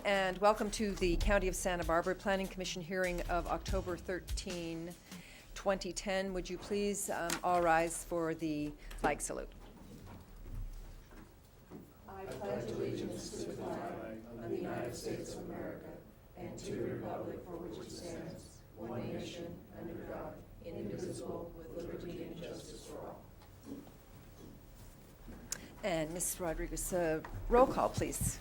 and welcome to the County of Santa Barbara Planning Commission hearing of October 13, 2010. Would you please all rise for the flag salute? I pledge allegiance to the flag of the United States of America and to the republic for which it stands, one nation, under God, indivisible, with liberty and justice for all. And Ms. Rodriguez, roll call, please.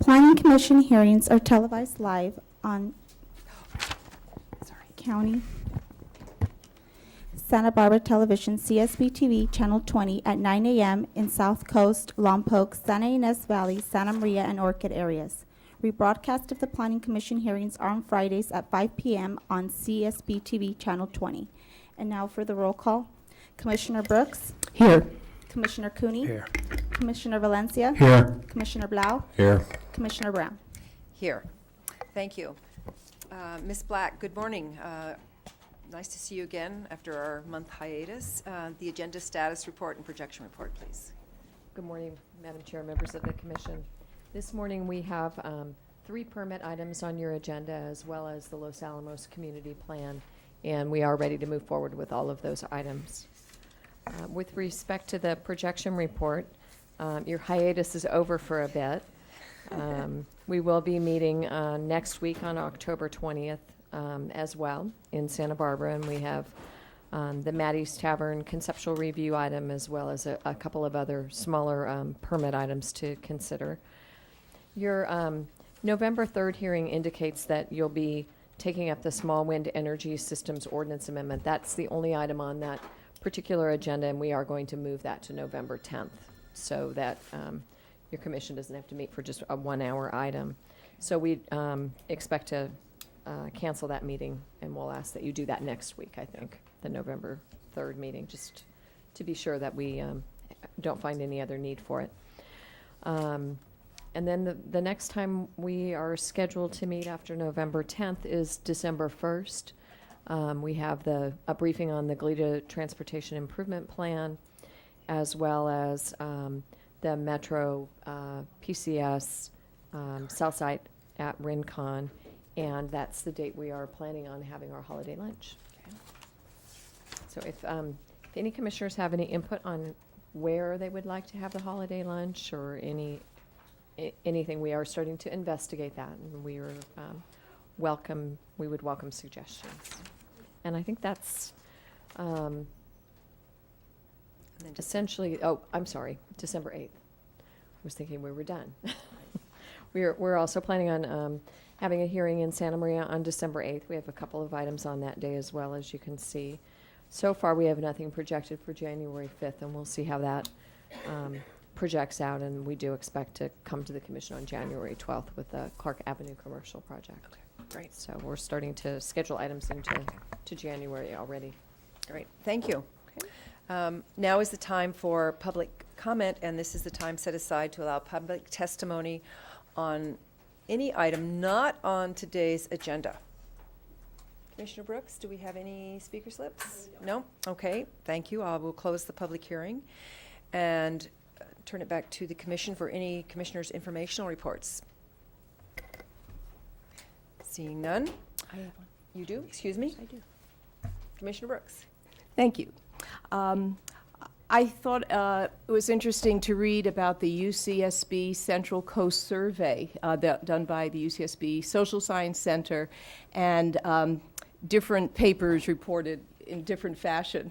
Planning Commission hearings are televised live on County Santa Barbara Television, CSB TV, Channel 20 at 9 a.m. in South Coast, Lompoc, Santa Ynez Valley, Santa Maria, and Orchid areas. Rebroadcast of the Planning Commission hearings are on Fridays at 5 p.m. on CSB TV, Channel 20. And now for the roll call. Commissioner Brooks? Here. Commissioner Cooney? Here. Commissioner Valencia? Here. Commissioner Blau? Here. Commissioner Brown? Here. Thank you. Ms. Black, good morning. Nice to see you again after our month hiatus. The agenda status report and projection report, please. Good morning, Madam Chair, members of the Commission. This morning we have 3 permit items on your agenda, as well as the Los Alamos Community Plan, and we are ready to move forward with all of those items. With respect to the projection report, your hiatus is over for a bit. We will be meeting next week on October 20th as well in Santa Barbara, and we have the Maddie's Tavern conceptual review item, as well as a couple of other smaller permit items to consider. Your November 3rd hearing indicates that you'll be taking up the Small Wind Energy Systems Ordinance Amendment. That's the only item on that particular agenda, and we are going to move that to November 10th so that your commission doesn't have to meet for just a 1-hour item. So we expect to cancel that meeting, and we'll ask that you do that next week, I think, the November 3rd meeting, just to be sure that we don't find any other need for it. And then the next time we are scheduled to meet after November 10th is December 1st. We have a briefing on the Goleta Transportation Improvement Plan, as well as the Metro PCS cell site at Rincon, and that's the date we are planning on having our holiday lunch. Okay. So if any commissioners have any input on where they would like to have the holiday lunch or anything, we are starting to investigate that, and we are we would welcome suggestions. And I think that's And then essentially, I'm sorry, December 8th. I was thinking we were done. We're also planning on having a hearing in Santa Maria on December 8th. We have a couple of items on that day as well, as you can see. So far, we have nothing projected for January 5th, and we'll see how that projects out, and we do expect to come to the Commission on January 12th with the Clark Avenue commercial project. Okay, great. So we're starting to schedule items into January already. Great, thank you. Now is the time for public comment, and this is the time set aside to allow public testimony on any item not on today's agenda. Commissioner Brooks, do we have any speaker slips? No? Okay, thank you. I will close the public hearing and turn it back to the Commission for any commissioners' informational reports. Seeing none? I have one. You do? Excuse me? I do. Commissioner Brooks. Thank you. I thought it was interesting to read about the UCSB Central Coast Survey done by the UCSB Social Science Center, and different papers reported in different fashion,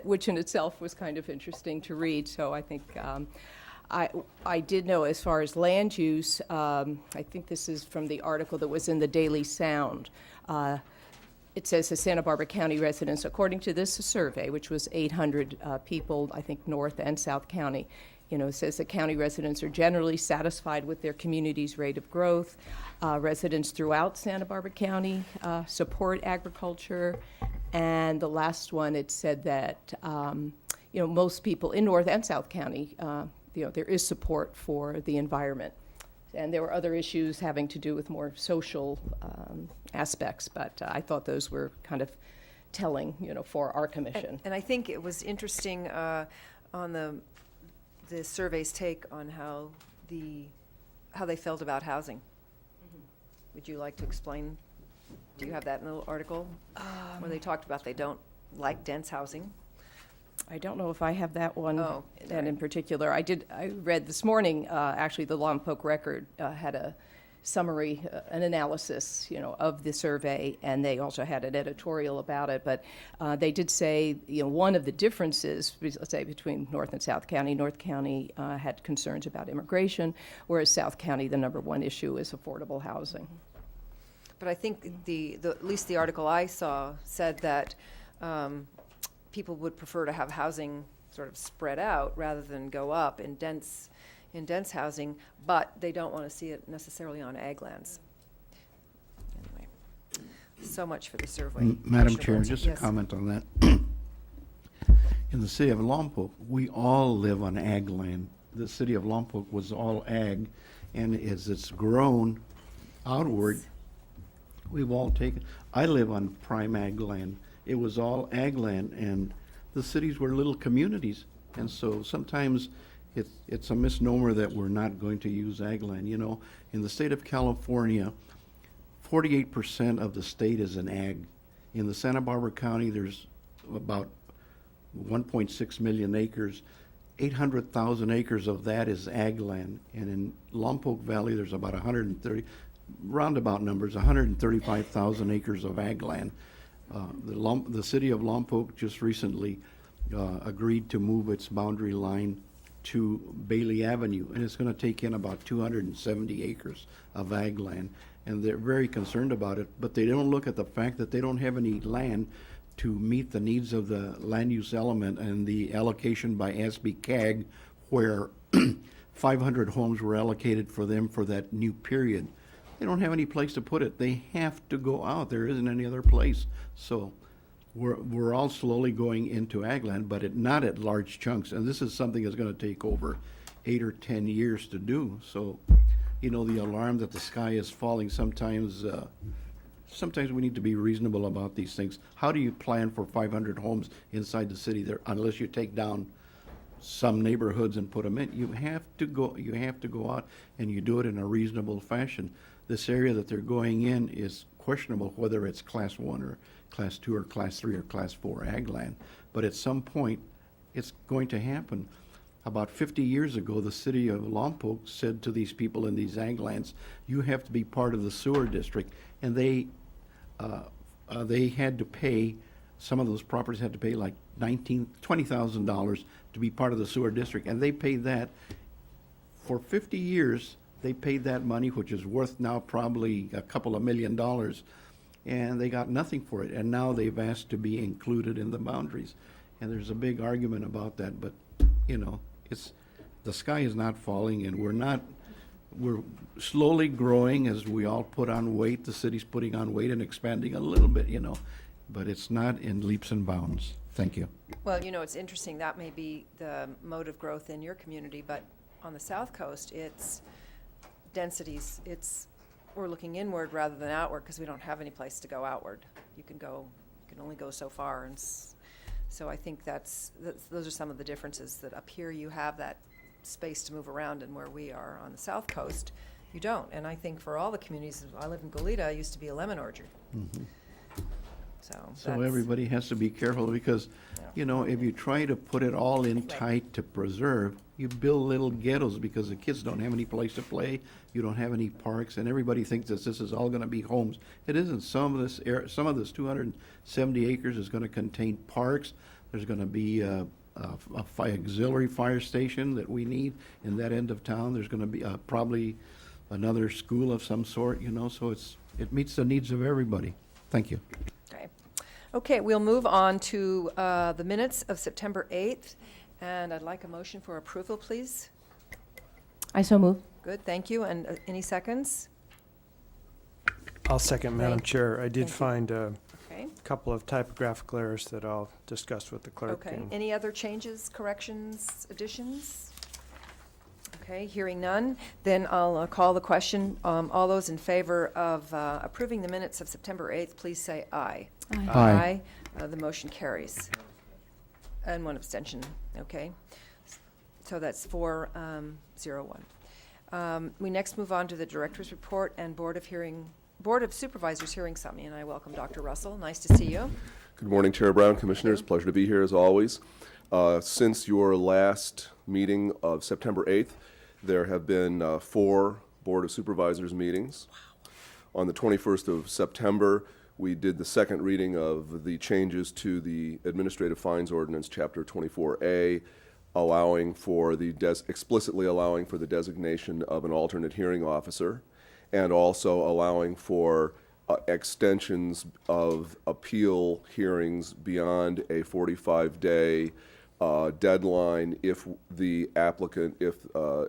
which in itself was kind of interesting to read. So I think I did know, as far as land use, I think this is from the article that was in the Daily Sound. It says the Santa Barbara County residents, according to this survey, which was 800 people, I think North and South County, it says that county residents are generally satisfied with their community's rate of growth. Residents throughout Santa Barbara County support agriculture. And the last one, it said that, most people in North and South County, there is support for the environment. And there were other issues having to do with more social aspects, but I thought those were kind of telling, for our commission. And I think it was interesting on the survey's take on how they felt about housing. Would you like to explain? Do you have that in the little article where they talked about they don't like dense housing? I don't know if I have that one, Oh, that in particular. I read this morning, actually, the Lompoc Record had a summary, an analysis, of the survey, and they also had an editorial about it. But they did say, one of the differences, let's say, between North and South County, North County had concerns about immigration, whereas South County, the number one issue is affordable housing. But I think at least the article I saw said that people would prefer to have housing sort of spread out rather than go up in dense housing, but they don't want to see it necessarily on ag lands. Anyway, so much for the survey. Madam Commissioner Chair, Lindsay. just a Yes. comment on that. In the city of Lompoc, we all live on ag land. The city of Lompoc was all ag, and as it's grown outward, we've all taken, I live on prime ag land. It was all ag land, and the cities were little communities. And so sometimes it's a misnomer that we're not going to use ag land. In the state of California, 48% of the state is in ag. In the Santa Barbara County, there's about 1.6 million acres. 800,000 acres of that is ag land. And in Lompoc Valley, there's about roundabout numbers, 135,000 acres of ag land. The city of Lompoc just recently agreed to move its boundary line to Bailey Avenue, and it's going to take in about 270 acres of ag land. And they're very concerned about it, but they don't look at the fact that they don't have any land to meet the needs of the land use element and the allocation by SB CAG, where 500 homes were allocated for them for that new period. They don't have any place to put it. They have to go out. There isn't any other place. So we're all slowly going into ag land, but not at large chunks. And this is something that's going to take over 8 or 10 years to do. So, the alarm that the sky is falling, sometimes we need to be reasonable about these things. How do you plan for 500 homes inside the city there, unless you take down some neighborhoods and put them in? You have to go out and you do it in a reasonable fashion. This area that they're going in is questionable whether it's class 1 or class 2 or class 3 or class 4 ag land. But at some point, it's going to happen. About 50 years ago, the city of Lompoc said to these people in these ag lands, you have to be part of the sewer district. And they had to pay, some of those properties had to pay like $20,000 to be part of the sewer district. And they paid that for 50 years. They paid that money, which is worth now probably a couple of $1 million, and they got nothing for it. And now they've asked to be included in the boundaries. And there's a big argument about that, but, the sky is not falling, and we're slowly growing as we all put on weight. The city's putting on weight and expanding a little bit, but it's not in leaps and bounds. Thank you. Well, it's interesting, that may be the mode of growth in your community, but on the South Coast, it's densities, we're looking inward rather than outward because we don't have any place to go outward. You can only go so far, and so I think those are some of the differences, that up here you have that space to move around, and where we are on the South Coast, you don't. And I think for all the communities, I live in Goleta, I used to be a lemon orchard. Mhm. So So everybody has to be careful because, if you try to put it all in tight to preserve, you build little ghettos because the kids don't have any place to play, you don't have any parks, and everybody thinks that this is all going to be homes. It isn't. Some of this 270 acres is going to contain parks. There's going to be a auxiliary fire station that we need in that end of town. There's going to be probably another school of some sort, so it meets the needs of everybody. Thank you. Okay, we'll move on to the minutes of September 8th, and I'd like a motion for approval, please. I so move. Good, thank you. And any seconds? I'll second, Madam Thank- Chair. I did thank you. find a Okay. couple of typographical errors that I'll discuss with the clerk. Okay, and- any other changes, corrections, additions? Okay, hearing none, then I'll call the question. All those in favor of approving the minutes of September 8th, please say aye. Aye. The motion carries. And one abstention, okay? So that's 4-0-1. We next move on to the Director's Report and Board of Supervisors hearing something, and I welcome Dr. Russell. Nice to see you. Good morning, Chair Brown, Commissioners. Pleasure to be here as always. Since your last meeting of September 8th, there have been 4 Board of Supervisors meetings. On the 21st of September, we did the second reading of the changes to the Administrative Fines Ordinance, Chapter 24A, explicitly allowing for the designation of an alternate hearing officer, and also allowing for extensions of appeal hearings beyond a 45-day deadline if the applicant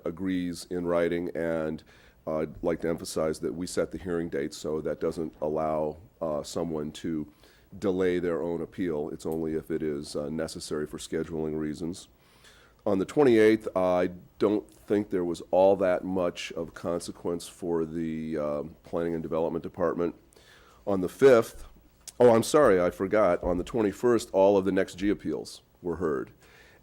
agrees in writing. And I'd like to emphasize that we set the hearing date, so that doesn't allow someone to delay their own appeal. It's only if it is necessary for scheduling reasons. On the 28th, I don't think there was all that much of consequence for the Planning and Development Department. On the 5th, I'm sorry, I forgot. On the 21st, all of the Next G appeals were heard,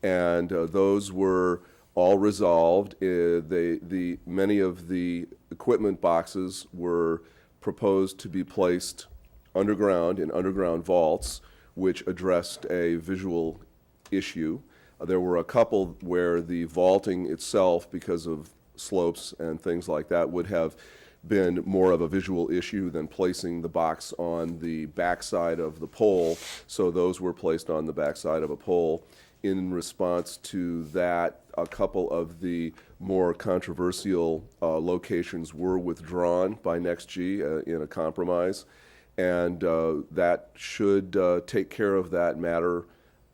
and those were all resolved. Many of the equipment boxes were proposed to be placed underground in underground vaults, which addressed a visual issue. There were a couple where the vaulting itself, because of slopes and things like that, would have been more of a visual issue than placing the box on the backside of the pole. So those were placed on the backside of a pole. In response to that, a couple of the more controversial locations were withdrawn by NextG in a compromise. And that should take care of that matter.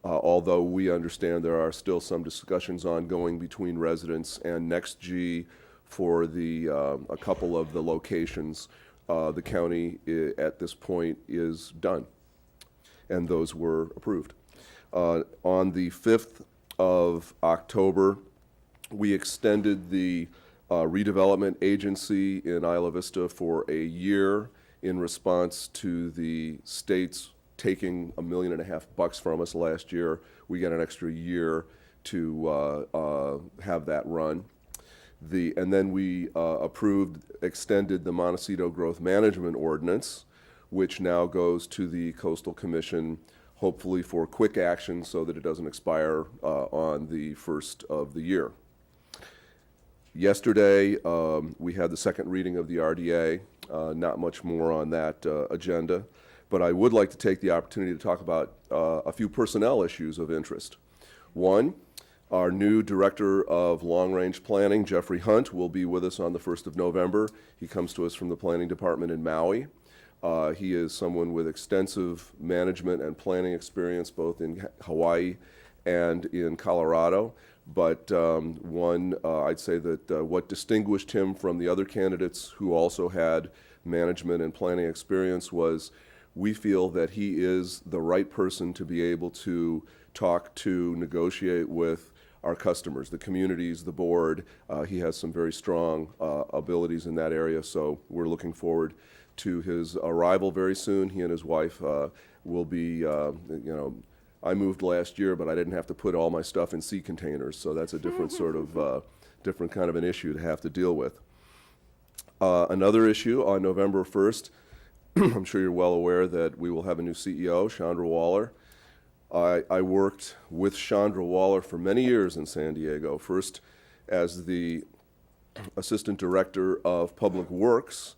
Although we understand there are still some discussions ongoing between residents and NextG for a couple of the locations. The county at this point is done, and those were approved. On the 5th of October, we extended the redevelopment agency in Isla Vista for a year in response to the state's taking $1.5 million from us last year. We got an extra year to have that run. And then we extended the Montecito Growth Management Ordinance, which now goes to the Coastal Commission, hopefully for quick action so that it doesn't expire on the 1st of the year. Yesterday, we had the second reading of the RDA. Not much more on that agenda. But I would like to take the opportunity to talk about a few personnel issues of interest. One, our new Director of Long-Range Planning, Jeffrey Hunt, will be with us on the 1st of November. He comes to us from the Planning Department in Maui. He is someone with extensive management and planning experience both in Hawaii and in Colorado. But I'd say that what distinguished him from the other candidates who also had management and planning experience was we feel that he is the right person to be able to talk to, negotiate with our customers, the communities, the board. He has some very strong abilities in that area, so we're looking forward to his arrival very soon. He and his wife will be, I moved last year, but I didn't have to put all my stuff in sea containers, so that's a different sort of, different kind of an issue to have to deal with. Another issue on November 1st, I'm sure you're well aware that we will have a new CEO, Chandra Waller. I worked with Chandra Waller for many years in San Diego, first as the Assistant Director of Public Works.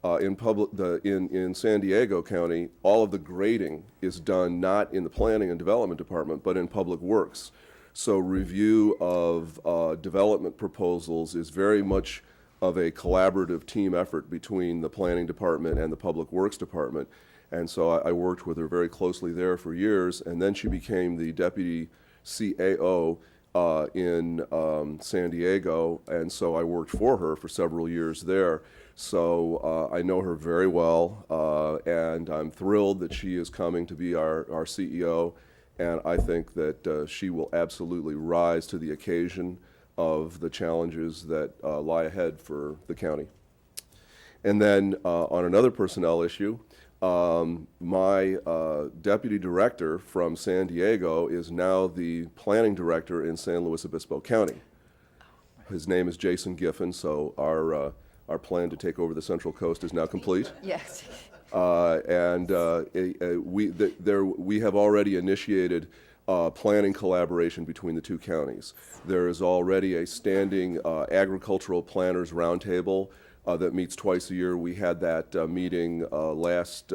In San Diego County, all of the grading is done not in the Planning and Development Department, but in Public Works. So review of development proposals is very much of a collaborative team effort between the Planning Department and the Public Works Department. And so I worked with her very closely there for years, and then she became the Deputy CAO in San Diego, and so I worked for her for several years there. So I know her very well, and I'm thrilled that she is coming to be our CEO, and I think that she will absolutely rise to the occasion of the challenges that lie ahead for the county. And then on another personnel issue, My deputy director from San Diego is now the planning director in San Luis Obispo County. His name is Jason Giffen, so our plan to take over the Central Coast is now complete. Yes. We have already initiated planning collaboration between the two counties. There is already a standing agricultural planners roundtable that meets twice a year. We had that meeting last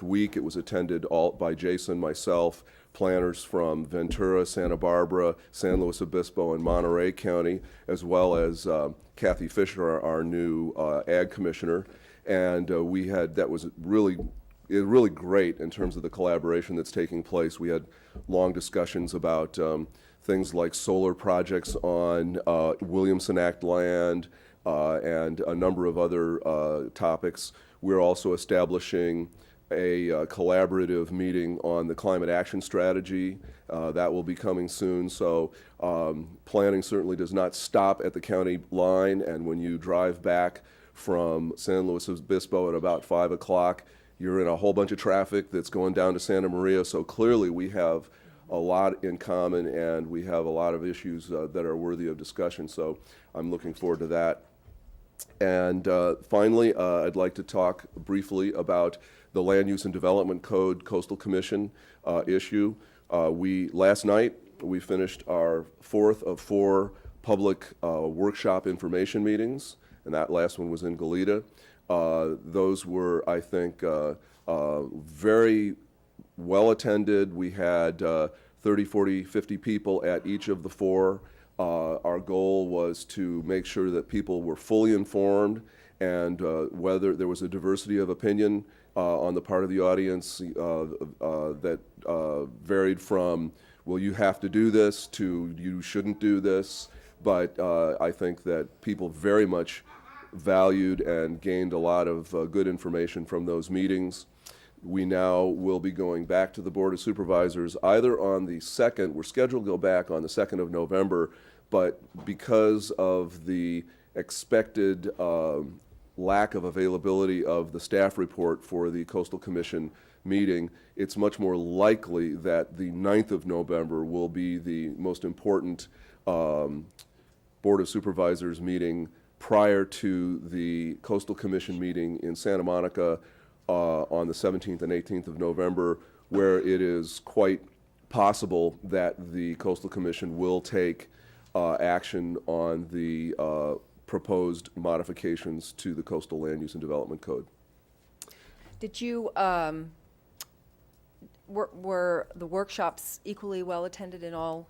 week. It was attended all by Jason, myself, planners from Ventura, Santa Barbara, San Luis Obispo, and Monterey County, as well as Kathy Fisher, our new ag commissioner. And that was really great in terms of the collaboration that's taking place. We had long discussions about things like solar projects on Williamson Act land and a number of other topics. We're also establishing a collaborative meeting on the climate action strategy. That will be coming soon. So planning certainly does not stop at the county line, and when you drive back from San Luis Obispo at about 5 o'clock, you're in a whole bunch of traffic that's going down to Santa Maria. So clearly we have a lot in common, and we have a lot of issues that are worthy of discussion. So I'm looking forward to that. And finally, I'd like to talk briefly about the Land Use and Development Code Coastal Commission issue. Last night, we finished our 4th of 4 public workshop information meetings, and that last one was in Goleta. Those were, I think, very well attended. We had 30, 40, 50 people at each of the 4. Our goal was to make sure that people were fully informed, and whether there was a diversity of opinion on the part of the audience that varied from, well, you have to do this, to you shouldn't do this. But I think that people very much valued and gained a lot of good information from those meetings. We now will be going back to the Board of Supervisors either on the 2nd, we're scheduled to go back on the 2nd of November, but because of the expected lack of availability of the staff report for the Coastal Commission meeting, it's much more likely that the 9th of November will be the most important Board of Supervisors meeting prior to the Coastal Commission meeting in Santa Monica on the 17th and 18th of November, where it is quite possible that the Coastal Commission will take action on the proposed modifications to the Coastal Land Use and Development Code. Did you, were the workshops equally well attended in all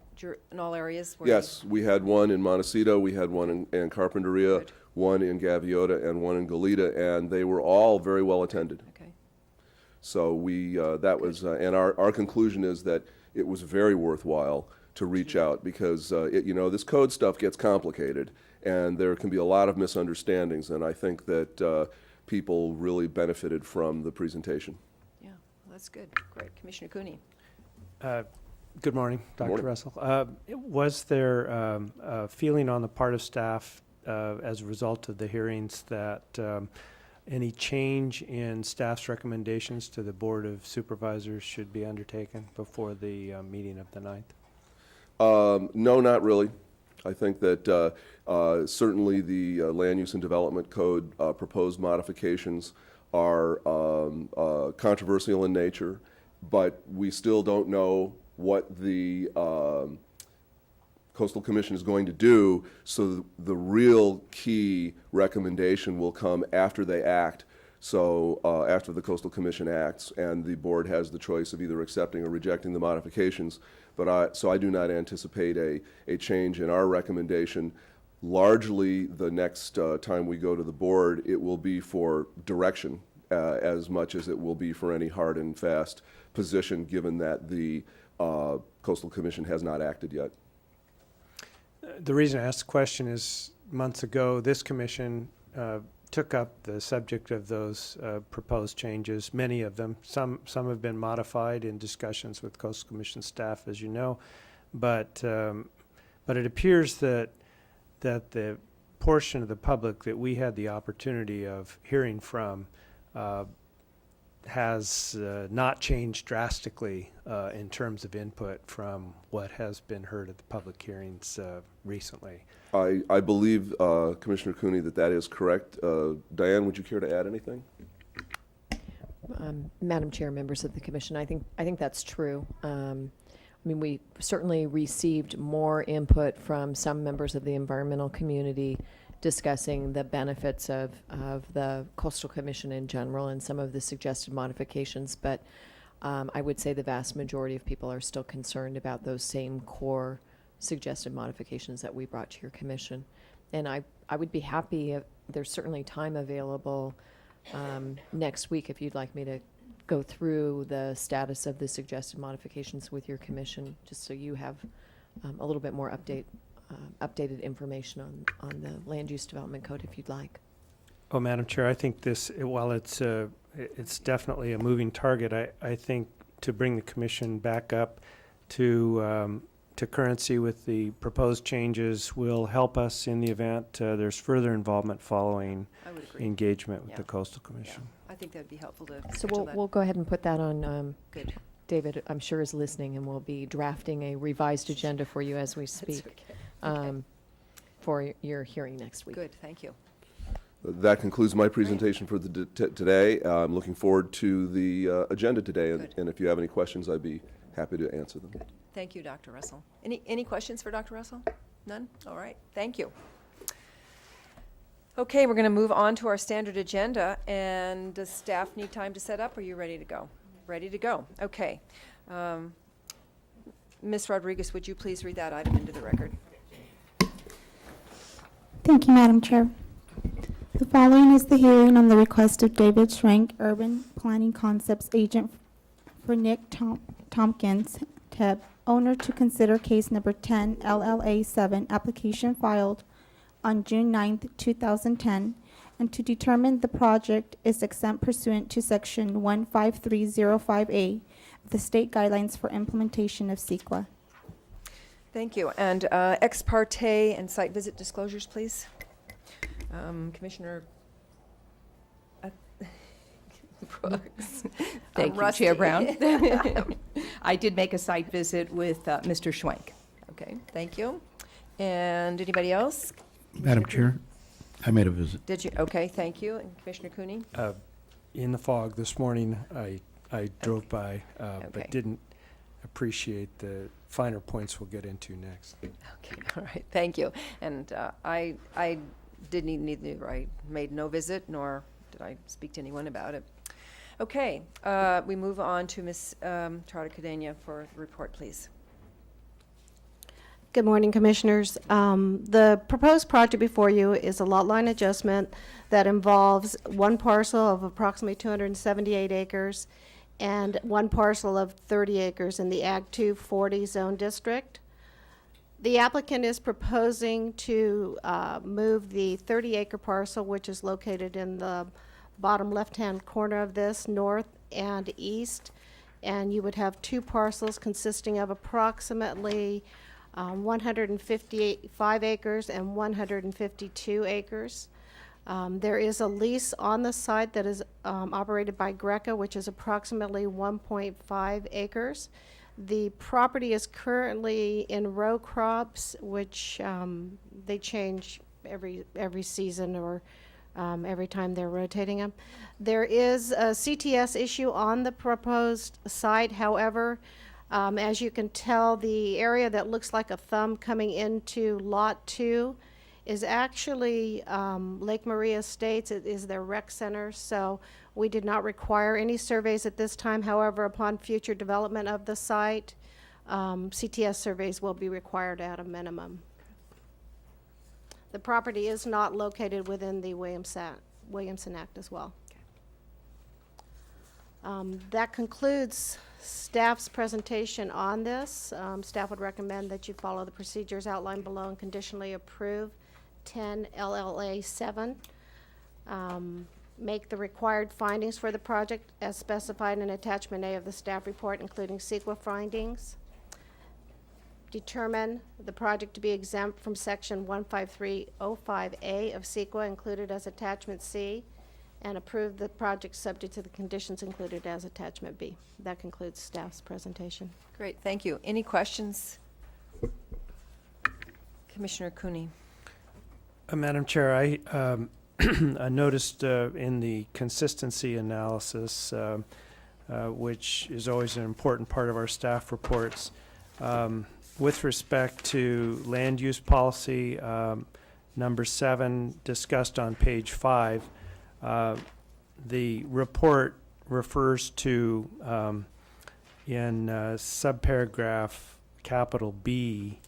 areas? Were Yes, we had one in Montecito, we had one in Carpinteria, Good. one in Gaviota, and one in Goleta, and they were all very well attended. Okay. So that was, and our conclusion is that it was very worthwhile to reach out, because this code stuff gets complicated, and there can be a lot of misunderstandings, and I think that people really benefited from the presentation. Yeah, well, that's good. Great. Commissioner Cooney. Good morning, Dr. morning. Russell. Was there a feeling on the part of staff as a result of the hearings that any change in staff's recommendations to the Board of Supervisors should be undertaken before the meeting of the 9th? No, not really. I think that certainly the Land Use and Development Code proposed modifications are controversial in nature, but we still don't know what the Coastal Commission is going to do, so the real key recommendation will come after they act. So after the Coastal Commission acts, and the board has the choice of either accepting or rejecting the modifications. But so I do not anticipate a change in our recommendation. Largely, the next time we go to the board, it will be for direction as much as it will be for any hard and fast position, given that the Coastal Commission has not acted yet. The reason I asked the question is months ago, this commission took up the subject of those proposed changes, many of them. Some have been modified in discussions with Coastal Commission staff, as you know, but it appears that the portion of the public that we had the opportunity of hearing from has not changed drastically in terms of input from what has been heard at the public hearings recently. I believe, Commissioner Cooney, that is correct. Diane, would you care to add anything? Madam Chair, members of the commission, I think that's true. I mean, we certainly received more input from some members of the environmental community discussing the benefits of the Coastal Commission in general and some of the suggested modifications, but I would say the vast majority of people are still concerned about those same core suggested modifications that we brought to your commission. And I would be happy if there's certainly time available next week if you'd like me to go through the status of the suggested modifications with your commission, just so you have a little bit more updated information on the land use development code if you'd like. Oh, Madam Chair, I think this, while it's definitely a moving target, I think to bring the commission back up to currency with the proposed changes will help us in the event there's further involvement following I would agree. engagement with Yeah. the Coastal Commission. I think that'd be helpful to So schedule that. we'll go ahead and put that on. Good. David, I'm sure, is listening, and we'll be drafting a revised agenda for you as we That's speak okay. for your hearing next week. Good, thank you. That concludes my presentation for today. I'm looking forward to the agenda today, Good. and if you have any questions, I'd be happy to answer them. Good. Thank you, Dr. Russell. Any questions for Dr. Russell? None? All right, thank you. Okay, we're going to move on to our standard agenda, and does staff need time to set up? Or are you ready to go? Ready to go, okay. Ms. Rodriguez, would you please read that item into the record? Thank you, Madam Chair. The following is the hearing on the request of David Schrank, Urban Planning Concepts Agent for Nick Tompkins, TEB, owner, to consider case number 10 LLA 7, application filed on June 9th, 2010, and to determine the project is exempt pursuant to section 15305A of the state guidelines for implementation of CEQA. Thank you. And ex parte and site visit disclosures, please. Commissioner Brooks. Thank you, Rusty. Chair Brown. I did make a site visit with Mr. Schwenk. Okay, thank you. And anybody else? Madam Chair, I made a visit. Did you? Okay, thank you. And Commissioner Cooney? In the fog this morning, I drove by, Okay. but didn't appreciate the finer points we'll get into next. Okay, all right, thank you. And I didn't neither. I made no visit, nor did I speak to anyone about it. Okay, we move on to Ms. Charter Cadena for the report, please. Good morning, Commissioners. The proposed project before you is a lot line adjustment that involves one parcel of approximately 278 acres and one parcel of 30 acres in the Ag 240 zone district. The applicant is proposing to move the 30-acre parcel, which is located in the bottom left-hand corner of this, north and east, and you would have two parcels consisting of approximately 155 acres and 152 acres. There is a lease on the site that is operated by Greca, which is approximately 1.5 acres. The property is currently in row crops, which they change every season or every time they're rotating them. There is a CTS issue on the proposed site. However, as you can tell, the area that looks like a thumb coming into Lot 2 is actually Lake Maria Estates. It is their rec center, so we did not require any surveys at this time. However, upon future development of the site, CTS surveys will be required at a minimum. The property is not located within the Williamson Act as well. That concludes staff's presentation on this. Staff would recommend that you follow the procedures outlined below and conditionally approve 10 LLA 7. Make the required findings for the project as specified in attachment A of the staff report, including CEQA findings. Determine the project to be exempt from section 15305A of CEQA, included as attachment C, and approve the project subject to the conditions included as attachment B. That concludes staff's presentation. Great, thank you. Any questions? Commissioner Cooney. Madam Chair, I noticed in the consistency analysis, which is always an important part of our staff reports, with respect to land use policy, number 7, discussed on page 5, the report refers to, in subparagraph capital B,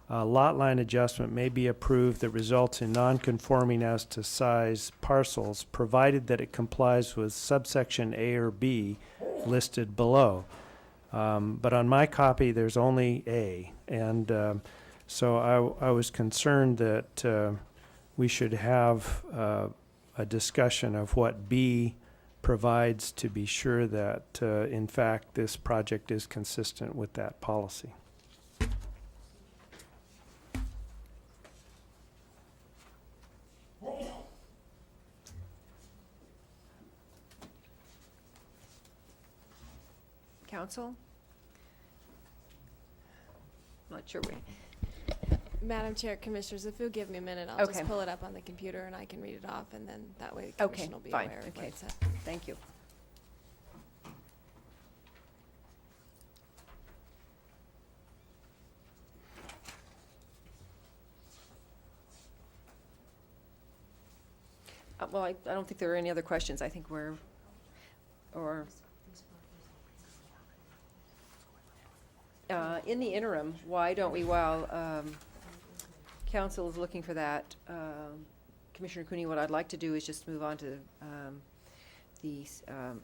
lot line adjustment may be approved that results in non-conforming as to size parcels, provided that it complies with subsection A or B listed below. But on my copy, there's only A, and so I was concerned that we should have a discussion of what B provides to be sure that, in fact, this project is consistent with that policy. Council? Not sure. Madam Chair, Commissioners, if you'll give me a minute, I'll Okay. just pull it up on the computer and I can read it off, and then that way the Okay, Commission will be fine, aware of okay. what it said. Thank you. Well, I don't think there are any other questions. I think we're, or, in the interim, why don't we, while council is looking for that, Commissioner Cooney, what I'd like to do is just move on to the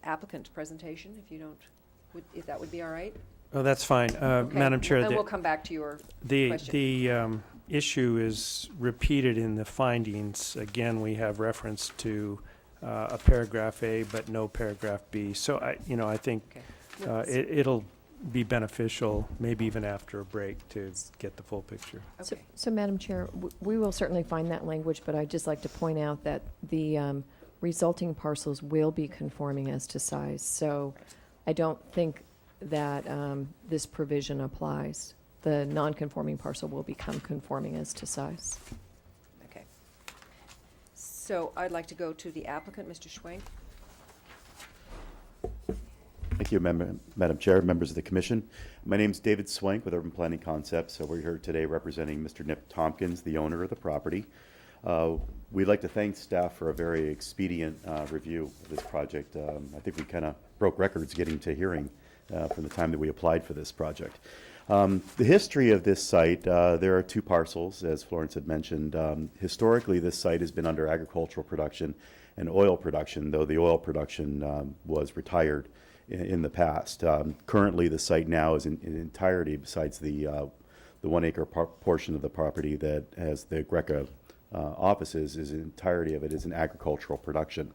applicant presentation, if you don't, if that would be all right? Oh, that's fine. Okay. Madam Chair, And we'll come back to your the question. issue is repeated in the findings. Again, we have reference to a paragraph A, but no paragraph B. So I think Okay. it'll be beneficial, maybe even after a break, to get the full picture. Okay. So Madam Chair, we will certainly find that language, but I'd just like to point out that the resulting parcels will be conforming as to size. So I don't think that this provision applies. The non-conforming parcel will become conforming as to size. Okay. So I'd like to go to the applicant, Mr. Schwank. Thank you, Madam Chair, members of the Commission. My name is David Swank with Urban Planning Concepts. So we're here today representing Mr. Nip Tompkins, the owner of the property. We'd like to thank staff for a very expedient review of this project. I think we kind of broke records getting to hearing from the time that we applied for this project. The history of this site, there are 2 parcels, as Florence had mentioned. Historically, this site has been under agricultural production and oil production, though the oil production was retired in the past. Currently, the site now is in entirety, besides the 1 acre portion of the property that has the Greca offices, is in entirety of it is in agricultural production.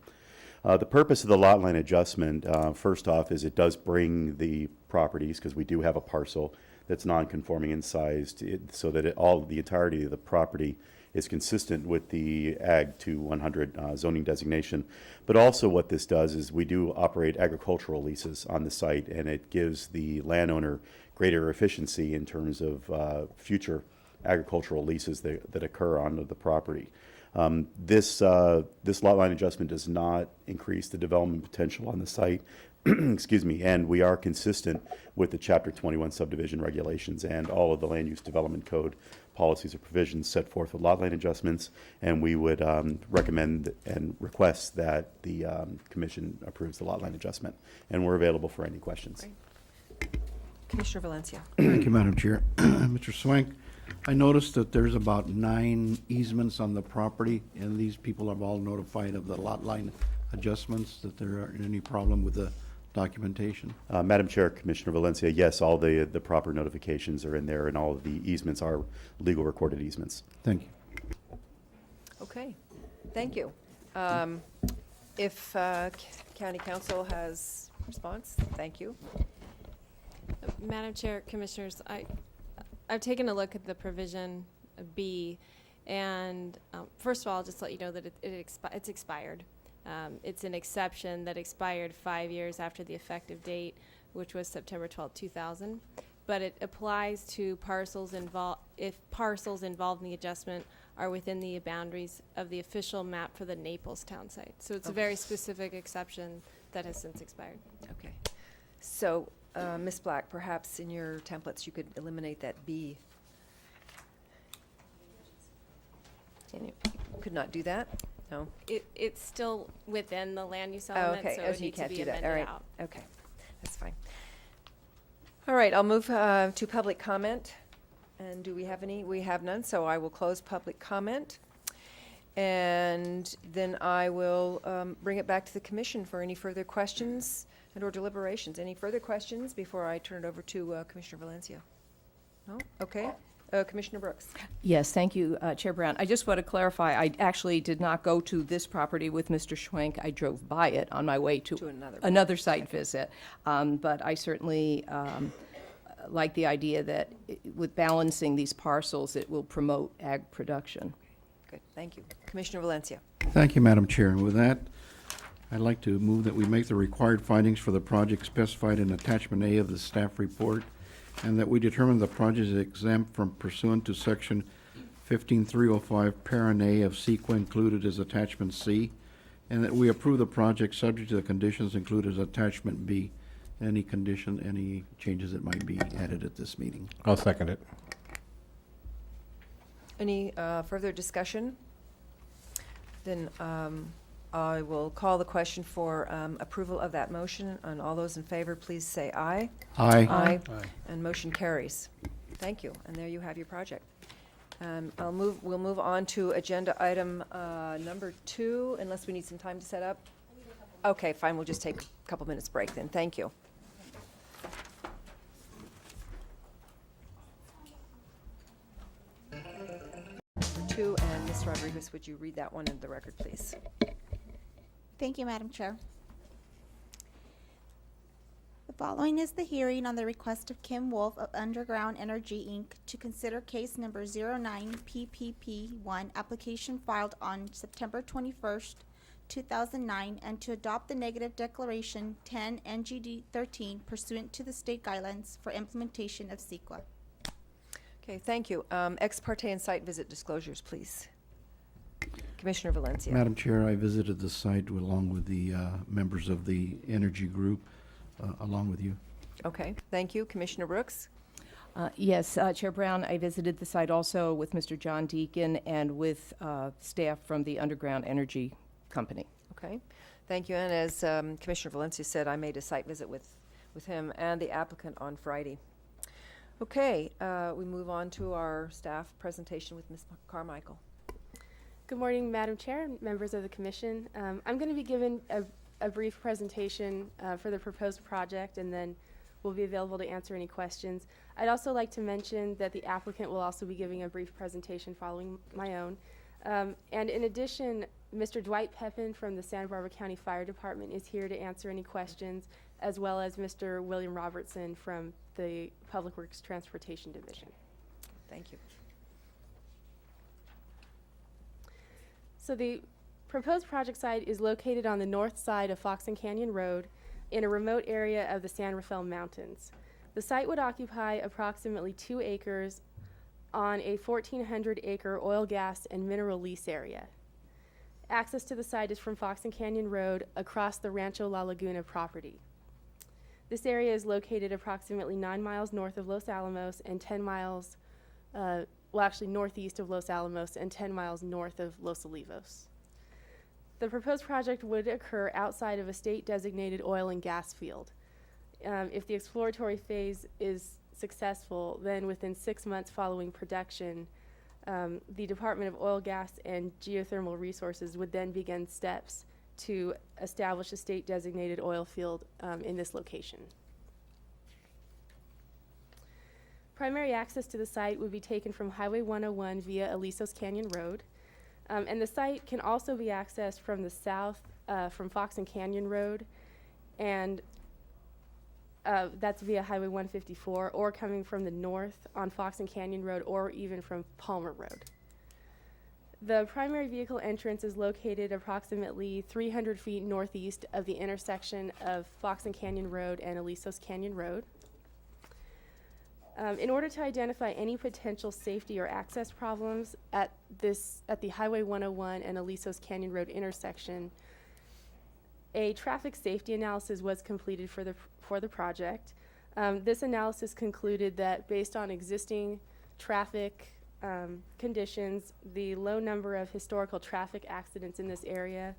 The purpose of the lot line adjustment, first off, is it does bring the properties, because we do have a parcel that's non-conforming in size, so that the entirety of the property is consistent with the Ag 2-100 zoning designation. But also what this does is we do operate agricultural leases on the site, and it gives the landowner greater efficiency in terms of future agricultural leases that occur on the property. This lot line adjustment does not increase the development potential on the site, excuse me, and we are consistent with the Chapter 21 subdivision regulations and all of the land use development code policies or provisions set forth with lot line adjustments, and we would recommend and request that the Commission approves the lot line adjustment, and we're available for any questions. Great. Commissioner Valencia. Thank you, Madam Chair. Mr. Swank, I noticed that there's about 9 easements on the property, and these people have all notified of the lot line adjustments, that there aren't any problem with the documentation. Madam Chair, Commissioner Valencia, yes, all the proper notifications are in there, and all of the easements are legal recorded easements. Thank you. Okay, thank you. If County Council has response, thank you. Madam Chair, Commissioners, I've taken a look at the provision B, and first of all, I'll just let you know that it's expired. It's an exception that expired 5 years after the effective date, which was September 12, 2000. But it applies to parcels if parcels involved in the adjustment are within the boundaries of the official map for the Naples town site. So it's a very specific exception that has since expired. Okay. So, Ms. Black, perhaps in your templates, you could eliminate that B. And you could not do that? No? It's still within the land use Oh, element, okay. so Oh, it would so you need to can't be do that. amended All right. out. Okay, that's fine. All right, I'll move to public comment. And do we have any? We have none, so I will close public comment. And then I will bring it back to the commission for any further questions and/or deliberations. Any further questions before I turn it over to Commissioner Valencia? No? Okay. Commissioner Brooks. Yes, thank you, Chair Brown. I just want to clarify, I actually did not go to this property with Mr. Schwenk. I drove by it on my way To to another. another site visit. But I certainly like the idea that with balancing these parcels, it will promote ag production. Good, thank you. Commissioner Valencia. Thank you, Madam Chair. And with that, I'd like to move that we make the required findings for the project specified in Attachment A of the staff report, and that we determine the project is exempt from pursuant to Section 15305, Parent A of CEQA included as Attachment C, and that we approve the project subject to the conditions included as Attachment B. Any condition, any changes that might be added at this meeting. I'll second it. Any further discussion? Then I will call the question for approval of that motion. And all those in favor, please say aye. Aye. Aye. Aye. And motion carries. Thank you. And there you have your project. We'll move on to agenda item number 2, unless we need some time to set up. Okay, fine. We'll just take a couple minutes break then. Thank you. Number 2, and Ms. Rodriguez, would you read that one into the record, please? Thank you, Madam Chair. The following is the hearing on the request of Kim Wolf of Underground Energy, Inc. to consider case number 09PPP1, application filed on September 21st, 2009, and to adopt the negative declaration 10 NGD 13 pursuant to the state guidelines for implementation of CEQA. Okay, thank you. Ex parte and site visit disclosures, please. Commissioner Valencia. Madam Chair, I visited the site along with the members of the Energy Group, along with you. Okay, thank you. Commissioner Brooks? Yes, Chair Brown, I visited the site also with Mr. John Deacon and with staff from the Underground Energy Company. Okay, thank you. And as Commissioner Valencia said, I made a site visit with him and the applicant on Friday. Okay, we move on to our staff presentation with Ms. Carmichael. Good morning, Madam Chair, and members of the Commission. I'm going to be giving a brief presentation for the proposed project, and then we'll be available to answer any questions. I'd also like to mention that the applicant will also be giving a brief presentation following my own. And in addition, Mr. Dwight Pepin from the Santa Barbara County Fire Department is here to answer any questions, as well as Mr. William Robertson from the Public Works Transportation Division. Thank you. So the proposed project site is located on the north side of Fox and Canyon Road in a remote area of the San Rafael Mountains. The site would occupy approximately 2 acres on a 1,400-acre oil, gas, and mineral lease area. Access to the site is from Fox and Canyon Road across the Rancho La Laguna property. This area is located approximately 9 miles north of Los Alamos and 10 miles, actually northeast of Los Alamos and 10 miles north of Los Olivos. The proposed project would occur outside of a state-designated oil and gas field. If the exploratory phase is successful, then within 6 months following production, the Department of Oil, Gas, and Geothermal Resources would then begin steps to establish a state-designated oil field in this location. Primary access to the site would be taken from Highway 101 via Alisos Canyon Road. And the site can also be accessed from the south from Fox and Canyon Road, and that's via Highway 154, or coming from the north on Fox and Canyon Road, or even from Palmer Road. The primary vehicle entrance is located approximately 300 feet northeast of the intersection of Fox and Canyon Road and Alisos Canyon Road. In order to identify any potential safety or access problems at the Highway 101 and Alisos Canyon Road intersection, a traffic safety analysis was completed for the project. This analysis concluded that based on existing traffic conditions, the low number of historical traffic accidents in this area,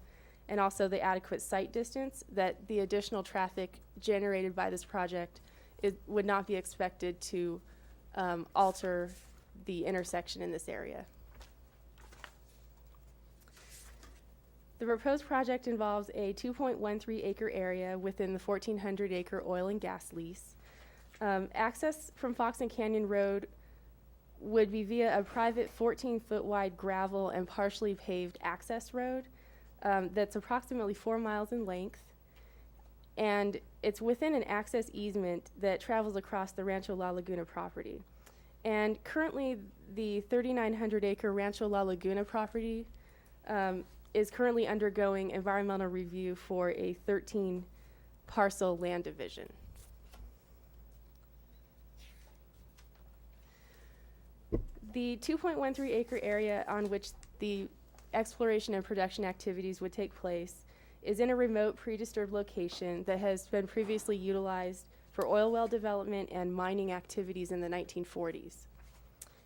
and also the adequate site distance, that the additional traffic generated by this project would not be expected to alter the intersection in this area. The proposed project involves a 2.13 acre area within the 1,400 acre oil and gas lease. Access from Fox and Canyon Road would be via a private 14-foot wide gravel and partially paved access road that's approximately 4 miles in length. And it's within an access easement that travels across the Rancho La Laguna property. And currently, the 3,900 acre Rancho La Laguna property is currently undergoing environmental review for a 13 parcel land division. The 2.13 acre area on which the exploration and production activities would take place is in a remote pre-disturbed location that has been previously utilized for oil well development and mining activities in the 1940s.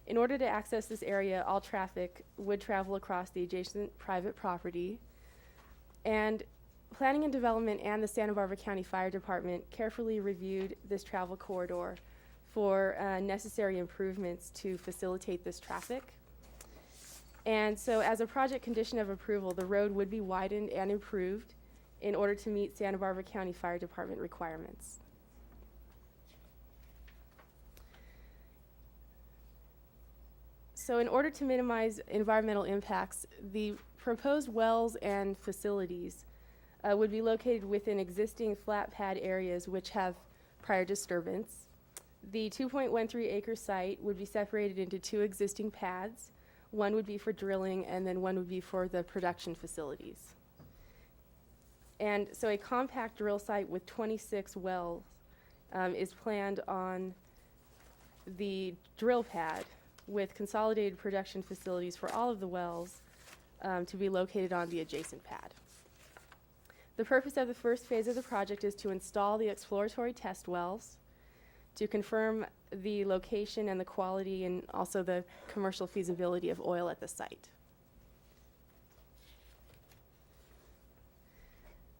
In order to access this area, all traffic would travel across the adjacent private property. And Planning and Development and the Santa Barbara County Fire Department carefully reviewed this travel corridor for necessary improvements to facilitate this traffic. And so as a project condition of approval, the road would be widened and improved in order to meet Santa Barbara County Fire Department requirements. So in order to minimize environmental impacts, the proposed wells and facilities would be located within existing flat pad areas which have prior disturbance. The 2.13 acre site would be separated into 2 existing pads. One would be for drilling, and then one would be for the production facilities. And so a compact drill site with 26 wells is planned on the drill pad, with consolidated production facilities for all of the wells to be located on the adjacent pad. The purpose of the first phase of the project is to install the exploratory test wells, to confirm the location and the quality and also the commercial feasibility of oil at the site.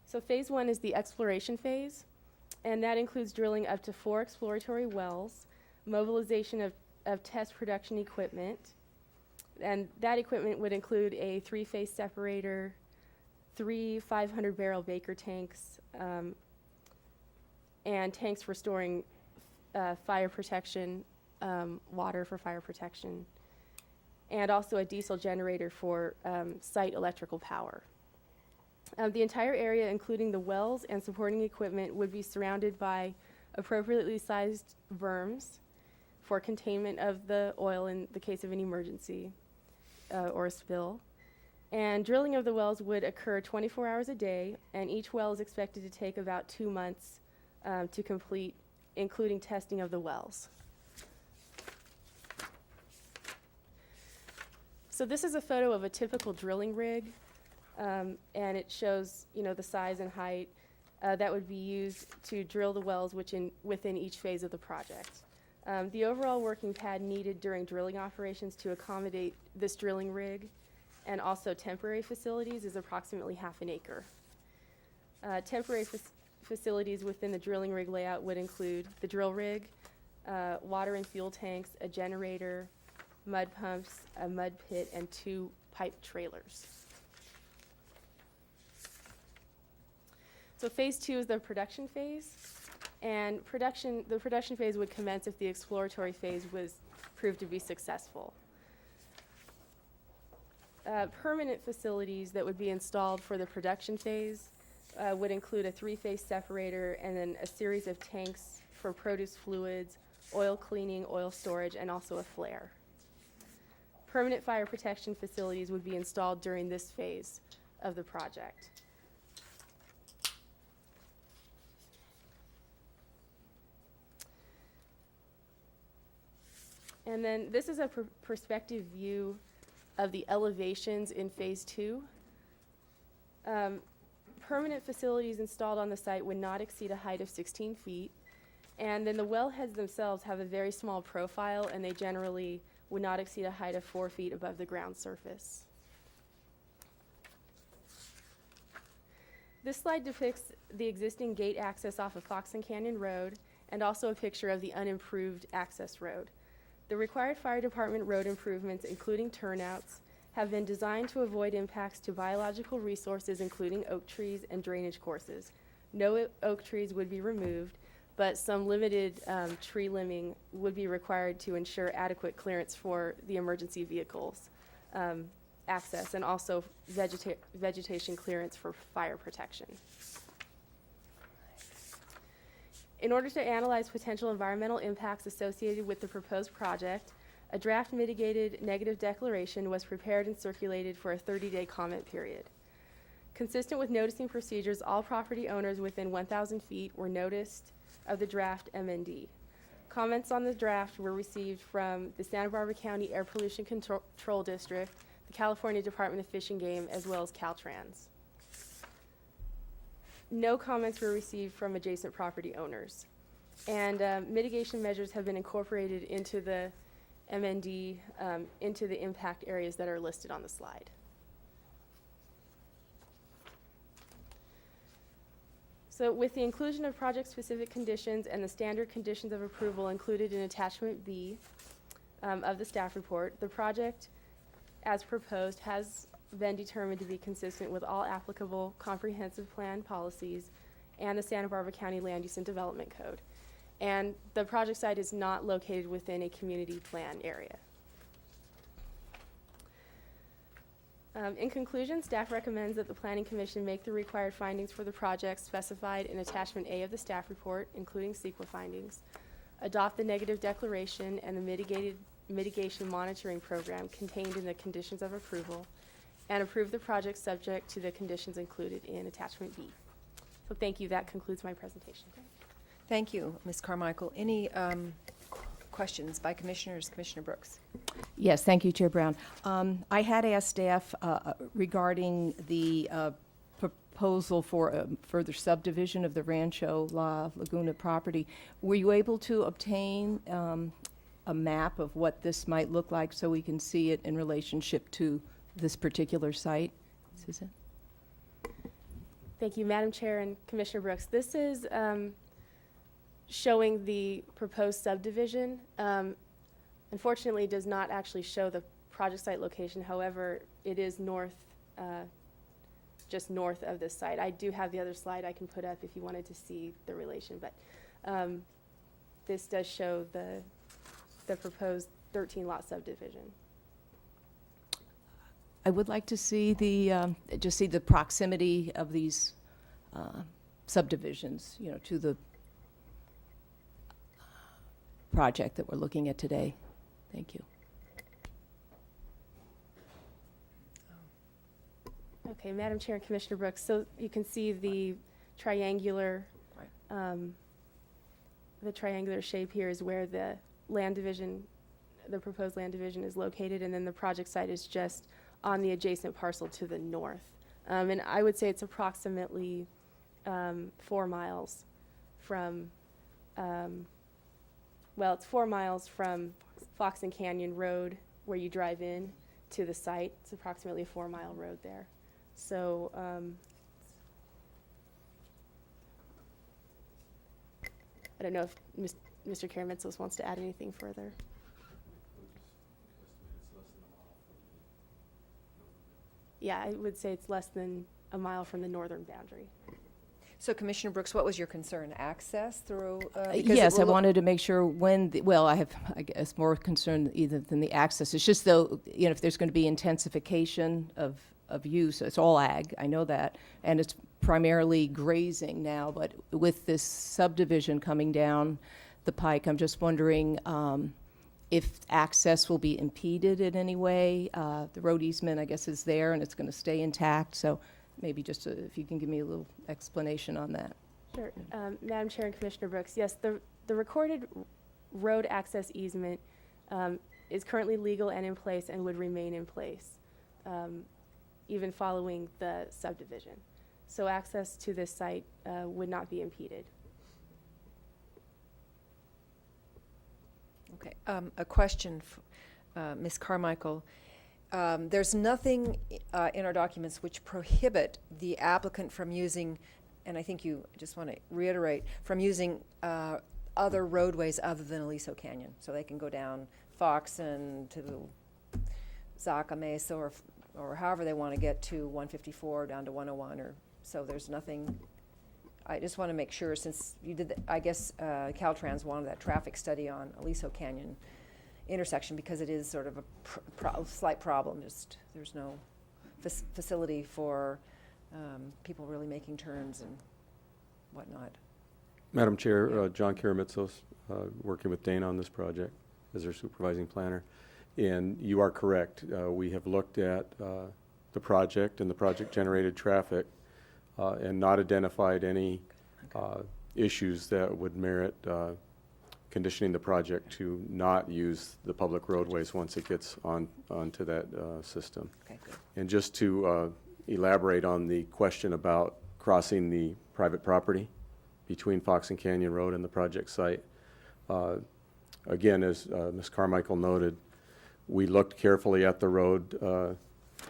So phase 1 is the exploration phase, and that includes drilling up to 4 exploratory wells, mobilization of test production equipment, and that equipment would include a 3-phase separator, 3 500-barrel Baker tanks, and tanks for storing fire protection, water for fire protection, and also a diesel generator for site electrical power. The entire area, including the wells and supporting equipment, would be surrounded by appropriately sized berms for containment of the oil in the case of an emergency or a spill. And drilling of the wells would occur 24 hours a day, and each well is expected to take about 2 months to complete, including testing of the wells. So this is a photo of a typical drilling rig, and it shows, the size and height that would be used to drill the wells within each phase of the project. The overall working pad needed during drilling operations to accommodate this drilling rig and also temporary facilities is approximately half an acre. Temporary facilities within the drilling rig layout would include the drill rig, water and fuel tanks, a generator, mud pumps, a mud pit, and 2 pipe trailers. So phase 2 is the production phase, and the production phase would commence if the exploratory phase was proved to be successful. Permanent facilities that would be installed for the production phase would include a 3-phase separator and then a series of tanks for produce fluids, oil cleaning, oil storage, and also a flare. permanent fire protection facilities would be installed during this phase of the project. And then this is a perspective view of the elevations in phase 2. Permanent facilities installed on the site would not exceed a height of 16 feet. And then the wellheads themselves have a very small profile, and they generally would not exceed a height of 4 feet above the ground surface. This slide depicts the existing gate access off of Foxen Canyon Road and also a picture of the unimproved access road. The required fire department road improvements, including turnouts, have been designed to avoid impacts to biological resources, including oak trees and drainage courses. No oak trees would be removed, but some limited tree limbing would be required to ensure adequate clearance for the emergency vehicles access, and also vegetation clearance for fire protection. In order to analyze potential environmental impacts associated with the proposed project, a draft mitigated negative declaration was prepared and circulated for a 30-day comment period. Consistent with noticing procedures, all property owners within 1,000 feet were noticed of the draft MND. Comments on the draft were received from the Santa Barbara County Air Pollution Control District, the California Department of Fish and Game, as well as Caltrans. No comments were received from adjacent property owners. And mitigation measures have been incorporated into the MND, into the impact areas that are listed on the slide. So with the inclusion of project-specific conditions and the standard conditions of approval included in Attachment B of the staff report, the project, as proposed, has been determined to be consistent with all applicable comprehensive plan policies and the Santa Barbara County Land Use and Development Code. And the project site is not located within a community plan area. In conclusion, staff recommends that the Planning Commission make the required findings for the project specified in Attachment A of the staff report, including CEQA findings, adopt the negative declaration and the mitigation monitoring program contained in the conditions of approval, and approve the project subject to the conditions included in Attachment B. So thank you. That concludes my presentation. Thank you, Ms. Carmichael. Any questions by commissioners? Commissioner Brooks. Yes, thank you, Chair Brown. I had asked staff regarding the proposal for further subdivision of the Rancho La Laguna property. Were you able to obtain a map of what this might look like so we can see it in relationship to this particular site? Susan? Thank you, Madam Chair and Commissioner Brooks. This is showing the proposed subdivision. Unfortunately, it does not actually show the project site location. However, it is north, just north of this site. I do have the other slide I can put up if you wanted to see the relation, but this does show the proposed 13-lot subdivision. I would like to see the, just see the proximity of these subdivisions, you know, to the project that we're looking at today. Thank you. Okay, Madam Chair and Commissioner Brooks, so you can see the triangular, the triangular shape here is where the land division, the proposed land division is located, and then the project site is just on the adjacent parcel to the north. And I would say it's approximately 4 miles from, well, it's 4 miles from Foxen Canyon Road, where you drive in, to the site. It's approximately a 4-mile road there. So, I don't know if Mr. Karamitsos wants to add anything further. Yeah, I would say it's less than a mile from the northern boundary. So Commissioner Brooks, what was your concern? Access through? Yes, I wanted to make sure when, well, I have, I guess, more concern either than the access. It's just though, you know, if there's going to be intensification of use, it's all ag, I know that, and it's primarily grazing now, but with this subdivision coming down the pike, I'm just wondering if access will be impeded in any way. The road easement, I guess, is there and it's going to stay intact, so maybe just if you can give me a little explanation on that. Sure. Madam Chair and Commissioner Brooks, yes, the recorded road access easement is currently legal and in place and would remain in place even following the subdivision. So access to this site would not be impeded. Okay, a question, Ms. Carmichael. There's nothing in our documents which prohibit the applicant from using, and I think you just want to reiterate, from using other roadways other than Aliso Canyon. So they can go down Foxen to Zaca Mesa or however they want to get to 154 down to 101 or, so there's nothing. I just want to make sure, since you did, I guess Caltrans wanted that traffic study on Aliso Canyon intersection because it is sort of a slight problem. Just there's no facility for people really making turns and whatnot. Madam Chair, John Karamitsos, working with Dana on this project as their supervising planner. And you are correct. We have looked at the project and the project-generated traffic and not identified any issues that would merit conditioning the project to not use the public roadways once it gets onto that system. Okay, good. And just to elaborate on the question about crossing the private property between Fox and Canyon Road and the project site, again, as Ms. Carmichael noted, we looked carefully at the road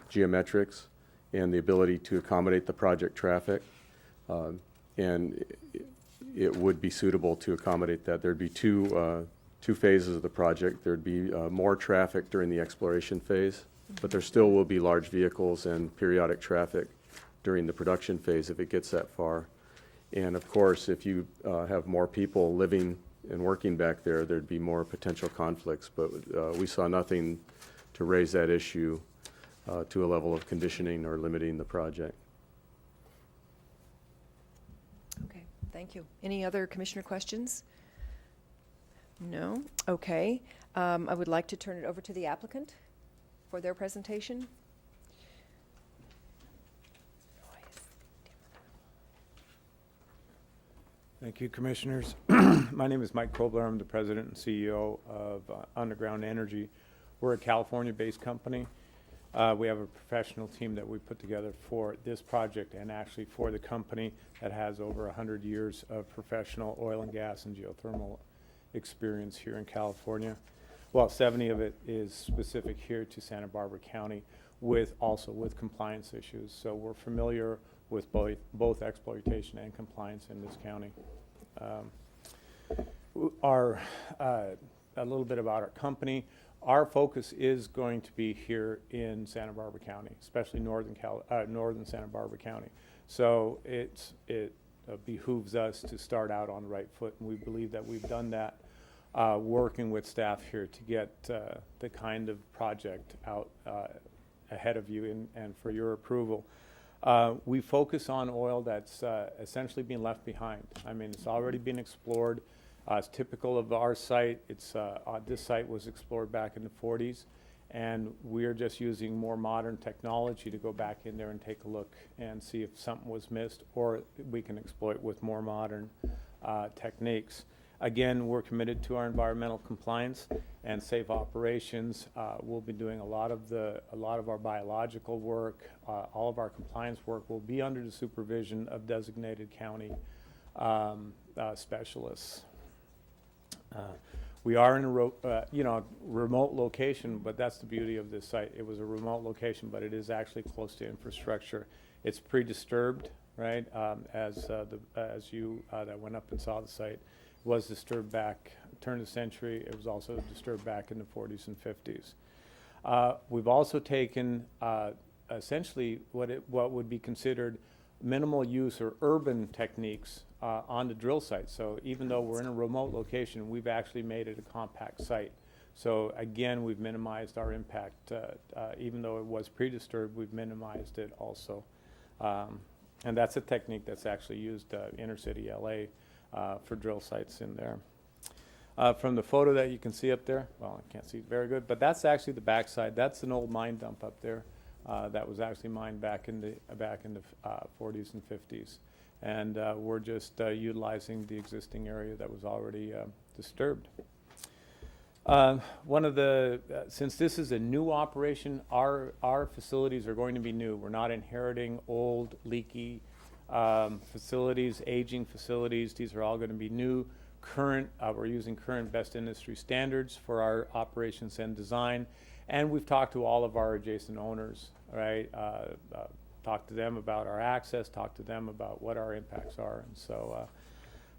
geometrics and the ability to accommodate the project traffic. And it would be suitable to accommodate that. There'd be two phases of the project. There'd be more traffic during the exploration phase, but there still will be large vehicles and periodic traffic during the production phase if it gets that far. And of course, if you have more people living and working back there, there'd be more potential conflicts. But we saw nothing to raise that issue to a level of conditioning or limiting the project. Okay, thank you. Any other commissioner questions? No? Okay. I would like to turn it over to the applicant for their presentation. Thank you, Commissioners. My name is Mike Kobler. I'm the President and CEO of Underground Energy. We're a California-based company. We have a professional team that we put together for this project and actually for the company that has over 100 years of professional oil and gas and geothermal experience here in California. Well, 70 of it is specific here to Santa Barbara County, also with compliance issues. So we're familiar with both exploitation and compliance in this county. A little bit about our company. Our focus is going to be here in Santa Barbara County, especially northern Santa Barbara County. So it behooves us to start out on the right foot, and we believe that we've done that working with staff here to get the kind of project out ahead of you and for your approval. We focus on oil that's essentially being left behind. I mean, it's already been explored. It's typical of our site. This site was explored back in the 40s, and we're just using more modern technology to go back in there and take a look and see if something was missed, or we can exploit with more modern techniques. Again, we're committed to our environmental compliance and safe operations. We'll be doing a lot of our biological work. All of our compliance work will be under the supervision of designated county specialists. We are in a remote location, but that's the beauty of this site. It was a remote location, but it is actually close to infrastructure. It's pre-disturbed, right? As you that went up and saw the site, was disturbed back turn of the century. It was also disturbed back in the 40s and 50s. We've also taken essentially what would be considered minimal use or urban techniques on the drill site. So even though we're in a remote location, we've actually made it a compact site. So again, we've minimized our impact. Even though it was pre-disturbed, we've minimized it also. And that's a technique that's actually used inner city LA for drill sites in there. From the photo that you can see up there, well, I can't see it very good, but that's actually the backside. That's an old mine dump up there that was actually mined back in the 40s and 50s. And we're just utilizing the existing area that was already disturbed. Since this is a new operation, our facilities are going to be new. We're not inheriting old, leaky facilities, aging facilities. These are all going to be new, current. We're using current best industry standards for our operations and design. And we've talked to all of our adjacent owners, right? Talked to them about our access, talked to them about what our impacts are. And so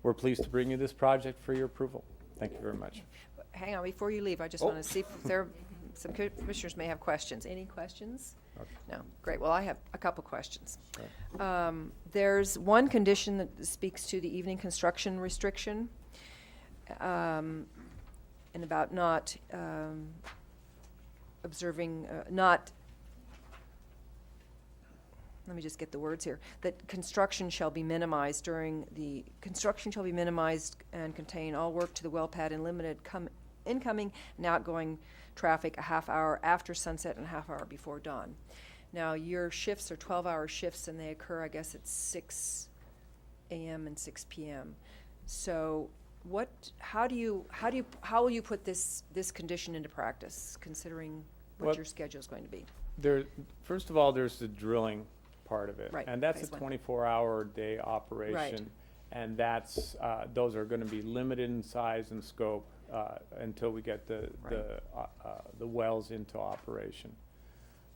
we're pleased to bring you this project for your approval. Thank you very much. Hang on, before you leave, I just want to see if there, some commissioners may have questions. Any questions? No, great. Well, I have a couple questions. There's one condition that speaks to the evening construction restriction, and about not observing, let me just get the words here, that construction shall be minimized and contain all work to the well pad and limited incoming and outgoing traffic a half hour after sunset and a half hour before dawn. Now, your shifts are 12-hour shifts, and they occur, I guess, at 6 a.m. and 6 p.m. So how will you put this condition into practice, considering what Well, your schedule is going to be? First of all, there's the drilling part of it. Right, And that's a phase one. 24-hour day operation. And those are going to be limited in size and scope until we get the wells into operation.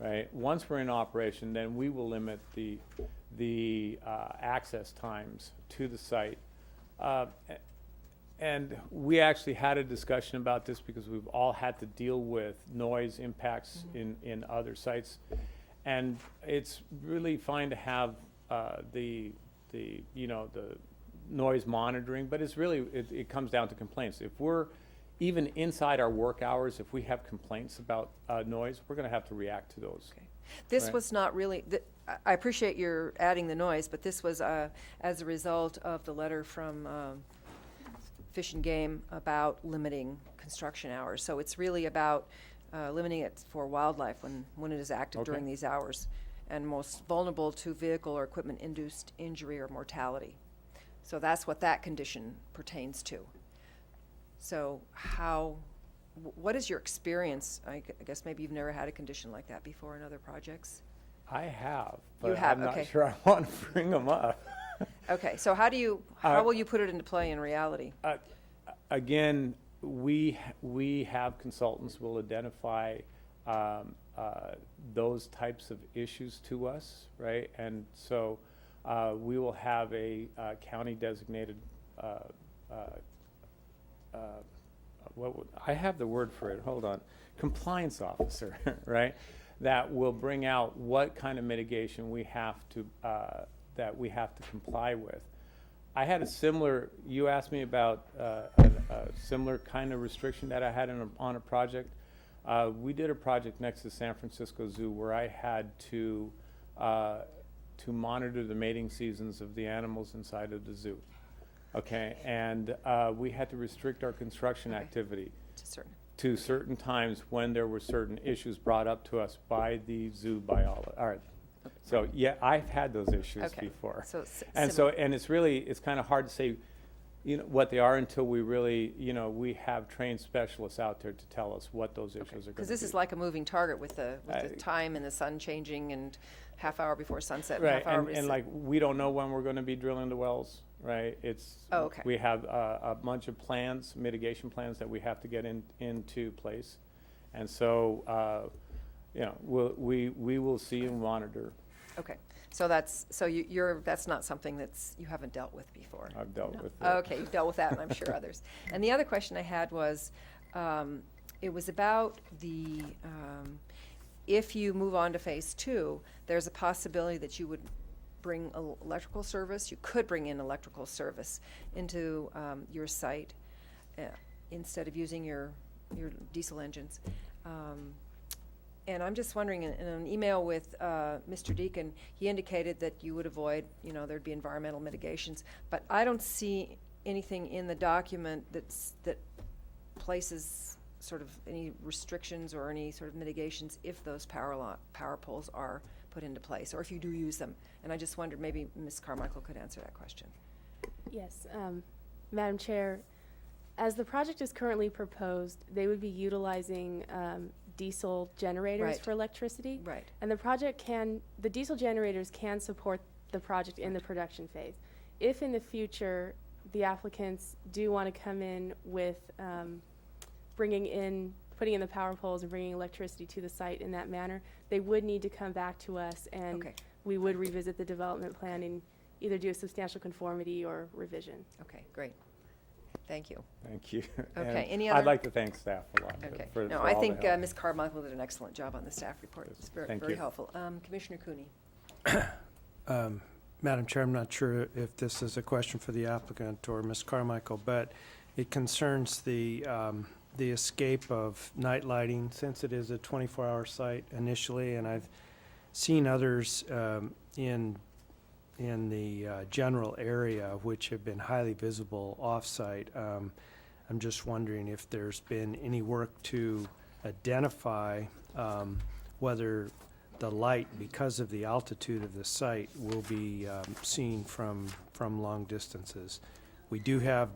Right. Once we're in operation, then we will limit the access times to the site. And we actually had a discussion about this because we've all had to deal with noise impacts in other sites. And it's really fine to have the noise monitoring, but it's really, it comes down to complaints. If we're even inside our work hours, if we have complaints about noise, we're going to have to react to those. Okay. This Right. was not really, I appreciate your adding the noise, but this was as a result of the letter from Fish and Game about limiting construction hours. So it's really about limiting it for wildlife when it is active Okay. during these hours and most vulnerable to vehicle or equipment-induced injury or mortality. So that's what that condition pertains to. So what is your experience? I guess maybe you've never had a condition like that before in other projects? I have, You but have, I'm okay. not sure I want to bring them up. Okay, so how will you put it into play in reality? Again, we have consultants will identify those types of issues to us, right? And so we will have a county designated, I have the word for it, hold on, compliance officer, right? That will bring out what kind of mitigation we have to, that we have to comply with. I had a similar, you asked me about a similar kind of restriction that I had on a project. We did a project next to San Francisco Zoo where I had to monitor the mating seasons of the animals inside of the zoo. Okay, and we had to restrict our construction Okay. activity To certain. to certain times when there were certain issues brought up to us by the zoo biologist. All right. So, yeah, I've had those issues Okay. before. So it's And similar. so, and it's kind of hard to say, what they are until we really, we have trained specialists out there to tell us what those issues are going to be. Because this is like a moving target with the time and the sun changing and half hour before sunset, and Right, half hour and before. like, we don't know when we're going to be drilling the wells, right? Oh, okay. We have a bunch of plans, mitigation plans that we have to get into place. And so, we will see and monitor. Okay, so that's not something you haven't dealt with before. I've dealt with it. Okay, you've dealt with that, and I'm sure others. And the other question I had was, it was about if you move on to phase 2, there's a possibility that you would bring electrical service, you could bring in electrical service into your site instead of using your diesel engines. And I'm just wondering, in an email with Mr. Deacon, he indicated that you would avoid, there'd be environmental mitigations. But I don't see anything in the document that places sort of any restrictions or any sort of mitigations if those power poles are put into place, or if you do use them? And I just wondered, maybe Ms. Carmichael could answer that question. Yes, Madam Chair, as the project is currently proposed, they would be utilizing diesel generators Right. for electricity. Right. And the diesel generators can support the project in the production phase. If in the future, the applicants do want to come in with putting in the power poles and bringing electricity to the site in that manner, they would need to come back to us, and Okay. we would revisit the development plan and either do a substantial conformity or revision. Okay, great. Thank you. Thank you. Okay, And any I'd other- like to thank staff a lot. Okay. for No, for I all the think help. Ms. Carmichael did an excellent job on the staff report. It's Thank very you. helpful. Commissioner Cooney. Madam Chair, I'm not sure if this is a question for the applicant or Ms. Carmichael, but it concerns the escape of night lighting, since it is a 24-hour site initially, and I've seen others in the general area which have been highly visible off-site. I'm just wondering if there's been any work to identify whether the light, because of the altitude of the site, will be seen from long distances. We do have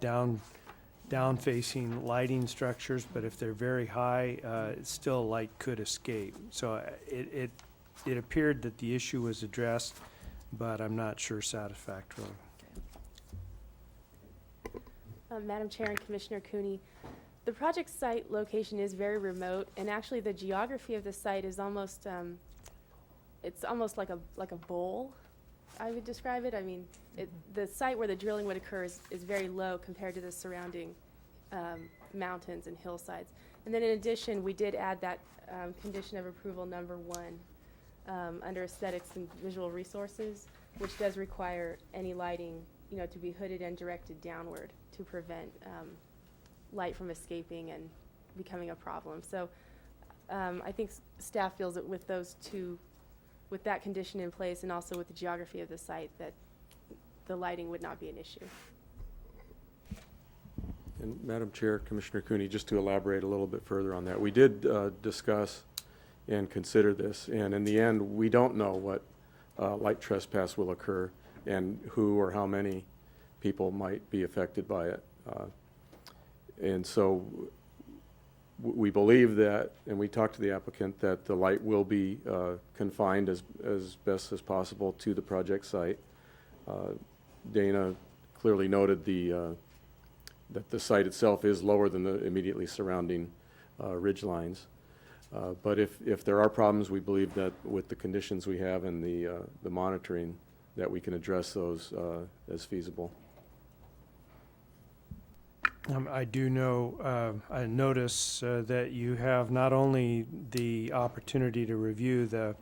down-facing lighting structures, but if they're very high, still light could escape. So it appeared that the issue was addressed, but I'm not sure satisfactorily. Madam Chair and Commissioner Cooney, the project site location is very remote, and actually the geography of the site is almost, it's almost like a bowl, I would describe it. I mean, the site where the drilling would occur is very low compared to the surrounding mountains and hillsides. And then in addition, we did add that condition of approval number 1 under aesthetics and visual resources, which does require any lighting, to be hooded and directed downward to prevent light from escaping and becoming a problem. So I think staff feels that with with that condition in place and also with the geography of the site, that the lighting would not be an issue. And Madam Chair, Commissioner Cooney, just to elaborate a little bit further on that, we did discuss and consider this, and in the end, we don't know what light trespass will occur and who or how many people might be affected by it. And so we believe that, and we talked to the applicant, that the light will be confined as best as possible to the project site. Dana clearly noted that the site itself is lower than the immediately surrounding ridge lines. But if there are problems, we believe that with the conditions we have and the monitoring, that we can address those as feasible. I do know, I notice that you have not only the opportunity to review the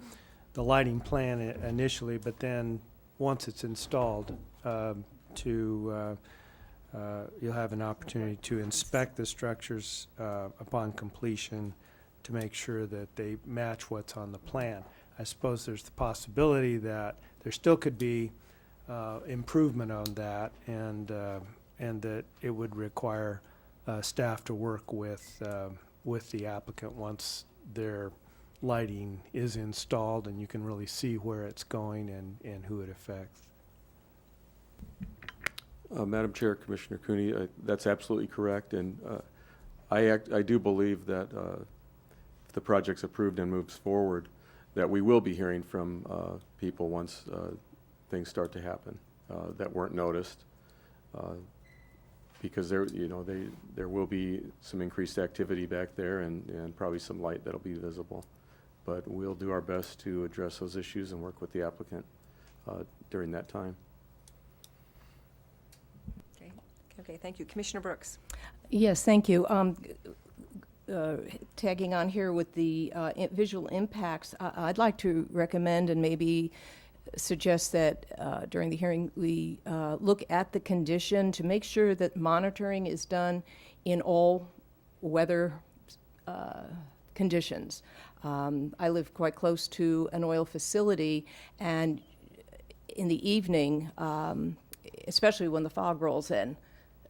lighting plan initially, but then once it's installed, you'll have an opportunity to inspect the structures upon completion to make sure that they match what's on the plan. I suppose there's the possibility that there still could be improvement on that, and that it would require staff to work with the applicant once their lighting is installed and you can really see where it's going and who it affects. Madam Chair, Commissioner Cooney, that's absolutely correct, and I do believe that if the project's approved and moves forward, that we will be hearing from people once things start to happen that weren't noticed, because there will be some increased activity back there and probably some light that'll be visible. But we'll do our best to address those issues and work with the applicant during that time. Okay, thank you. Commissioner Brooks. Yes, thank you. Tagging on here with the visual impacts, I'd like to recommend and maybe suggest that during the hearing we look at the condition to make sure that monitoring is done in all weather conditions. I live quite close to an oil facility, and in the evening, especially when the fog rolls in,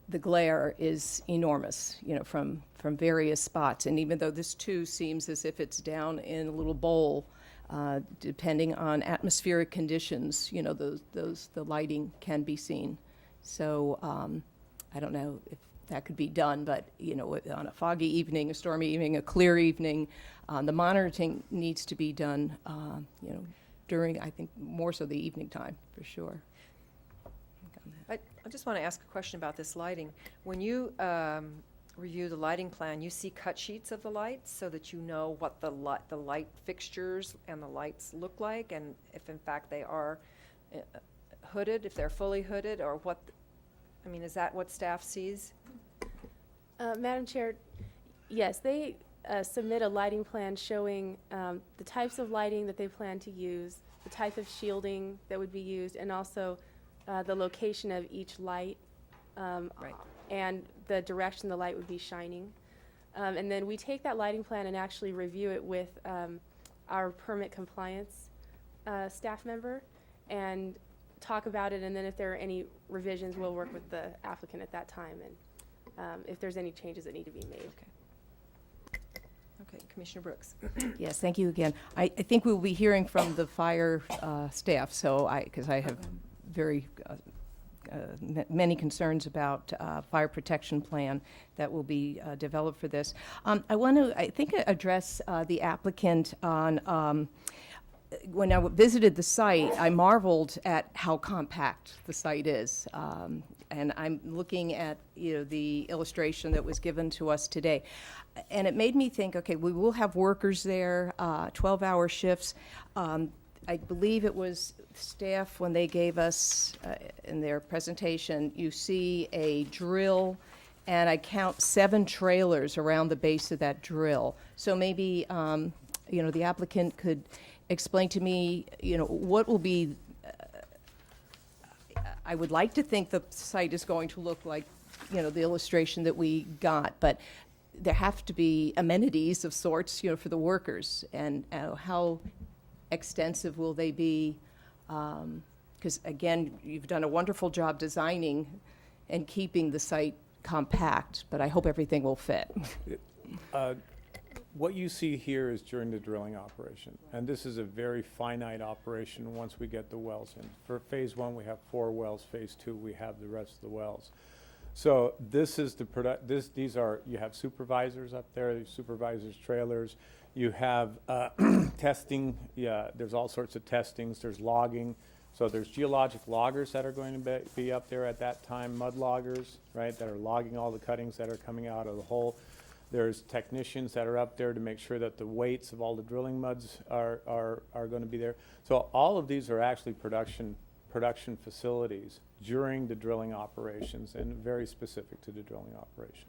the glare is enormous, from various spots. And even though this too seems as if it's down in a little bowl, depending on atmospheric conditions, the lighting can be seen. So I don't know if that could be done, but on a foggy evening, a stormy evening, a clear evening, the monitoring needs to be done, during, I think, more so the evening time, for sure. I just want to ask a question about this lighting. When you review the lighting plan, you see cut sheets of the lights so that you know what the light fixtures and the lights look like, and if in fact they are hooded, if they're fully hooded, or what, is that what staff sees? Madam Chair, yes, they submit a lighting plan showing the types of lighting that they plan to use, the type of shielding that would be used, and also the location of each light, Right. and the direction the light would be shining. And then we take that lighting plan and actually review it with our permit compliance staff member and talk about it, and then if there are any revisions, we'll work with the applicant at that time, and if there's any changes that need to be made. Okay, Commissioner Brooks. Yes, thank you again. I think we'll be hearing from the fire staff, because I have very many concerns about fire protection plan that will be developed for this. I want to, address the applicant on, when I visited the site, I marveled at how compact the site is. And I'm looking at, the illustration that was given to us today. And it made me think, okay, we will have workers there, 12-hour shifts. I believe it was staff, when they gave us, in their presentation, you see a drill, and I count 7 trailers around the base of that drill. So maybe, the applicant could explain to me, what will be, I would like to think the site is going to look like, the illustration that we got, but there have to be amenities of sorts, for the workers, and how extensive will they be? Because again, you've done a wonderful job designing and keeping the site compact, but I hope everything will fit. What you see here is during the drilling operation, and this is a very finite operation once we get the wells in. For phase 1, we have 4 wells. Phase 2, we have the rest of the wells. So this is these are, you have supervisors up there, supervisors' trailers. You have testing, there's all sorts of testings, there's logging. So there's geologic loggers that are going to be up there at that time, mud loggers, right, that are logging all the cuttings that are coming out of the hole. There's technicians that are up there to make sure that the weights of all the drilling muds are going to be there. So all of these are actually production facilities during the drilling operations, and very specific to the drilling operation.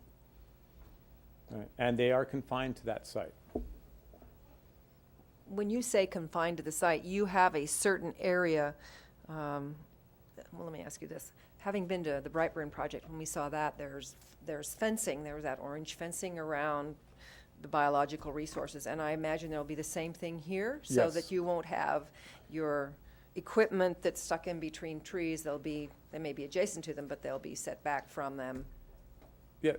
Right. And they are confined to that site. When you say confined to the site, you have a certain area, well, let me ask you this. Having been to the Brightburn project, when we saw that, there's fencing, there was that orange fencing around the biological resources, and I imagine there'll be the same thing here, so Yes. that you won't have your equipment that's stuck in between trees. They may be adjacent to them, but they'll be set back from them. Yeah,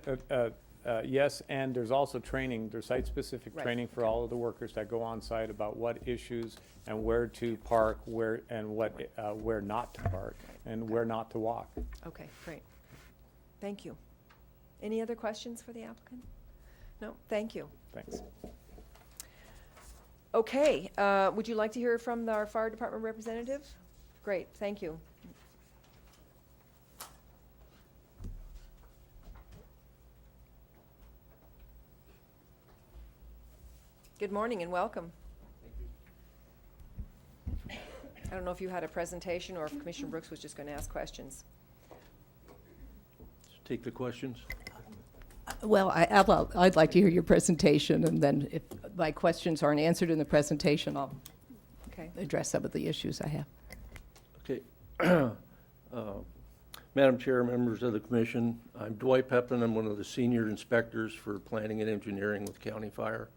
yes, and there's also training, there's site-specific Right. training for all of the workers that go on site about what issues and where to park, where not to park, and where not to walk. Okay, great. Thank you. Any other questions for the applicant? No, thank you. Thanks. Okay, would you like to hear from our fire department representative? Great, thank you. Good morning and welcome. I don't know if you had a presentation or if Commissioner Brooks was just going to ask questions. Take the questions. Well, I'd like to hear your presentation, and then if my questions aren't answered in the presentation, I'll Okay. address some of the issues I have. Okay. Madam Chair, members of the commission, I'm Dwight Pepin. I'm one of the senior inspectors for planning and engineering with County Fire.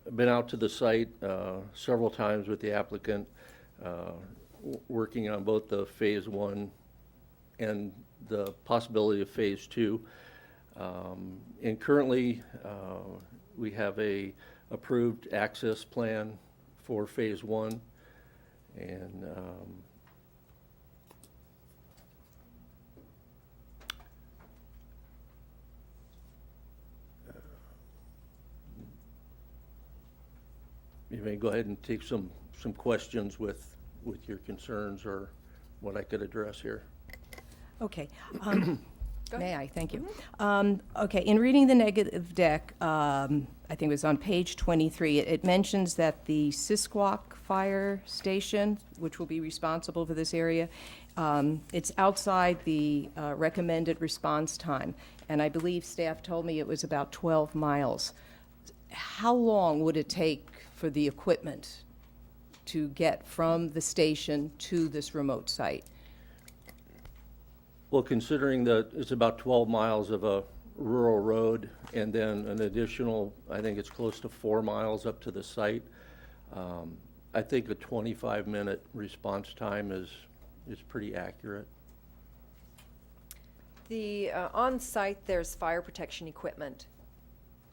I've been out to the site several times with the applicant, working on both the phase 1 and the possibility of Phase 2. And currently, we have a approved access plan for Phase 1, and you may go ahead and take some questions with your concerns or what I could address here. Okay. Go May ahead. I? Thank you. Okay, in reading the negative deck, I think it was on page 23, it mentions that the Sisquoc Fire Station, which will be responsible for this area, it's outside the recommended response time, and I believe staff told me it was about 12 miles. How long would it take for the equipment to get from the station to this remote site? Well, considering that it's about 12 miles of a rural road and then an additional, I think it's close to 4 miles up to the site, I think a 25-minute response time is pretty accurate. The, on-site, there's fire protection equipment,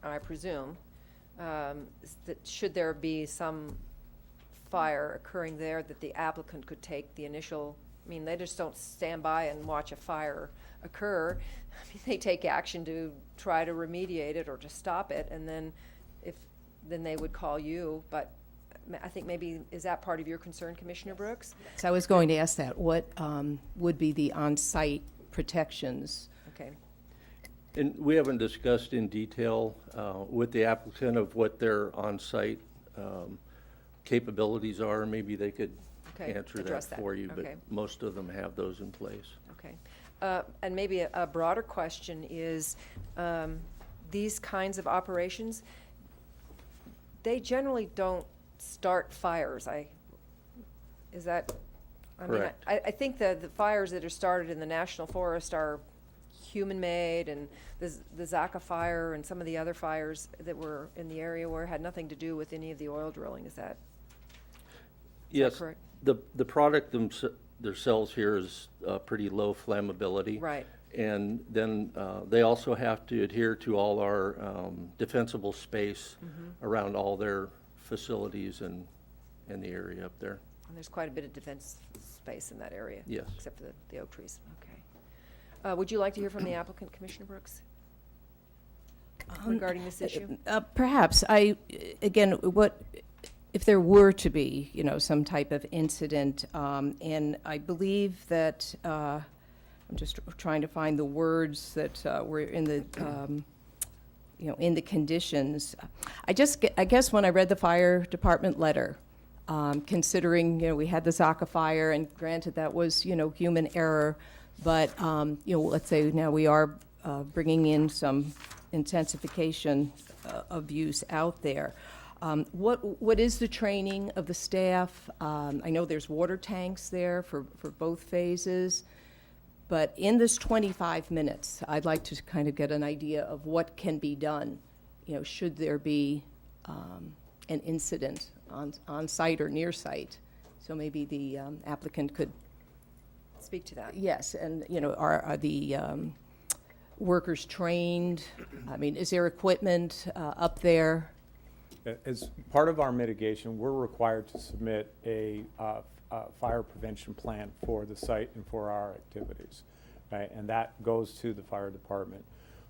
I presume. That should there be some fire occurring there, that the applicant could take the initial, I mean, they just don't stand by and watch a fire occur. I mean, they take action to try to remediate it or to stop it, and then then they would call you, but I think maybe, is that part of your concern, Commissioner Brooks? So I was going to ask that. What would be the on-site protections? Okay. And we haven't discussed in detail with the applicant of what their on-site capabilities are. Maybe they could Okay, answer address that that. for you, but Okay. most of them have those in place. Okay. And maybe a broader question is, these kinds of operations, they generally don't start fires. I mean, Correct. I think the fires that are started in the National Forest are human-made, and the Zaka fire and some of the other fires that were in the area where had nothing to do with any of the oil drilling. Is that Yes, correct? the product themselves here is pretty low flammability. Right. And then they also have to adhere to all our defensible space around all their facilities and the area up there. And there's quite a bit of defense space in that area. Yes. Except for the oak trees. Okay. Would you like to hear from the applicant, Commissioner Brooks, regarding this issue? Perhaps. Again, if there were to be, some type of incident, and I believe that, I'm just trying to find the words that were in the, in the conditions. I guess when I read the fire department letter, considering, we had the Zaka fire, and granted that was, human error, but, let's say now we are bringing in some intensification of use out there. What is the training of the staff? I know there's water tanks there for both phases, but in this 25 minutes, I'd like to kind of get an idea of what can be done, should there be an incident on site or near site. So maybe the applicant could. Speak to that. Yes, and, are the workers trained? I mean, is there equipment up there? As part of our mitigation, we're required to submit a fire prevention plan for the site and for our activities, right? And that goes to the fire department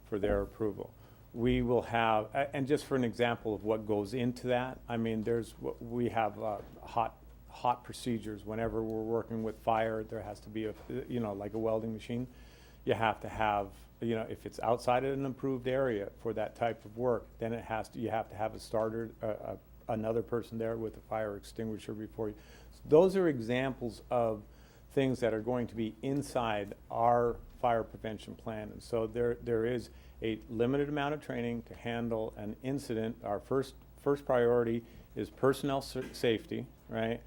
for their approval. We will have, and just for an example of what goes into that, I mean, we have hot procedures. Whenever we're working with fire, there has to be like a welding machine. You have to have, if it's outside of an approved area for that type of work, then you have to have a starter, another person there with a fire extinguisher before you. So those are examples of things that are going to be inside our fire prevention plan. And so there is a limited amount of training to handle an incident. Our first priority is personnel safety, right?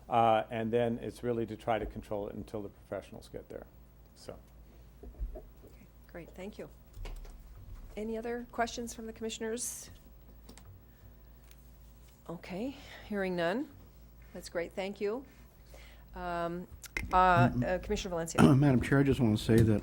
And then it's really to try to control it until the professionals get there. So. Great, thank you. Any other questions from the commissioners? Okay, hearing none. That's great, thank you. Commissioner Valencia. Madam Chair, I just want to say that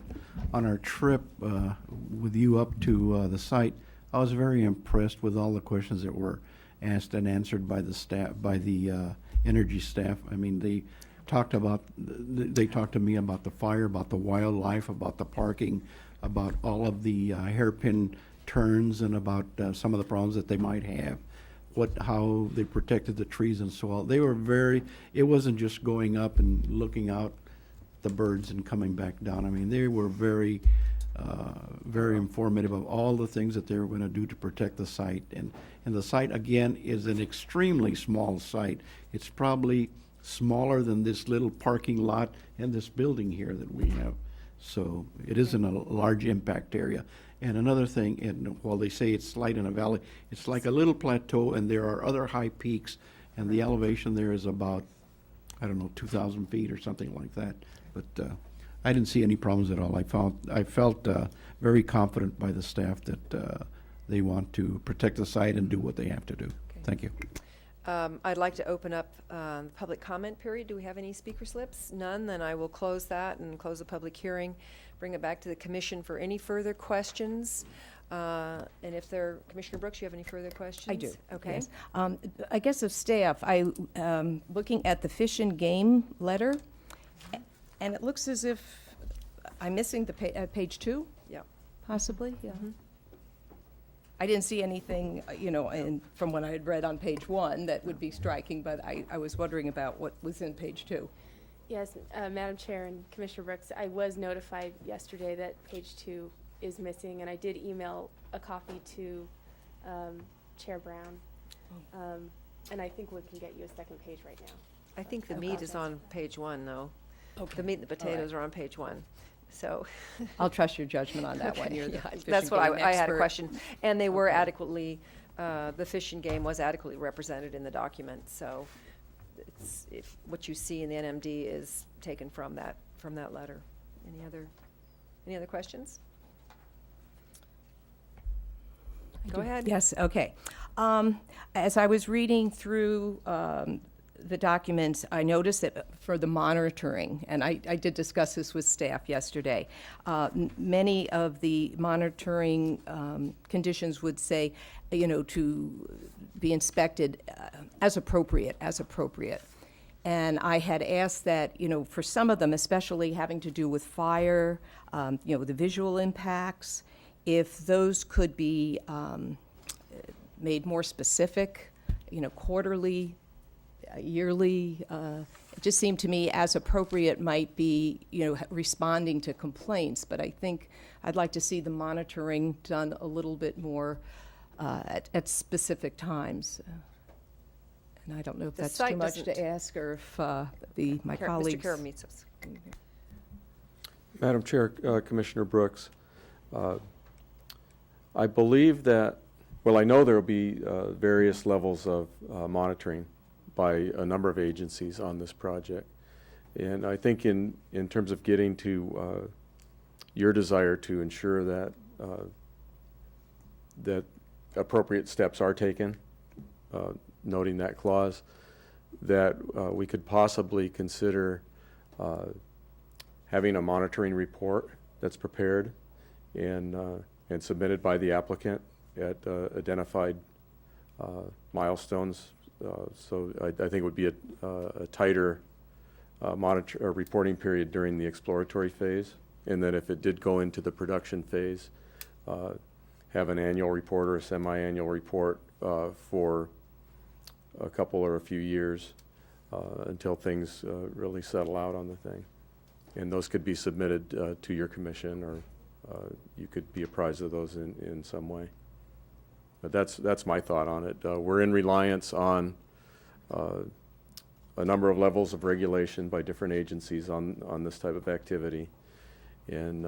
on our trip with you up to the site, I was very impressed with all the questions that were asked and answered by the staff, by the energy staff. I mean, they talked to me about the fire, about the wildlife, about the parking, about all of the hairpin turns, and about some of the problems that they might have. How they protected the trees and so on. They were it wasn't just going up and looking out the birds and coming back down. I mean, they were very informative of all the things that they were going to do to protect the site. And the site, again, is an extremely small site. It's probably smaller than this little parking lot and this building here that we have. So it isn't a large impact area. And another thing, and while they say it's slight in a valley, it's like a little plateau, and there are other high peaks, and the elevation there is about, 2,000 feet or something like that. But I didn't see any problems at all. I felt very confident by the staff that they want to protect the site and do what they have to do. Thank you. I'd like to open up the public comment period. Do we have any speaker slips? None, then I will close that and close the public hearing, bring it back to the commission for any further questions. And if there, Commissioner Brooks, you have any further questions? I do. Okay. Yes. I guess of staff, looking at the Fish and Game letter, and it looks as if I'm missing the page 2, Yeah. possibly, yeah. I didn't see anything, from what I had read on page 1 that would be striking, but I was wondering about what was in page 2. Yes, Madam Chair and Commissioner Brooks, I was notified yesterday that page 2 is missing, and I did email a copy to Chair Brown. And I think we can get you a second page right now. I think the Okay. meat is on page 1, though. Okay. The meat and the All right. potatoes are on page 1. So. I'll trust your judgment on that one. Okay, You're the yeah, Fish that's and what Game I had a expert. question. And they were adequately, the Fish and Game was adequately represented in the document. So what you see in the NMD is taken from that letter. Any other questions? Go ahead. Yes, okay. As I was reading through the documents, I noticed that for the monitoring, and I did discuss this with staff yesterday, many of the monitoring conditions would say, to be inspected as appropriate. And I had asked that, for some of them, especially having to do with fire, the visual impacts, if those could be made more specific, quarterly, yearly. It just seemed to me as appropriate might be, responding to complaints. But I think I'd like to see the monitoring done a little bit more at specific times. And I don't know if The that's site too much doesn't- to ask, or if my colleagues. Mr. Karamitsos. Madam Chair, Commissioner Brooks, I believe that, I know there will be various levels of monitoring by a number of agencies on this project. And I think in terms of getting to your desire to ensure that that appropriate steps are taken, noting that clause, that we could possibly consider having a monitoring report that's prepared and submitted by the applicant at identified milestones. So I think it would be a tighter reporting period during the exploratory phase, and then if it did go into the production phase, have an annual report or a semi-annual report for a couple or a few years until things really settle out on the thing. And those could be submitted to your commission, or you could be apprised of those in some way. But that's my thought on it. We're in reliance on a number of levels of regulation by different agencies on this type of activity. And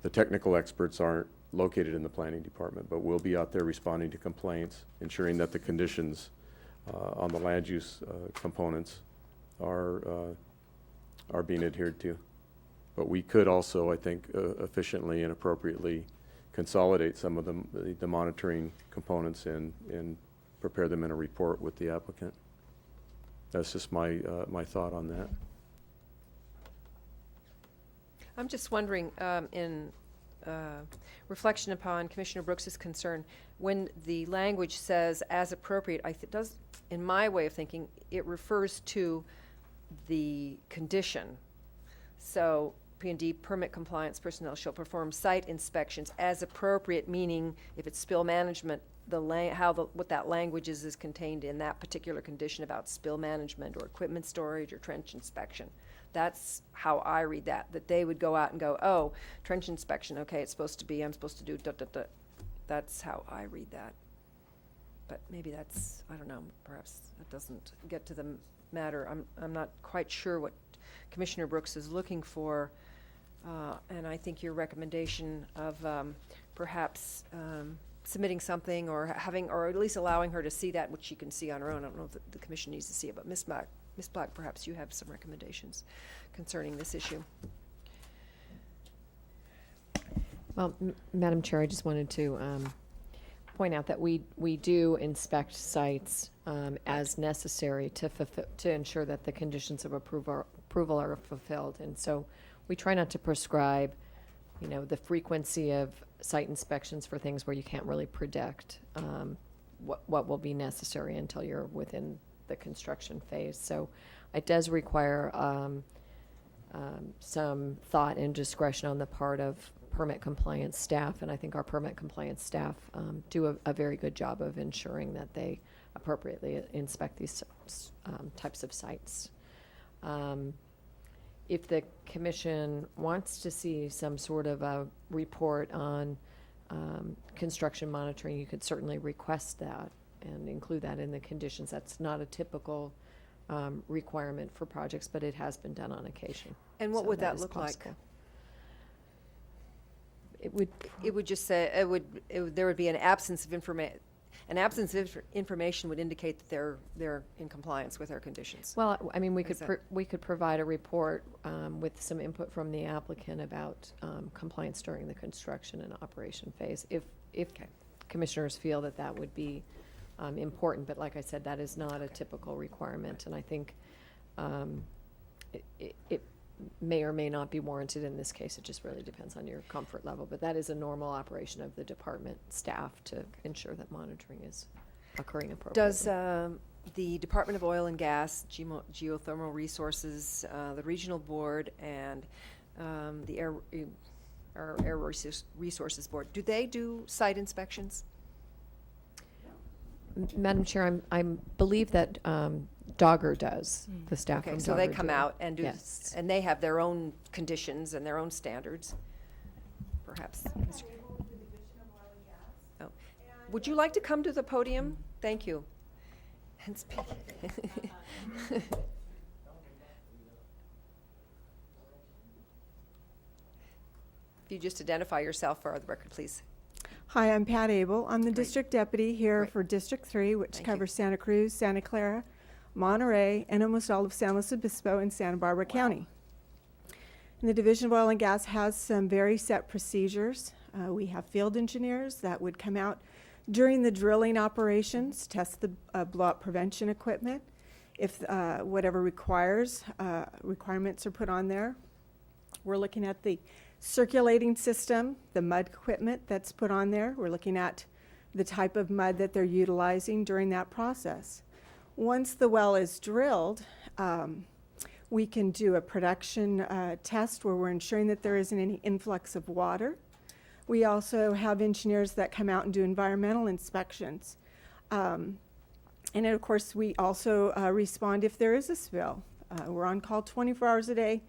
the technical experts aren't located in the planning department, but we'll be out there responding to complaints, ensuring that the conditions on the land use components are being adhered to. But we could also, I think, efficiently and appropriately consolidate some of the monitoring components and prepare them in a report with the applicant. That's just my thought on that. I'm just wondering, in reflection upon Commissioner Brooks's concern, when the language says as appropriate, does, in my way of thinking, it refers to the condition. So P&D permit compliance personnel shall perform site inspections as appropriate, meaning if it's spill management, what that language is contained in that particular condition about spill management or equipment storage or trench inspection. That's how I read that they would go out and go, oh, trench inspection, okay, it's supposed to be, I'm supposed to do da, da, da. That's how I read that. But maybe that's, I don't know, perhaps that doesn't get to the matter. I'm not quite sure what Commissioner Brooks is looking for. And I think your recommendation of perhaps submitting something or having, or at least allowing her to see that, which she can see on her own. I don't know if the commission needs to see it, but Ms. Black, perhaps you have some recommendations concerning this issue. Well, Madam Chair, I just wanted to point out that we do inspect sites as necessary to ensure that the conditions of approval are fulfilled. And so we try not to prescribe, the frequency of site inspections for things where you can't really predict what will be necessary until you're within the construction phase. So it does require some thought and discretion on the part of permit compliance staff, and I think our permit compliance staff do a very good job of ensuring that they appropriately inspect these types of sites. If the commission wants to see some sort of a report on construction monitoring, you could certainly request that and include that in the conditions. That's not a typical requirement for projects, but it has been done on occasion. And what So would that is look like? possible. It would just say, there would be an absence of information. An absence of information would indicate that they're in compliance with our conditions. Well, I mean, we Is could provide a report with some input from the applicant about compliance during the construction and operation phase, if commissioners feel that would be important. But like I said, that is not a typical requirement, and I think it may or may not be warranted in this case. It just really depends on your comfort level. But that is a normal operation of the department staff to ensure that monitoring is occurring appropriately. Does the Department of Oil and Gas, Geothermal Resources, the Regional Board, and the Air Resources Board, do they do site inspections? Madam Chair, I believe that Dogger does, the staff from Okay, Dogger. so they come out and do, Yes. and they have their own conditions and their own standards, perhaps. Oh. Would you like to come to the podium? Thank you. And speak. If you just identify yourself for the record, please. Hi, I'm Pat Abel. I'm the Great. district deputy here Great. for District 3, which Thank you. covers Santa Cruz, Santa Clara, Monterey, and almost all of San Luis Obispo and Santa Barbara County. And the Division of Oil and Gas has some very set procedures. We have field engineers that would come out during the drilling operations, test the blowout prevention equipment. If whatever requirements are put on there. We're looking at the circulating system, the mud equipment that's put on there. We're looking at the type of mud that they're utilizing during that process. Once the well is drilled, we can do a production test where we're ensuring that there isn't any influx of water. We also have engineers that come out and do environmental inspections. And then, of course, we also respond if there is a spill. We're on call 24 hours a day,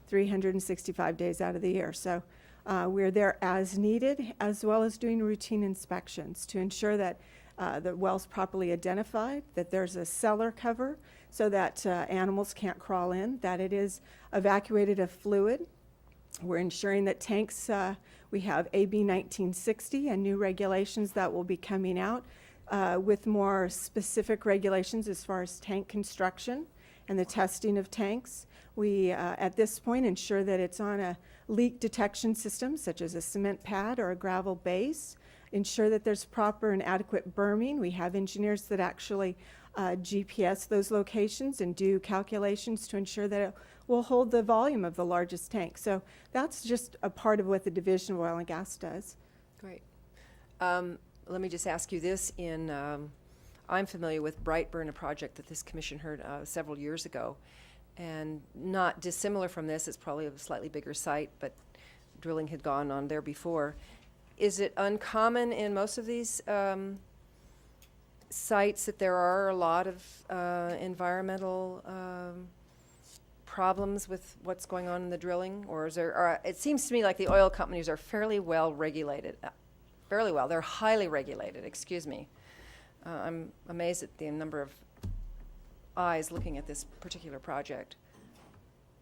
365 days out of the year. So we're there as needed, as well as doing routine inspections to ensure that the well's properly identified, that there's a cellar cover so that animals can't crawl in, that it is evacuated of fluid. We're ensuring that tanks, we have AB 1960 and new regulations that will be coming out with more specific regulations as far as tank construction and the testing of tanks. We, at this point, ensure that it's on a leak detection system, such as a cement pad or a gravel base. Ensure that there's proper and adequate berming. We have engineers that actually GPS those locations and do calculations to ensure that it will hold the volume of the largest tank. So that's just a part of what the Division of Oil and Gas does. Great. Let me just ask you this. I'm familiar with Brightburn, a project that this commission heard several years ago, and not dissimilar from this. It's probably a slightly bigger site, but drilling had gone on there before. Is it uncommon in most of these sites that there are a lot of environmental problems with what's going on in the drilling? Or is there, or it seems to me like the oil companies are fairly well regulated. Fairly well. They're highly regulated, excuse me. I'm amazed at the number of eyes looking at this particular project.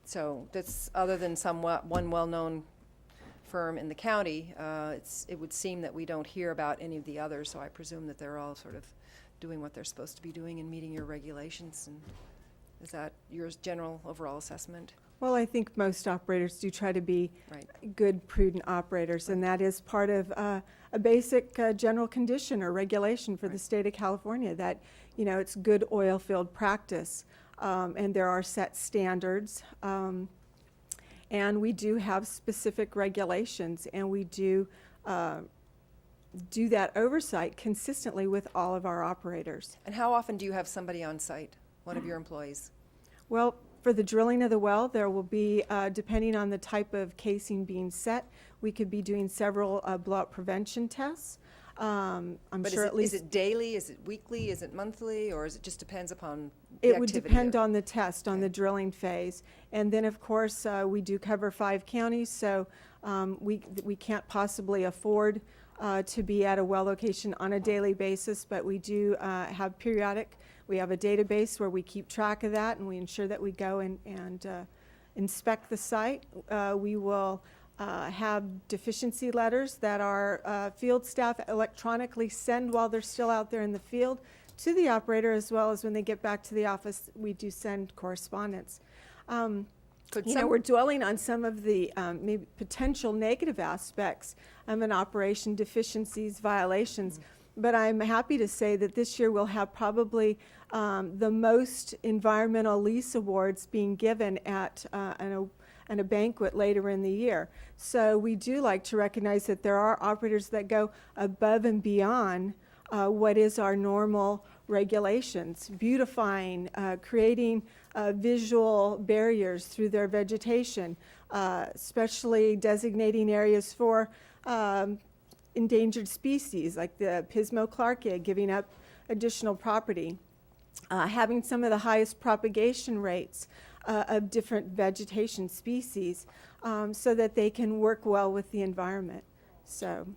So that's, other than one well-known firm in the county, it would seem that we don't hear about any of the others, so I presume that they're all sort of doing what they're supposed to be doing and meeting your regulations. And is that your general overall assessment? Well, I think most operators do try to be Right. good, prudent operators, and that is part of a basic general condition or regulation for the state of California, that, you know, it's good oil field practice, and there are set standards, and we do have specific regulations, and we do that oversight consistently with all of our operators. And how often do you have somebody on site, one of your employees? Well, for the drilling of the well, there will be, depending on the type of casing being set, we could be doing several blowout prevention tests. I'm But sure at least is it daily, is it weekly, is it monthly, or is it just depends upon the it would activity depend of- on the test, on Okay. the drilling phase. And then, of course, we do cover 5 counties, so we can't possibly afford to be at a well location on a daily basis, but we do have periodic. We have a database where we keep track of that, and we ensure that we go and inspect the site. We will have deficiency letters that our field staff electronically send while they're still out there in the field to the operator, as well as when they get back to the office, we do send correspondence. Could You know, some- we're dwelling on some of the maybe potential negative aspects of an operation, deficiencies, violations. But I'm happy to say that this year we'll have probably the most environmental lease awards being given at a banquet later in the year. So we do like to recognize that there are operators that go above and beyond what is our normal regulations, beautifying, creating visual barriers through their vegetation, especially designating areas for endangered species like the Pismo-clarkia, giving up additional property, having some of the highest propagation rates of different vegetation species, so that they can work well with the environment. So,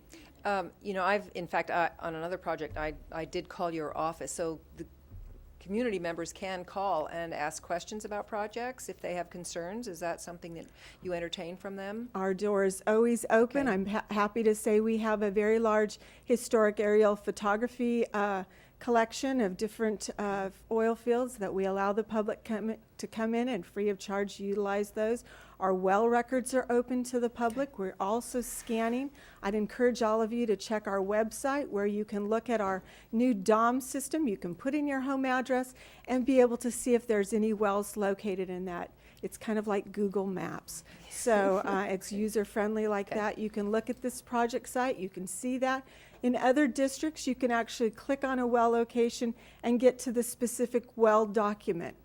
You know, in fact, on another project, I did call your office, so the community members can call and ask questions about projects if they have concerns. Is that something that you entertain from them? our door is always open. Okay. I'm happy to say we have a very large historic aerial photography collection of different oil fields that we allow the public to come in and free of charge utilize those. Our well records are open to the public. We're also scanning. I'd encourage all of you to check our website where you can look at our new DOM system. You can put in your home address and be able to see if there's any wells located in that. It's kind of like Google Maps. So it's user-friendly like that. You can look at this project site. You can see that. In other districts, you can actually click on a well location and get to the specific well document.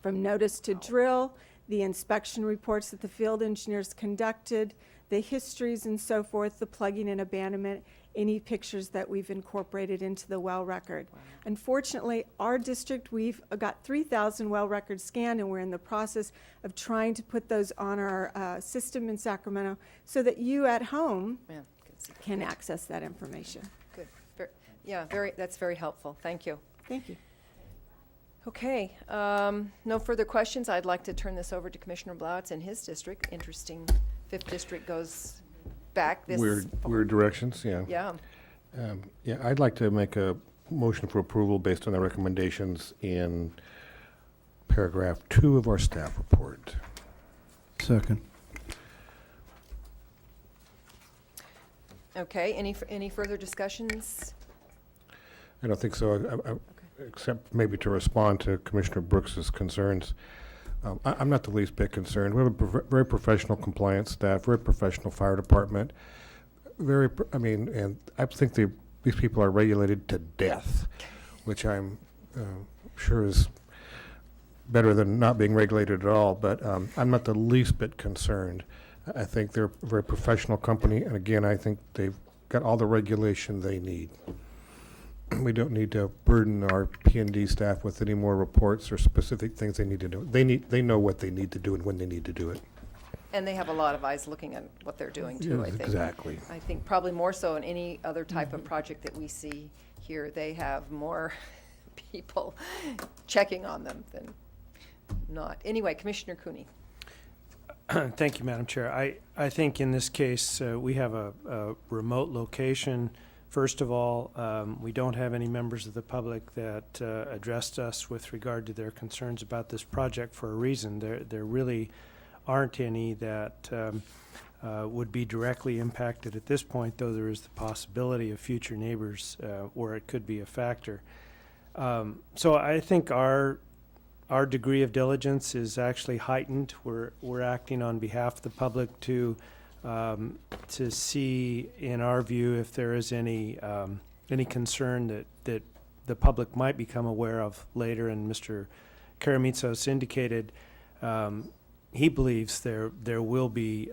From notice to drill, the inspection reports that the field engineers conducted, the histories and so forth, the plugging and abandonment, any pictures that we've incorporated into the well record. Unfortunately, our district, we've got 3,000 well records scanned, and we're in the process of trying to put those on our system in Sacramento so that you at home Yeah, good to see. can access that information. Good. Yeah, that's very helpful. Thank you. Thank you. Okay, no further questions. I'd like to turn this over to Commissioner Blau. It's in his district. Interesting. 5th District goes back this. Weird directions, yeah. Yeah. Yeah, I'd like to make a motion for approval based on the recommendations in paragraph 2 of our staff report. Second. Okay, any further discussions? I don't think so, except maybe to respond to Commissioner Brooks's concerns. I'm not the least bit concerned. We have a very professional compliance staff, very professional fire department. And I think these people are regulated to death, which I'm sure is better than not being regulated at all, but I'm not the least bit concerned. I think they're a very professional company, and again, I think they've got all the regulation they need. We don't need to burden our P&D staff with any more reports or specific things they need to do. They know what they need to do and when they need to do it. And they have a lot of eyes looking at what they're doing too, I think. Exactly. I think probably more so in any other type of project that we see here, they have more people checking on them than not. Anyway, Commissioner Cooney. Thank you, Madam Chair. I think in this case, we have a remote location. First of all, we don't have any members of the public that addressed us with regard to their concerns about this project for a reason. There really aren't any that would be directly impacted at this point, though there is the possibility of future neighbors where it could be a factor. So I think our degree of diligence is actually heightened. We're acting on behalf of the public to see, in our view, if there is any concern that the public might become aware of later. And Mr. Karamitsos indicated he believes there will be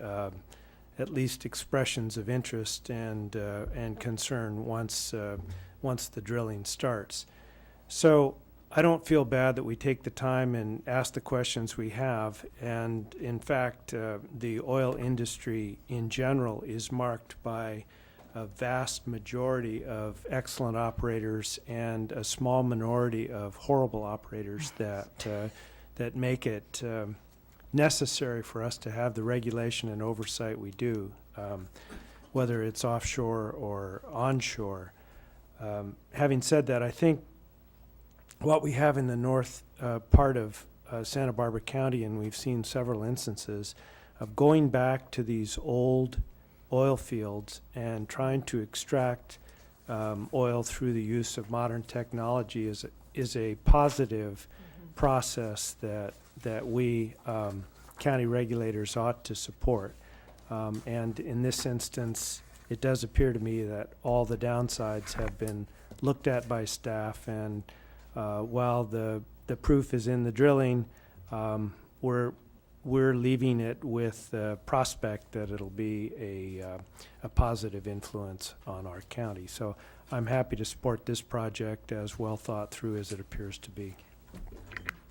at least expressions of interest and concern once the drilling starts. So I don't feel bad that we take the time and ask the questions we have. And in fact, the oil industry in general is marked by a vast majority of excellent operators and a small minority of horrible operators that make it necessary for us to have the regulation and oversight we do, whether it's offshore or onshore. Having said that, I think what we have in the north part of Santa Barbara County, and we've seen several instances of going back to these old oil fields and trying to extract oil through the use of modern technology is a positive process that we county regulators ought to support. And in this instance, it does appear to me that all the downsides have been looked at by staff, and while the proof is in the drilling, we're leaving it with the prospect that it'll be a positive influence on our county. So I'm happy to support this project as well thought through as it appears to be.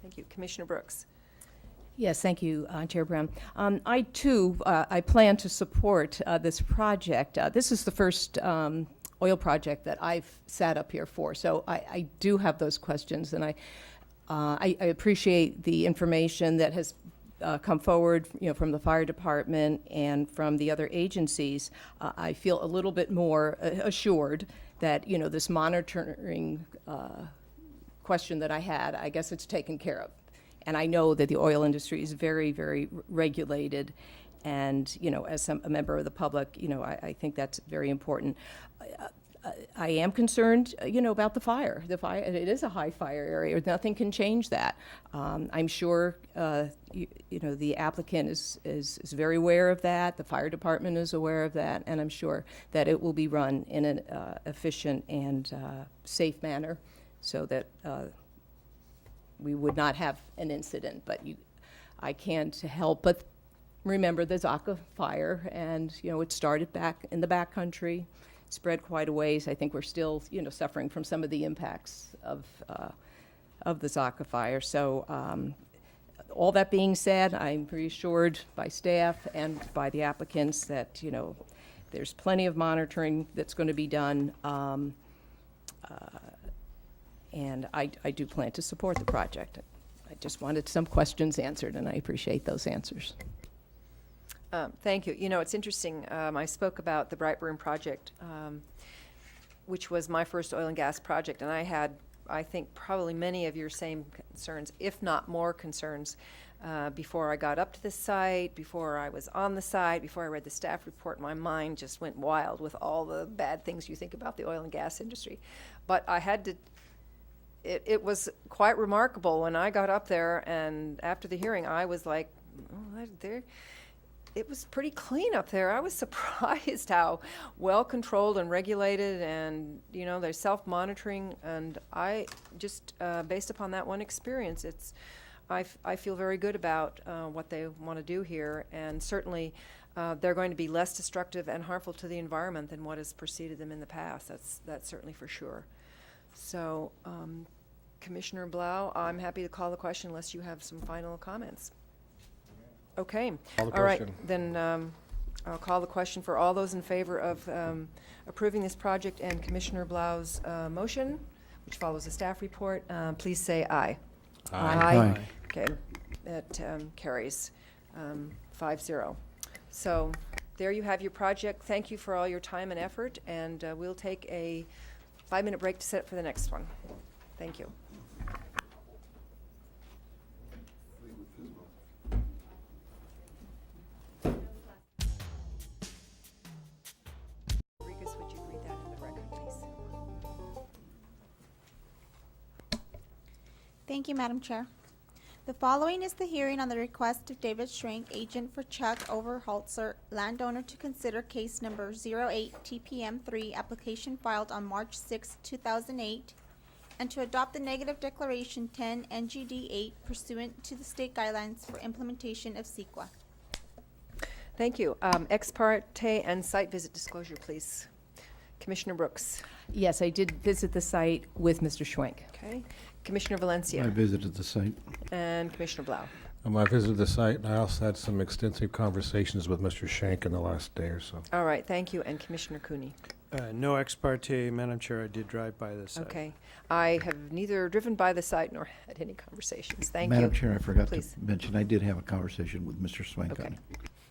Thank you. Commissioner Brooks. Yes, thank you, Chair Brown. I too, I plan to support this project. This is the first oil project that I've sat up here for, so I do have those questions, and I appreciate the information that has come forward, from the fire department and from the other agencies. I feel a little bit more assured that this monitoring question that I had, I guess it's taken care of. And I know that the oil industry is very, very regulated. And, as a member of the public, I think that's very important. I am concerned, about the fire. The fire, it is a high fire area. Nothing can change that. I'm sure, the applicant is very aware of that. The fire department is aware of that. And I'm sure that it will be run in an efficient and safe manner so that we would not have an incident. But I can't help but remember the Zaka fire, and it started back in the backcountry, spread quite a ways. I think we're still suffering from some of the impacts of the Zaka fire. So all that being said, I'm reassured by staff and by the applicants that there's plenty of monitoring that's going to be done. And I do plan to support the project. I just wanted some questions answered, and I appreciate those answers. Thank you. It's interesting. I spoke about the Brightburn project, which was my first oil and gas project, and I had, I think, probably many of your same concerns, if not more concerns, before I got up to the site, before I was on the site, before I read the staff report. My mind just went wild with all the bad things you think about the oil and gas industry. But I had to it was quite remarkable when I got up there, and after the hearing, I was like, oh, it was pretty clean up there. I was surprised how well-controlled and regulated, and, you know, they're self-monitoring, and I just, based upon that one experience, I feel very good about what they want to do here, and certainly they're going to be less destructive and harmful to the environment than what has preceded them in the past. That's certainly for sure. So, Commissioner Blau, I'm happy to call the question unless you have some final comments. Okay. Call the All right. question. Then I'll call the question for all those in favor of approving this project and Commissioner Blau's motion, which follows the staff report. Please say aye. Aye. Okay, that carries 5-0. So there you have your project. Thank you for all your time and effort, and we'll take a 5-minute break to set up for the next one. Thank you. Rikus, would you read that in the record, please? Thank you, Madam Chair. The following is the hearing on the request of David Schwenk, agent for Chuck Overholtzer, landowner, to consider case number 08 TPM 3, application filed on March 6, 2008, and to adopt the negative declaration 10 NGD 8 pursuant to the state guidelines for implementation of CEQA. Thank you. Ex parte and site visit disclosure, please. Commissioner Brooks. Yes, I did visit the site with Mr. Schwenk. Okay. Commissioner Valencia. I visited the site. And Commissioner Blau. I visited the site, and I also had some extensive conversations with Mr. Shank in the last day or so. All right, thank you. And Commissioner Cooney. No ex parte, Madam Chair, I did drive by the site. Okay. I have neither driven by the site nor had any conversations. Thank you. Madam Chair, I forgot to Please. mention, I did have a conversation with Mr. Swank Okay. on it.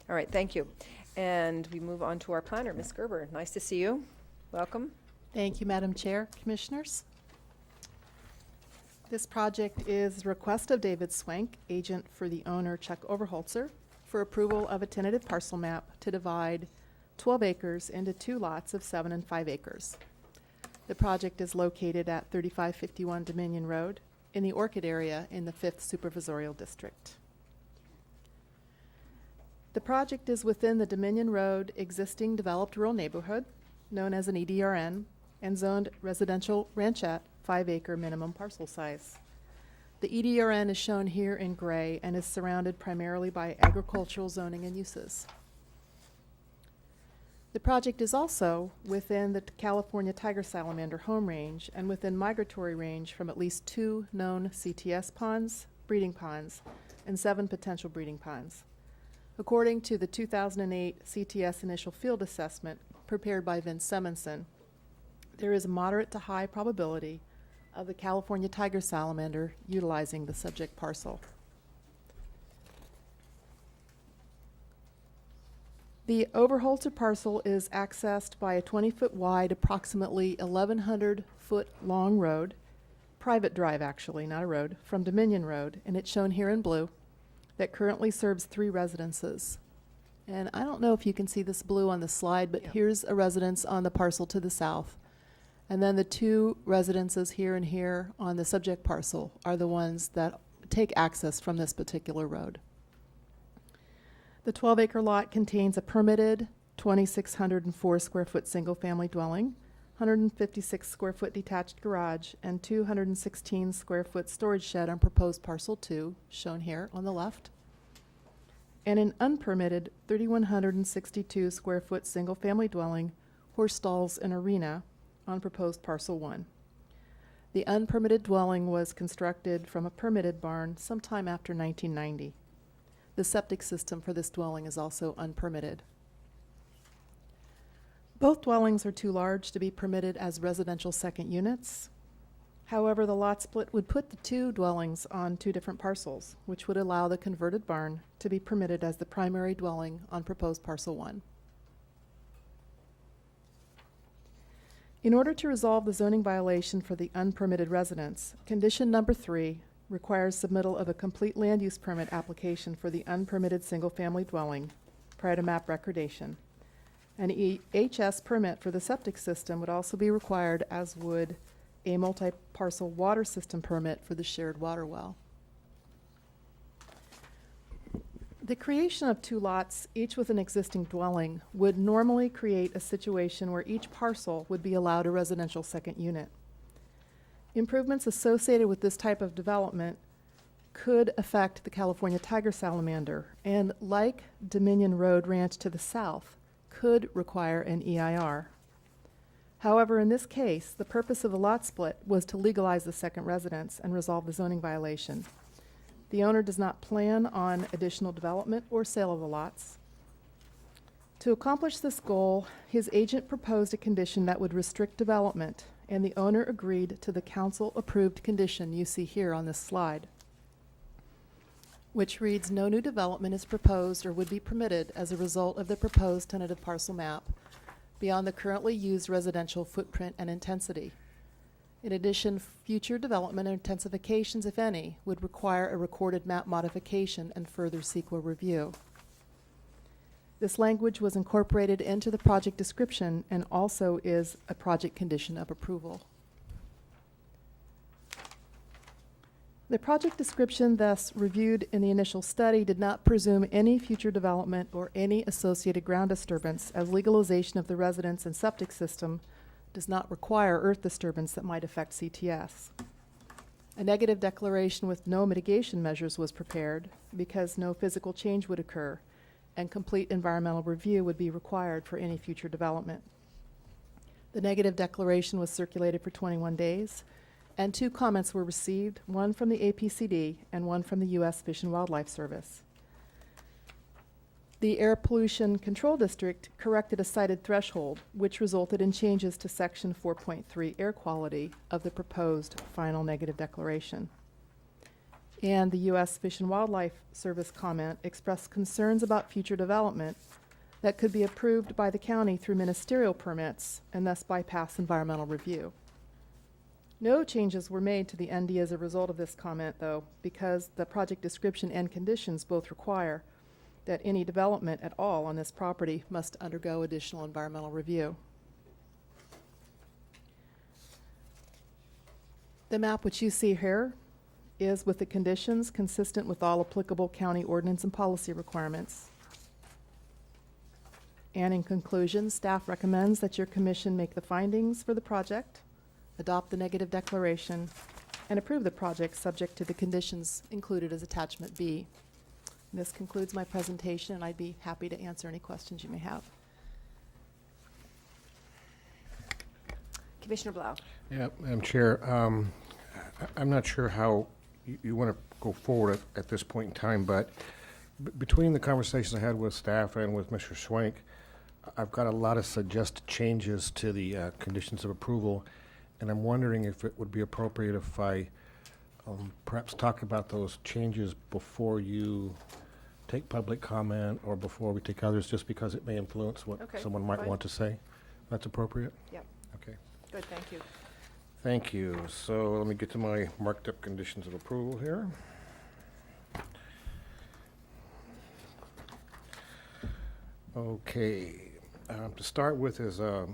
All right, thank you. And we move on to our planner, Ms. Gerber. Nice to see you. Welcome. Thank you, Madam Chair, Commissioners. This project is the request of David Swank, agent for the owner Chuck Overholtzer, for approval of a tentative parcel map to divide 12 acres into 2 lots of 7 and 5 acres. The project is located at 3551 Dominion Road in the Orchid area in the 5th Supervisorial District. The project is within the Dominion Road existing developed rural neighborhood, known as an EDRN, and zoned residential ranchette, 5-acre minimum parcel size. The EDRN is shown here in gray and is surrounded primarily by agricultural zoning and uses. The project is also within the California tiger salamander home range and within migratory range from at least 2 known CTS ponds, breeding ponds, and 7 potential breeding ponds. According to the 2008 CTS initial field assessment prepared by Vince Simonson, there is a moderate to high probability of the California tiger salamander utilizing the subject parcel. The Overholtzer parcel is accessed by a 20-foot wide, approximately 1,100-foot long road, private drive actually, not a road, from Dominion Road, and it's shown here in blue, that currently serves 3 residences. And I don't know if you can see this blue on the slide, but here's a residence on the parcel to the south. And then the 2 residences here and here on the subject parcel are the ones that take access from this particular road. The 12-acre lot contains a permitted 2,604 square foot single-family dwelling, 156 square foot detached garage, and 216 square foot storage shed on proposed parcel 2, shown here on the left, and an unpermitted 3,162 square foot single-family dwelling, horse stalls, and arena on proposed parcel 1. The unpermitted dwelling was constructed from a permitted barn sometime after 1990. The septic system for this dwelling is also unpermitted. Both dwellings are too large to be permitted as residential second units. However, the lot split would put the 2 dwellings on 2 different parcels, which would allow the converted barn to be permitted as the primary dwelling on proposed parcel 1. In order to resolve the zoning violation for the unpermitted residence, condition number 3 requires submittal of a complete land use permit application for the unpermitted single-family dwelling prior to map recordation. An EHS permit for the septic system would also be required, as would a multi-parcel water system permit for the shared water well. The creation of 2 lots, each with an existing dwelling, would normally create a situation where each parcel would be allowed a residential second unit. Improvements associated with this type of development could affect the California tiger salamander, and like Dominion Road Ranch to the south, could require an EIR. However, in this case, the purpose of the lot split was to legalize the second residence and resolve the zoning violation. The owner does not plan on additional development or sale of the lots. To accomplish this goal, his agent proposed a condition that would restrict development, and the owner agreed to the council-approved condition you see here on this slide, which reads, "No new development is proposed or would be permitted as a result of the proposed tentative parcel map beyond the currently used residential footprint and intensity. In addition, future development or intensifications, if any, would require a recorded map modification and further CEQA review." This language was incorporated into the project description and also is a project condition of approval. The project description thus reviewed in the initial study did not presume any future development or any associated ground disturbance, as legalization of the residence and septic system does not require earth disturbance that might affect CTS. A negative declaration with no mitigation measures was prepared because no physical change would occur, and complete environmental review would be required for any future development. The negative declaration was circulated for 21 days, and 2 comments were received, one from the APCD and one from the U.S. Fish and Wildlife Service. The Air Pollution Control District corrected a cited threshold, which resulted in changes to Section 4.3 air quality of the proposed final negative declaration. And the U.S. Fish and Wildlife Service comment expressed concerns about future development that could be approved by the county through ministerial permits and thus bypass environmental review. No changes were made to the ND as a result of this comment, though, because the project description and conditions both require that any development at all on this property must undergo additional environmental review. The map which you see here is with the conditions consistent with all applicable county ordinance and policy requirements. And in conclusion, staff recommends that your commission make the findings for the project, adopt the negative declaration, and approve the project subject to the conditions included as Attachment B. This concludes my presentation, and I'd be happy to answer any questions you may have. Commissioner Blau. Yeah, Madam Chair, I'm not sure how you want to go forward at this point in time, but between the conversations I had with staff and with Mr. Schwenk, I've got a lot of suggested changes to the conditions of approval, and I'm wondering if it would be appropriate if I perhaps talk about those changes before you take public comment or before we take others, just because it may influence what Okay, someone might fine. want to say. That's appropriate? Yep. Okay. Good, thank you. Thank you. So let me get to my marked up conditions of approval here. Okay. To start with is, so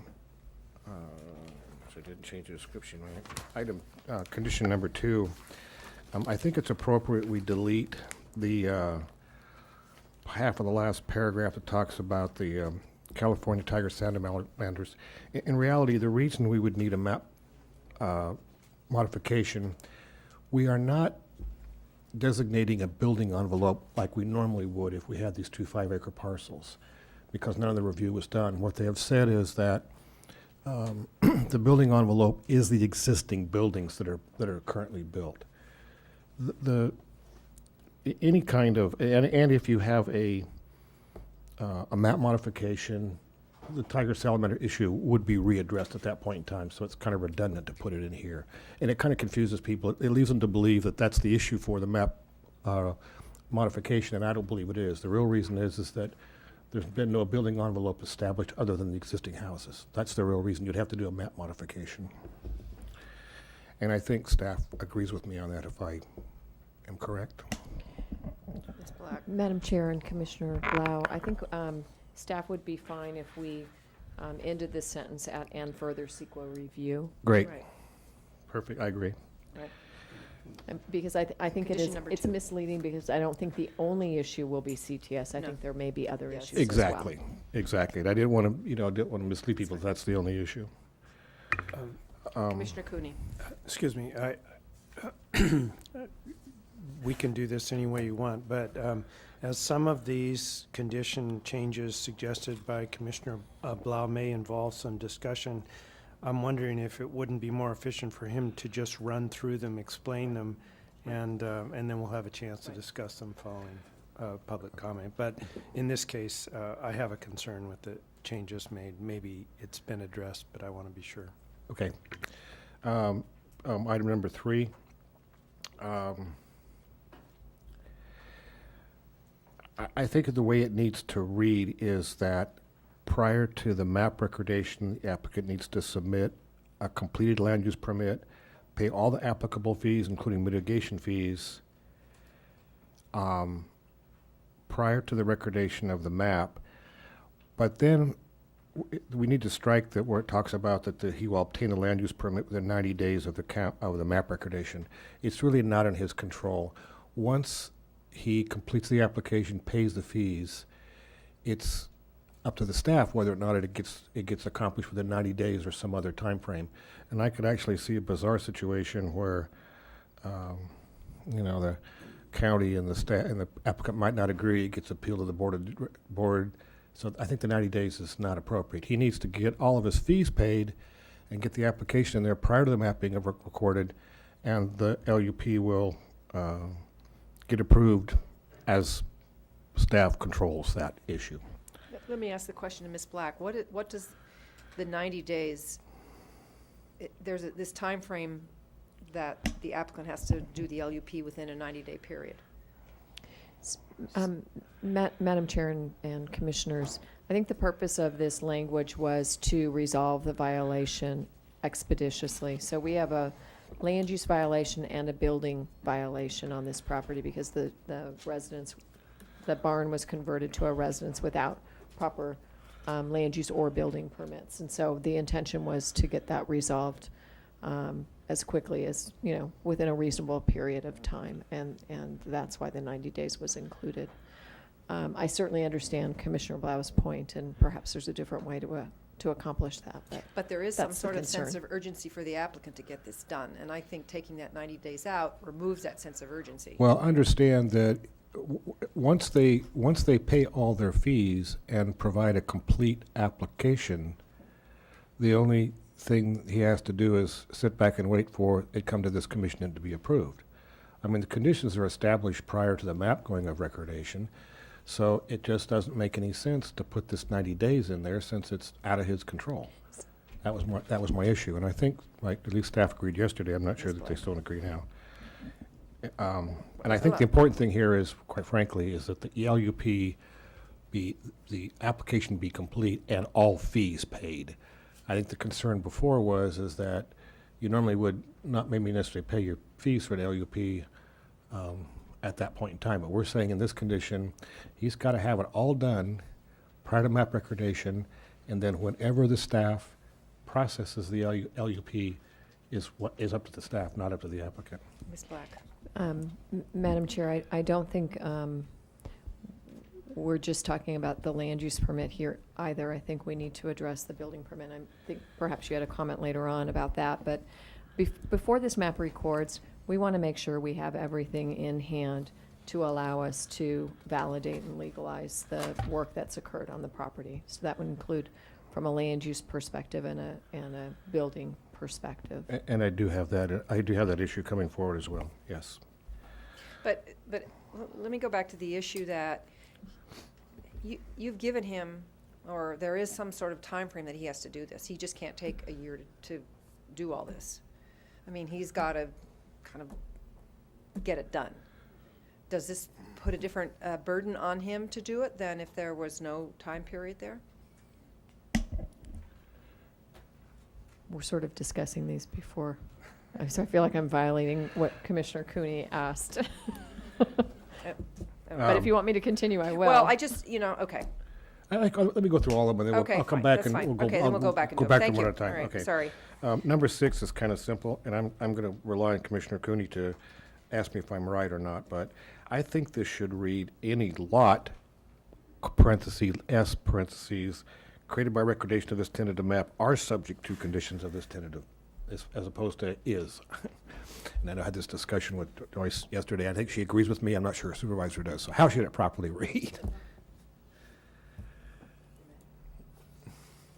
I didn't change the description, right? Condition number 2. I think it's appropriate we delete the half of the last paragraph that talks about the California tiger salamanders. In reality, the reason we would need a map modification, we are not designating a building envelope like we normally would if we had these 2 5-acre parcels, because none of the review was done. What they have said is that the building envelope is the existing buildings that are currently built. Any kind of, and if you have a map modification, the tiger salamander issue would be readdressed at that point in time, so it's kind of redundant to put it in here. And it kind of confuses people. It leaves them to believe that that's the issue for the map modification, and I don't believe it is. The real reason is that there's been no building envelope established other than the existing houses. That's the real reason you'd have to do a map modification. And I think staff agrees with me on that, if I am correct. Ms. Black. Madam Chair and Commissioner Blau, I think staff would be fine if we ended this sentence at "and further CEQA review." Great. Right. perfect, I agree. Because I think it Condition is, number it's 2. misleading because I don't think the only issue will be CTS. I No. think there may be other Yes. issues as well. Exactly, exactly. And I didn't want to, didn't want to mislead people, if that's the only issue. Commissioner Cooney. Excuse me, we can do this any way you want, but as some of these condition changes suggested by Commissioner Blau may involve some discussion, I'm wondering if it wouldn't be more efficient for him to just run through them, explain them, and then we'll have a chance to discuss them following public comment. But in this case, I have a concern with the changes made. Maybe it's been addressed, but I want to be sure. Okay. Item number 3. I think the way it needs to read is that prior to the map recordation, the applicant needs to submit a completed land use permit, pay all the applicable fees, including mitigation fees, prior to the recordation of the map. But then we need to strike that where it talks about that he will obtain a land use permit within 90 days of the map recordation. It's really not in his control. Once he completes the application, pays the fees, it's up to the staff whether or not it gets accomplished within 90 days or some other time frame. And I could actually see a bizarre situation where, the county and the staff and the applicant might not agree. It gets appealed to the board. So I think the 90 days is not appropriate. He needs to get all of his fees paid and get the application in there prior to the map being recorded, and the LUP will get approved as staff controls that issue. Let me ask the question to Ms. Black. What does the 90 days, there's this time frame that the applicant has to do the LUP within a 90-day period? Madam Chair and Commissioners, I think the purpose of this language was to resolve the violation expeditiously. So we have a land use violation and a building violation on this property because the barn was converted to a residence without proper land use or building permits. And so the intention was to get that resolved as quickly as, within a reasonable period of time. And that's why the 90 days was included. I certainly understand Commissioner Blau's point, and perhaps there's a different way to accomplish that. But there is some that's the sort of sense concern. of urgency for the applicant to get this done. And I think taking that 90 days out removes that sense of urgency. Well, understand that once they pay all their fees and provide a complete application, the only thing he has to do is sit back and wait for it come to this commission and to be approved. I mean, the conditions are established prior to the map going of recordation, so it just doesn't make any sense to put this 90 days in there since it's out of his control. That was my issue, and I think, at least staff agreed yesterday. I'm not sure that they still agree now. And I think the important thing here is, quite frankly, is that the LUP the application be complete and all fees paid. I think the concern before is that you normally would not maybe necessarily pay your fees for an LUP at that point in time, but we're saying in this condition, he's got to have it all done prior to map recordation, and then whenever the staff processes the LUP is up to the staff, not up to the applicant. Ms. Black. Madam Chair, I don't think we're just talking about the land use permit here either. I think we need to address the building permit. I think perhaps you had a comment later on about that, but before this map records, we want to make sure we have everything in hand to allow us to validate and legalize the work that's occurred on the property. So that would include from a land use perspective and a building perspective. And I do have that issue coming forward as well, yes. But let me go back to the issue that you've given him, or there is some sort of time frame that he has to do this. He just can't take a year to do all this. I mean, he's got to kind of get it done. Does this put a different burden on him to do it than if there was no time period there? We're sort of discussing these before. So I feel like I'm violating what Commissioner Cooney asked. But if you want me to continue, I will. Well, I just, okay. Let me go through all of them, and then Okay, I'll come fine, back that's and fine. we'll go. Okay, then I'll we'll go back and go do 'em. back Thank to you. one at a time. All right, Okay. sorry. Number 6 is kind of simple, and I'm going to rely on Commissioner Cooney to ask me if I'm right or not, but I think this should read any lot, parentheses, S parentheses, created by recordation of this tentative map are subject to conditions of this tentative, as opposed to is. And I had this discussion with Joyce yesterday. I think she agrees with me. I'm not sure her supervisor does. So how should it properly read?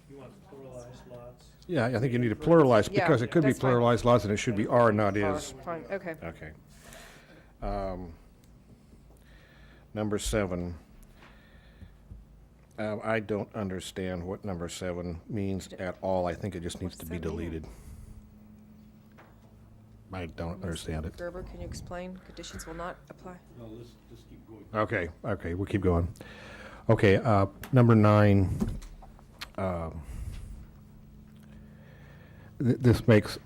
You want pluralized lots? Yeah, I think you need to pluralize, Yeah, because it could be that's fine. pluralized lots, and it should be are, not is. Fine, okay. Okay. Number 7. I don't understand what number 7 means at all. I think it just needs to be deleted. I don't understand it. Gerber, can you explain? Conditions will not apply? No, let's just keep going. Okay, we'll keep going. Okay, number 9. This makes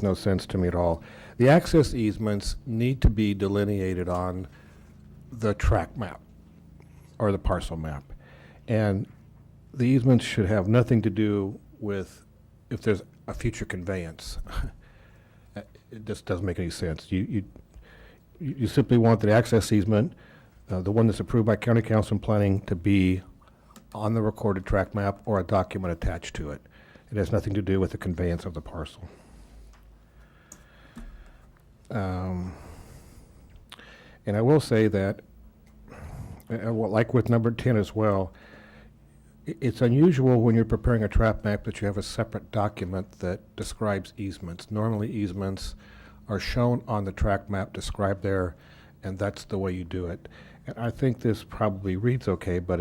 no sense to me at all. The access easements need to be delineated on the tract map or the parcel map. And the easements should have nothing to do with if there's a future conveyance. It just doesn't make any sense. You simply want the access easement, the one that's approved by county council and planning, to be on the recorded tract map or a document attached to it. It has nothing to do with the conveyance of the parcel. And I will say that, like with number 10 as well, it's unusual when you're preparing a tract map that you have a separate document that describes easements. Normally easements are shown on the tract map, described there, and that's the way you do it. And I think this probably reads okay, but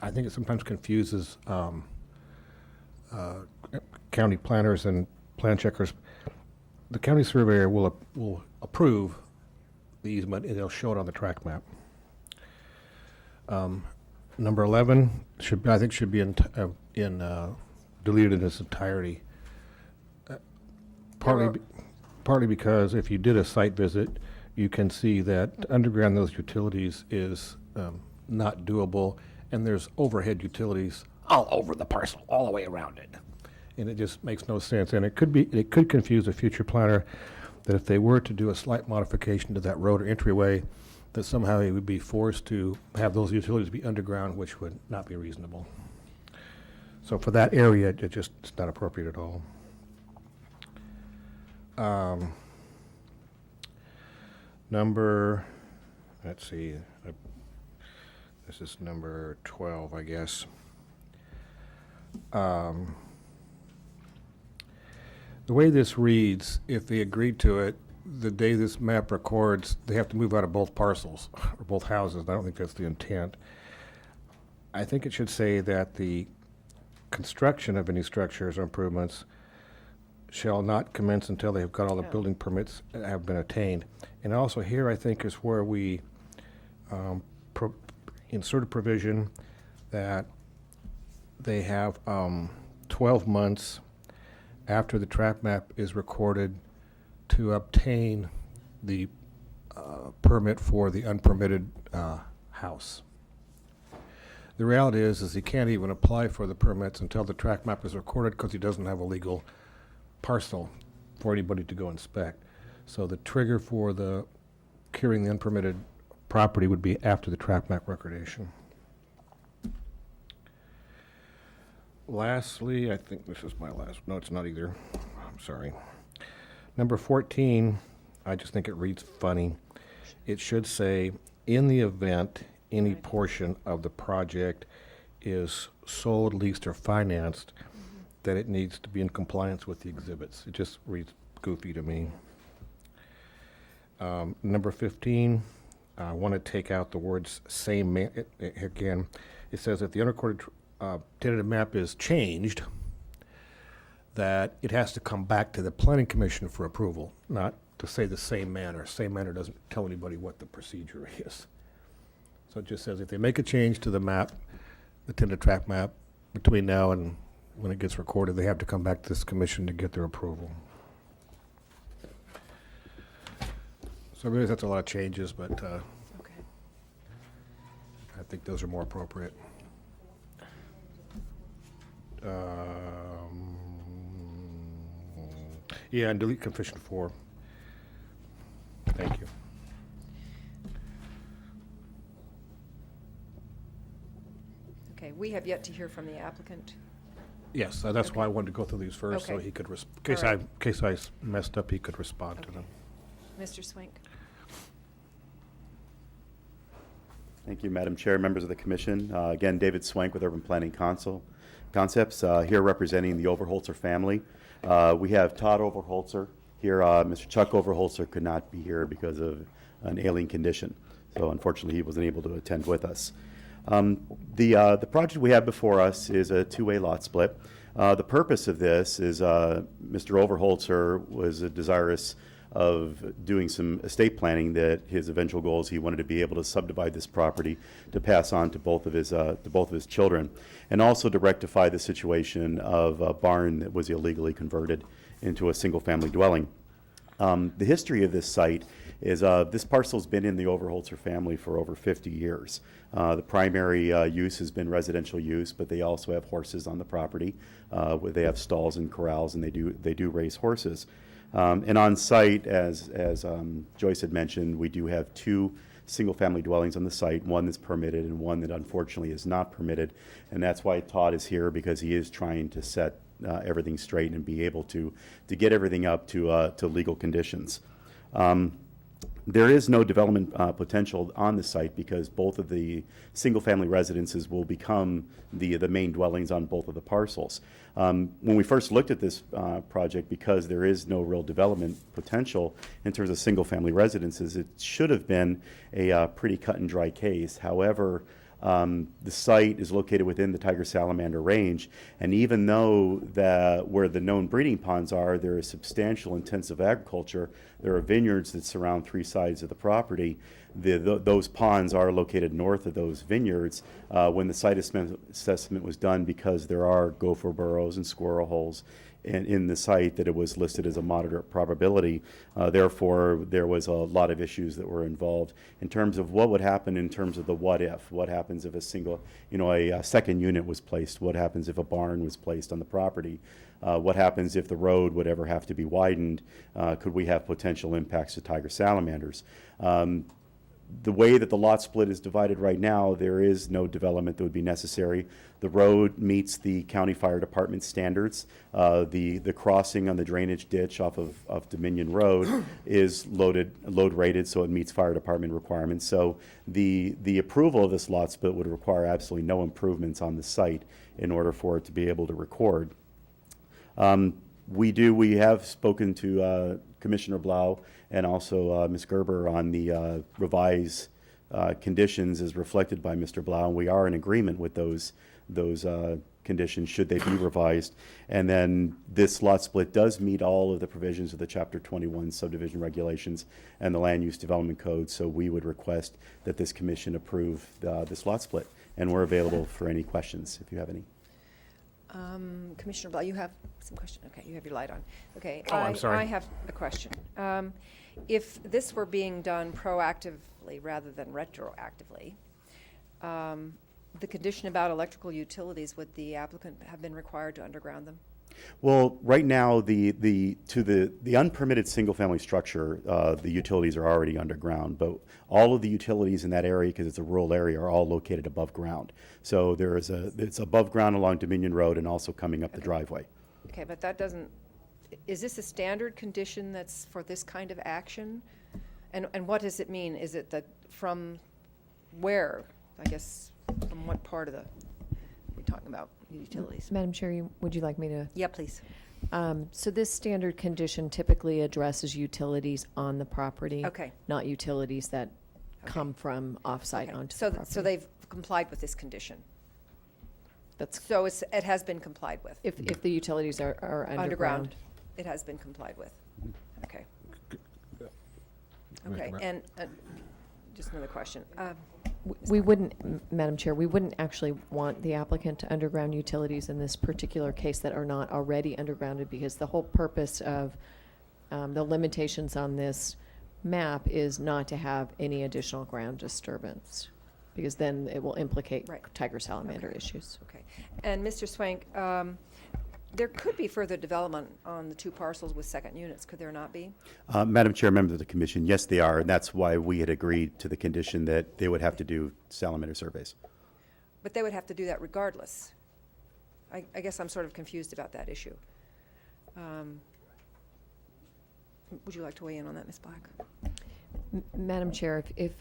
I think it sometimes confuses county planners and plan checkers. The county surveyor will approve the easement, and they'll show it on the tract map. Number 11 should be deleted in its entirety. Partly because if you did a site visit, you can see that to underground those utilities is not doable, and there's overhead utilities all over the parcel, all the way around it. And it just makes no sense. And it could confuse a future planner that if they were to do a slight modification to that road or entryway, that somehow he would be forced to have those utilities be underground, which would not be reasonable. So for that area, it's not appropriate at all. Let's see, this is number 12, I guess. The way this reads, if they agreed to it, the day this map records, they have to move out of both parcels, or both houses. I don't think that's the intent. I think it should say that the construction of any structures or improvements shall not commence until they have got all the building permits that have been attained. And also here, I think, is where we insert a provision that they have 12 months after the tract map is recorded to obtain the permit for the unpermitted house. The reality is he can't even apply for the permits until the tract map is recorded, because he doesn't have a legal parcel for anybody to go inspect. So the trigger for the curing the unpermitted property would be after the tract map recordation. Lastly, I think this is my last, no, it's not either. I'm sorry. Number 14, I just think it reads funny. It should say, in the event any portion of the project is sold, leased, or financed, that it needs to be in compliance with the exhibits. It just reads goofy to me. Number 15, I want to take out the words same, again. It says if the unrecorded tentative map is changed, that it has to come back to the planning commission for approval, not to say the same manner. Same manner doesn't tell anybody what the procedure is. So it just says if they make a change to the map, the tentative tract map, between now and when it gets recorded, they have to come back to this commission to get their approval. So I realize that's a lot of changes, but Okay. I think those are more appropriate. I Yeah, and delete condition 4. Thank you. Okay, we have yet to hear from the applicant. Yes, that's why I wanted to go through these first, so Okay. he could, in All right. case I messed up, he could respond to Okay. them. Mr. Swink? Thank you, Madam Chair, members of the commission. Again, David Swank with Urban Planning Concepts, here representing the Overholzer family. We have Todd Overholzer here. Mr. Chuck Overholzer could not be here because of an ailing condition, so unfortunately he wasn't able to attend with us. The project we have before us is a two-way lot split. The purpose of this is Mr. Overholzer was desirous of doing some estate planning. That his eventual goal is he wanted to be able to subdivide this property to pass on to both of his children, and also to rectify the situation of a barn that was illegally converted into a single-family dwelling. The history of this site is this parcel's been in the Overholzer family for over 50 years. The primary use has been residential use, but they also have horses on the property. Where they have stalls and corrals, and they do raise horses. And on site, as Joyce had mentioned, we do have two single-family dwellings on the site, one that's permitted and one that unfortunately is not permitted. And that's why Todd is here, because he is trying to set everything straight and be able to get everything up to legal conditions. There is no development potential on the site because both of the single-family residences will become the main dwellings on both of the parcels. When we first looked at this project, because there is no real development potential in terms of single-family residences, it should have been a pretty cut-and-dry case. However, the site is located within the tiger salamander range, and even though where the known breeding ponds are, there is substantial intensive agriculture. There are vineyards that surround three sides of the property. Those ponds are located north of those vineyards. When the site assessment was done, because there are gopher burrows and squirrel holes in the site, that it was listed as a moderate probability. Therefore, there was a lot of issues that were involved in terms of what would happen in terms of the what if. What happens if a second unit was placed? What happens if a barn was placed on the property? What happens if the road would ever have to be widened? Could we have potential impacts to tiger salamanders? The way that the lot split is divided right now, there is no development that would be necessary. The road meets the county fire department standards. The crossing on the drainage ditch off of Dominion Road is load rated, so it meets fire department requirements. So the approval of this lot split would require absolutely no improvements on the site in order for it to be able to record. We have spoken to Commissioner Blau and also Ms. Gerber on the revised conditions as reflected by Mr. Blau, and we are in agreement with those conditions should they be revised. And then this lot split does meet all of the provisions of the Chapter 21 subdivision regulations and the Land Use Development Code, so we would request that this commission approve this lot split. And we're available for any questions if you have any. Commissioner Blau, you have some question? Okay, you have your light on. Okay. Oh, I'm sorry. I have a question. If this were being done proactively rather than retroactively, the condition about electrical utilities, would the applicant have been required to underground them? Well, right now, the unpermitted single-family structure, the utilities are already underground, but all of the utilities in that area, because it's a rural area, are all located above ground. So it's above ground along Dominion Road and also coming up the driveway. Okay, but that doesn't, is this a standard condition that's for this kind of action? And what does it mean? Is it from where? I guess, from what part of we're talking about utilities? Madam Chair, would you like me to? Yeah, please. So this standard condition typically addresses utilities on the property. Okay. Not utilities that come from off-site Okay. onto So the property. So they've complied with this condition? That's So it has been complied with? if the utilities are underground. It has been complied with? Okay. Commissioner Okay, Brown. and just another question. We wouldn't, Madam Chair, we wouldn't actually want the applicant to underground utilities in this particular case that are not already undergrounded, because the whole purpose of the limitations on this map is not to have any additional ground disturbance. because then it will implicate Right. tiger salamander issues. Okay. And Mr. Swank, there could be further development on the 2 parcels with second units, could there not be? Madam Chair, members of the commission, yes, they are, and that's why we had agreed to the condition that they would have to do salamander surveys. But they would have to do that regardless. I guess I'm sort of confused about that issue. Would you like to weigh in on that, Ms. Black? Madam Chair, if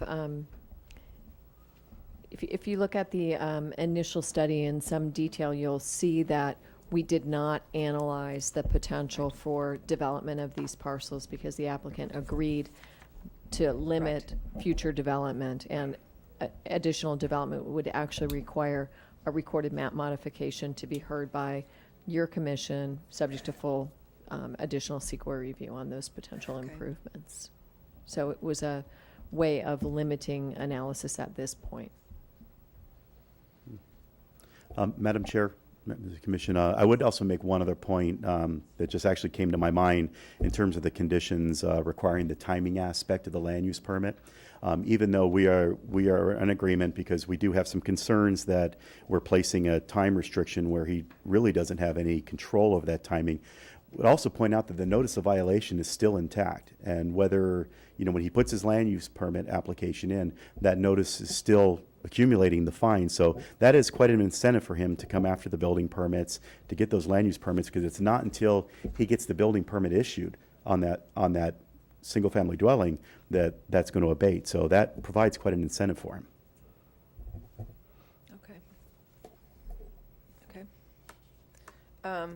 you look at the initial study in some detail, you'll see that we did not analyze the potential for development of these parcels because the applicant agreed to limit future development, and additional development would actually require a recorded map modification to be heard by your commission, subject to full additional CEQA review on those potential improvements. So it was a way of limiting analysis at this point. Madam Chair, members of the commission, I would also make one other point that just actually came to my mind in terms of the conditions requiring the timing aspect of the land use permit. Even though we are in agreement, because we do have some concerns that we're placing a time restriction where he really doesn't have any control over that timing. Would also point out that the notice of violation is still intact, and whether, when he puts his land use permit application in, that notice is still accumulating the fine. So that is quite an incentive for him to come after the building permits, to get those land use permits, because it's not until he gets the building permit issued on that single-family dwelling that's going to abate. So that provides quite an incentive for him. Okay.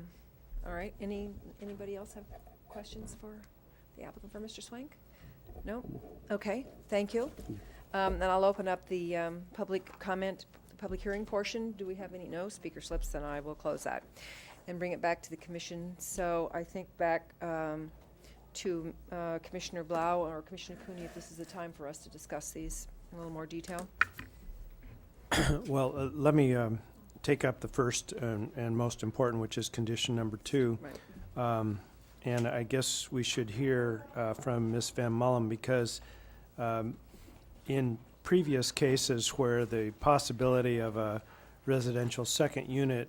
All right, anybody else have questions for the applicant, for Mr. Swank? No? Okay, thank you. Then I'll open up the public comment, the public hearing portion. Do we have any no speaker slips? Then I will close that and bring it back to the commission. So I think back to Commissioner Blau or Commissioner Cooney, if this is the time for us to discuss these in a little more detail. Well, let me take up the first and most important, which is condition number 2. Right. And I guess we should hear from Ms. Van Mullen, because in previous cases where the possibility of a residential second unit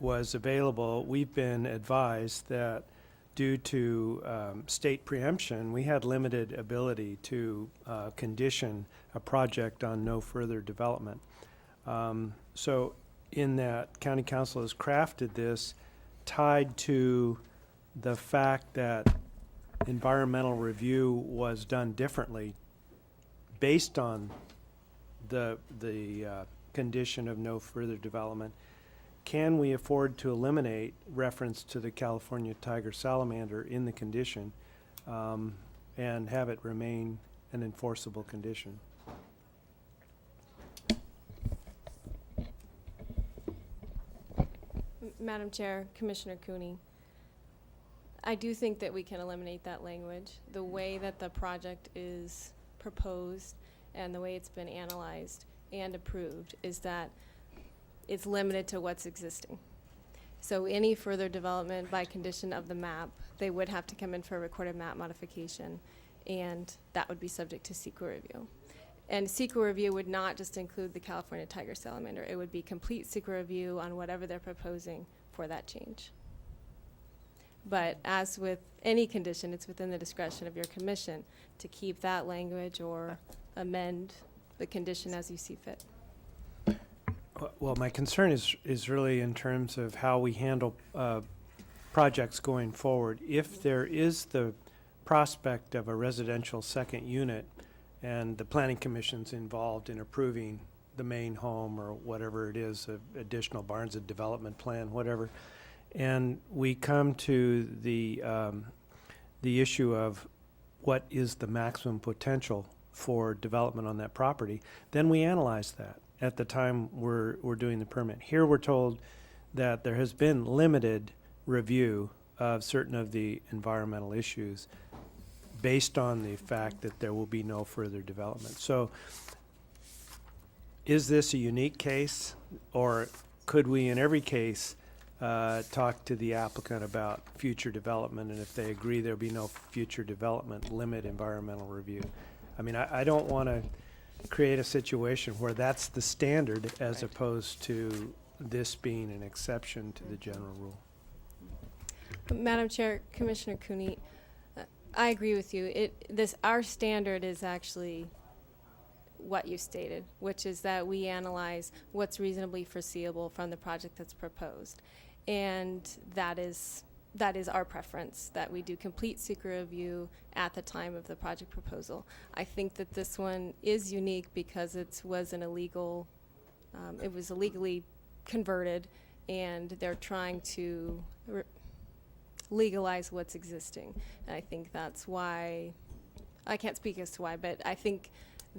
was available, we've been advised that due to state preemption, we had limited ability to condition a project on no further development. So in that, County Council has crafted this tied to the fact that environmental review was done differently based on the condition of no further development. Can we afford to eliminate reference to the California tiger salamander in the condition and have it remain an enforceable condition? Madam Chair, Commissioner Cooney, I do think that we can eliminate that language. The way that the project is proposed and the way it's been analyzed and approved is that it's limited to what's existing. So any further development by condition of the map, they would have to come in for a recorded map modification, and that would be subject to CEQA review. And CEQA review would not just include the California tiger salamander. It would be complete CEQA review on whatever they're proposing for that change. But as with any condition, it's within the discretion of your commission to keep that language or amend the condition as you see fit. Well, my concern is really in terms of how we handle projects going forward. If there is the prospect of a residential second unit and the planning commission's involved in approving the main home or whatever it is, additional barns, a development plan, whatever, and we come to the issue of what is the maximum potential for development on that property, then we analyze that at the time we're doing the permit. Here we're told that there has been limited review of certain of the environmental issues based on the fact that there will be no further development. So is this a unique case, or could we in every case talk to the applicant about future development, and if they agree there'll be no future development, limit environmental review? I mean, I don't want to create a situation where that's the standard as opposed to this being an exception to the general rule. Madam Chair, Commissioner Cooney, I agree with you. Our standard is actually what you stated, which is that we analyze what's reasonably foreseeable from the project that's proposed. And that is our preference, that we do complete secret review at the time of the project proposal. I think that this one is unique because it was illegally converted, and they're trying to legalize what's existing. And I think that's why, I can't speak as to why, but I think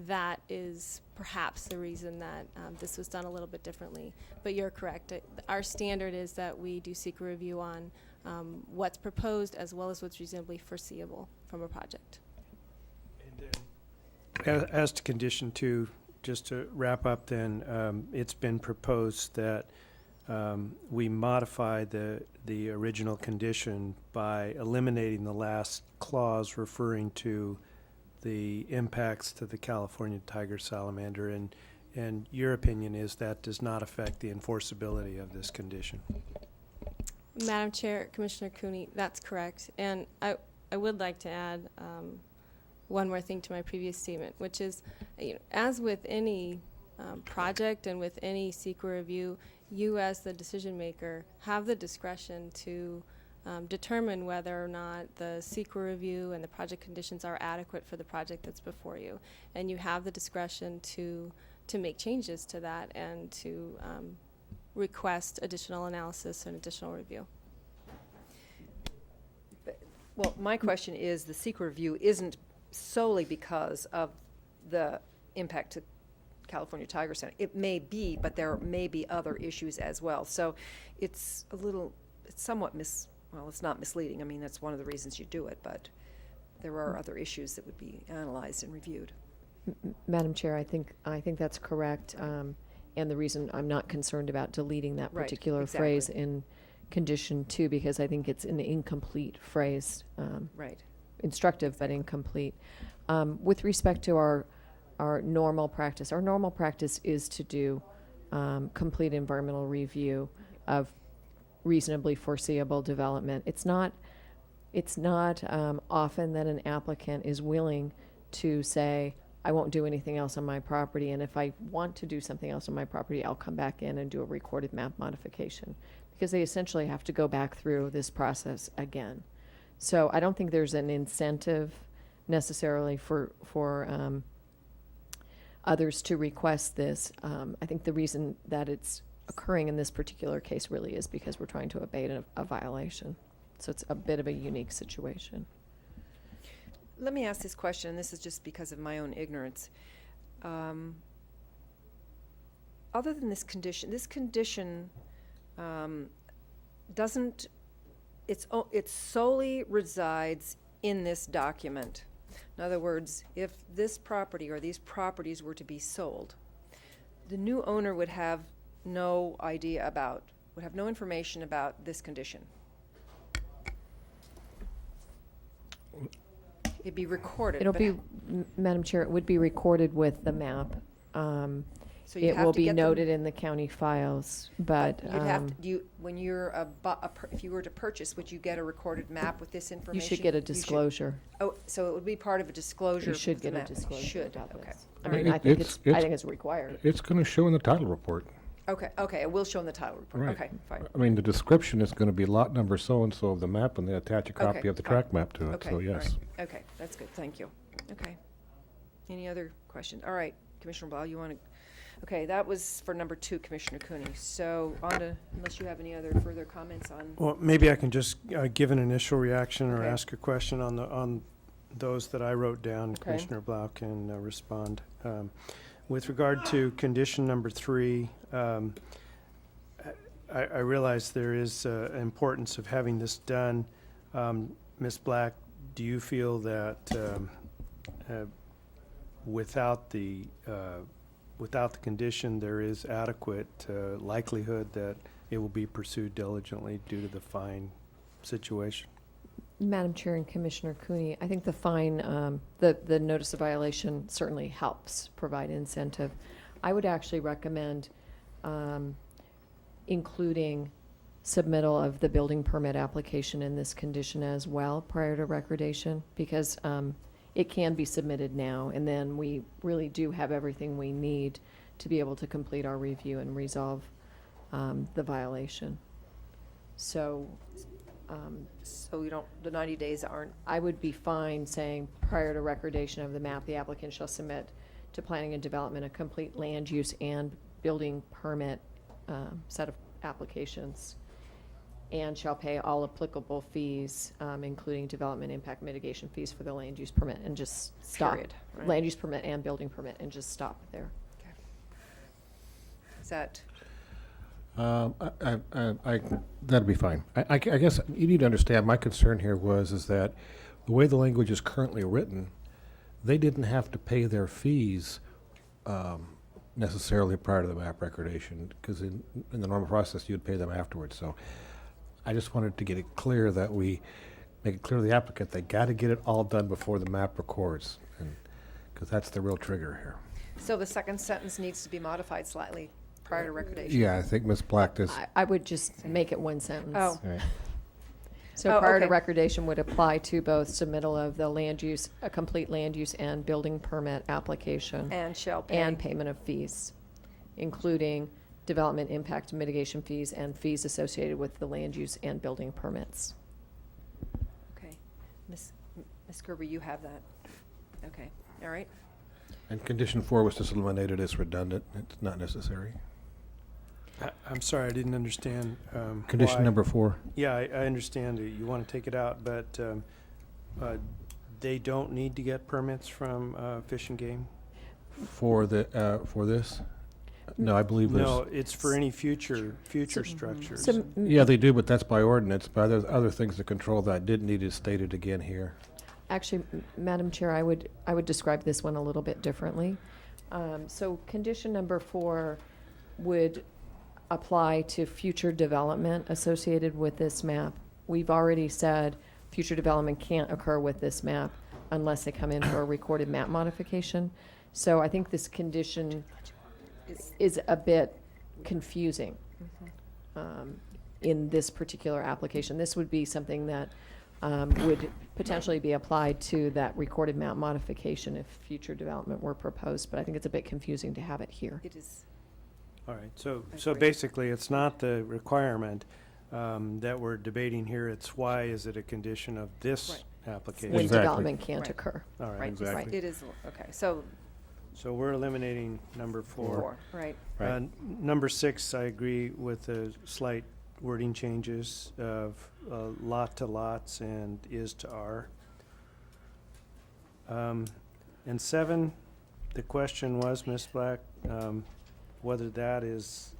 that is perhaps the reason that this was done a little bit differently. But you're correct. Our standard is that we do secret review on what's proposed as well as what's reasonably foreseeable from a project. As to condition 2, just to wrap up then, it's been proposed that we modify the original condition by eliminating the last clause referring to the impacts to the California tiger salamander, and your opinion is that does not affect the enforceability of this condition. Madam Chair, Commissioner Cooney, that's correct. And I would like to add one more thing to my previous statement, which is, as with any project and with any secret review, you as the decision maker have the discretion to determine whether or not the secret review and the project conditions are adequate for the project that's before you. And you have the discretion to make changes to that and to request additional analysis and additional review. Well, my question is, the secret review isn't solely because of the impact to California Tiger Center. It may be, but there may be other issues as well. So it's somewhat well, it's not misleading. I mean, that's one of the reasons you do it, but there are other issues that would be analyzed and reviewed. Madam Chair, I think that's correct. And the reason I'm not concerned about deleting that Right, particular exactly. phrase in condition 2, because I think it's an incomplete phrase. Right. Instructive, but incomplete. With respect to our normal practice is to do complete environmental review of reasonably foreseeable development. It's not often that an applicant is willing to say, I won't do anything else on my property, and if I want to do something else on my property, I'll come back in and do a recorded map modification, because they essentially have to go back through this process again. So I don't think there's an incentive necessarily for others to request this. I think the reason that it's occurring in this particular case really is because we're trying to abate a violation. So it's a bit of a unique situation. Let me ask this question, and this is just because of my own ignorance. Other than this condition doesn't, it solely resides in this document. In other words, if this property or these properties were to be sold, the new owner would have no information about this condition. It'd be recorded. It'll but be, Madam Chair, it would be recorded with the map. So you It have will to be get them- noted in the county files, but You'd have to, when you're if you were to purchase, would you get a recorded map with this information? you should get a disclosure. Oh, so it would be part of a disclosure. You should with the get a map. disclosure Should, about okay. this. All I right. mean, I think It's- I think it's required. It's going to show in the title report. Okay, it will show in the title report. Right. Okay, fine. I mean, the description is going to be lot number so-and-so of the map, and they attach a copy Okay, of the fine. track map to it, Okay, so all yes. right. Okay, that's good, thank you. Okay. Any other questions? All right, Commissioner Blau, you want to, okay, that was for number 2, Commissioner Cooney. So on to, unless you have any other further comments on, Well, maybe I can just give an initial reaction or Okay. ask a question on those that I wrote down. Okay. Commissioner Blau can respond. With regard to condition number 3, I realize there is importance of having this done. Ms. Black, do you feel that without the condition, there is adequate likelihood that it will be pursued diligently due to the fine situation? Madam Chair and Commissioner Cooney, I think the fine, the notice of violation certainly helps provide incentive. I would actually recommend including submittal of the building permit application in this condition as well prior to recordation, because it can be submitted now, and then we really do have everything we need to be able to complete our review and resolve the violation. So So you don't, the 90 days aren't, I would be fine saying, prior to recordation of the map, the applicant shall submit to planning and development a complete land use and building permit set of applications, and shall pay all applicable fees, including development impact mitigation fees for the land use permit, and just stop. Period, right? Land use permit and building permit, and just stop there. is that, That'd be fine. I guess you need to understand, my concern here is that the way the language is currently written, they didn't have to pay their fees necessarily prior to the map recordation, because in the normal process, you'd pay them afterwards. So I just wanted to get it clear that we make it clear to the applicant, they got to get it all done before the map records, because that's the real trigger here. so the second sentence needs to be modified slightly prior to recordation? Yeah, I think Ms. Black does. I would just make it one sentence. Oh. Right. So Oh, prior to okay. recordation would apply to both submittal of the land use, a complete land use and building permit application, And shall pay. and payment of fees, including development impact mitigation fees and fees associated with the land use and building permits. Okay. Ms. Gerber, you have that? Okay, all right. And condition 4 was just eliminated as redundant. It's not necessary. I'm sorry, I didn't understand. Condition why. number 4. Yeah, I understand that you want to take it out, but they don't need to get permits from Fish and Game? For this? No, I believe there's. No, it's for any future structures. So, Yeah, they do, but that's by ordinance. But there's other things to control that didn't need it stated again here. actually, Madam Chair, I would describe this one a little bit differently. So condition number 4 would apply to future development associated with this map. We've already said future development can't occur with this map unless they come in for a recorded map modification. So I think this condition is a bit confusing in this particular application. This would be something that would potentially be applied to that recorded map modification if future development were proposed, but I think it's a bit confusing to have it here. It is. All right, so basically, it's not the requirement that we're debating here, it's why is it a condition of this application? When Exactly. development can't Right. occur. All right, Right, exactly. it is, okay, so so we're eliminating number 4. 4, right. Right. Number 6, I agree with the slight wording changes of lot to lots and is to are. And 7, the question was, Ms. Black, whether that is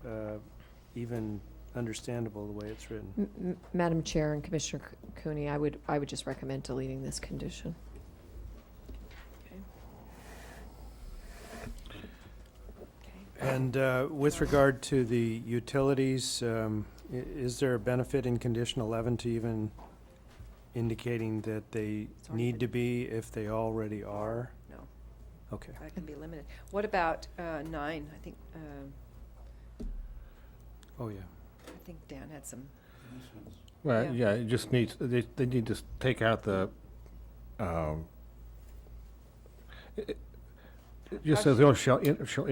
even understandable the way it's written. Madam Chair and Commissioner Cooney, I would just recommend deleting this condition. And with regard to the utilities, is there a benefit in condition 11 to even indicating that they already need to be if they already are? No, Okay. that can be limited. What about 9? I think, Oh, yeah. I think Dan had some, Well, Yeah. yeah, it just needs, they need to take out the, it just says, "Oh, shall into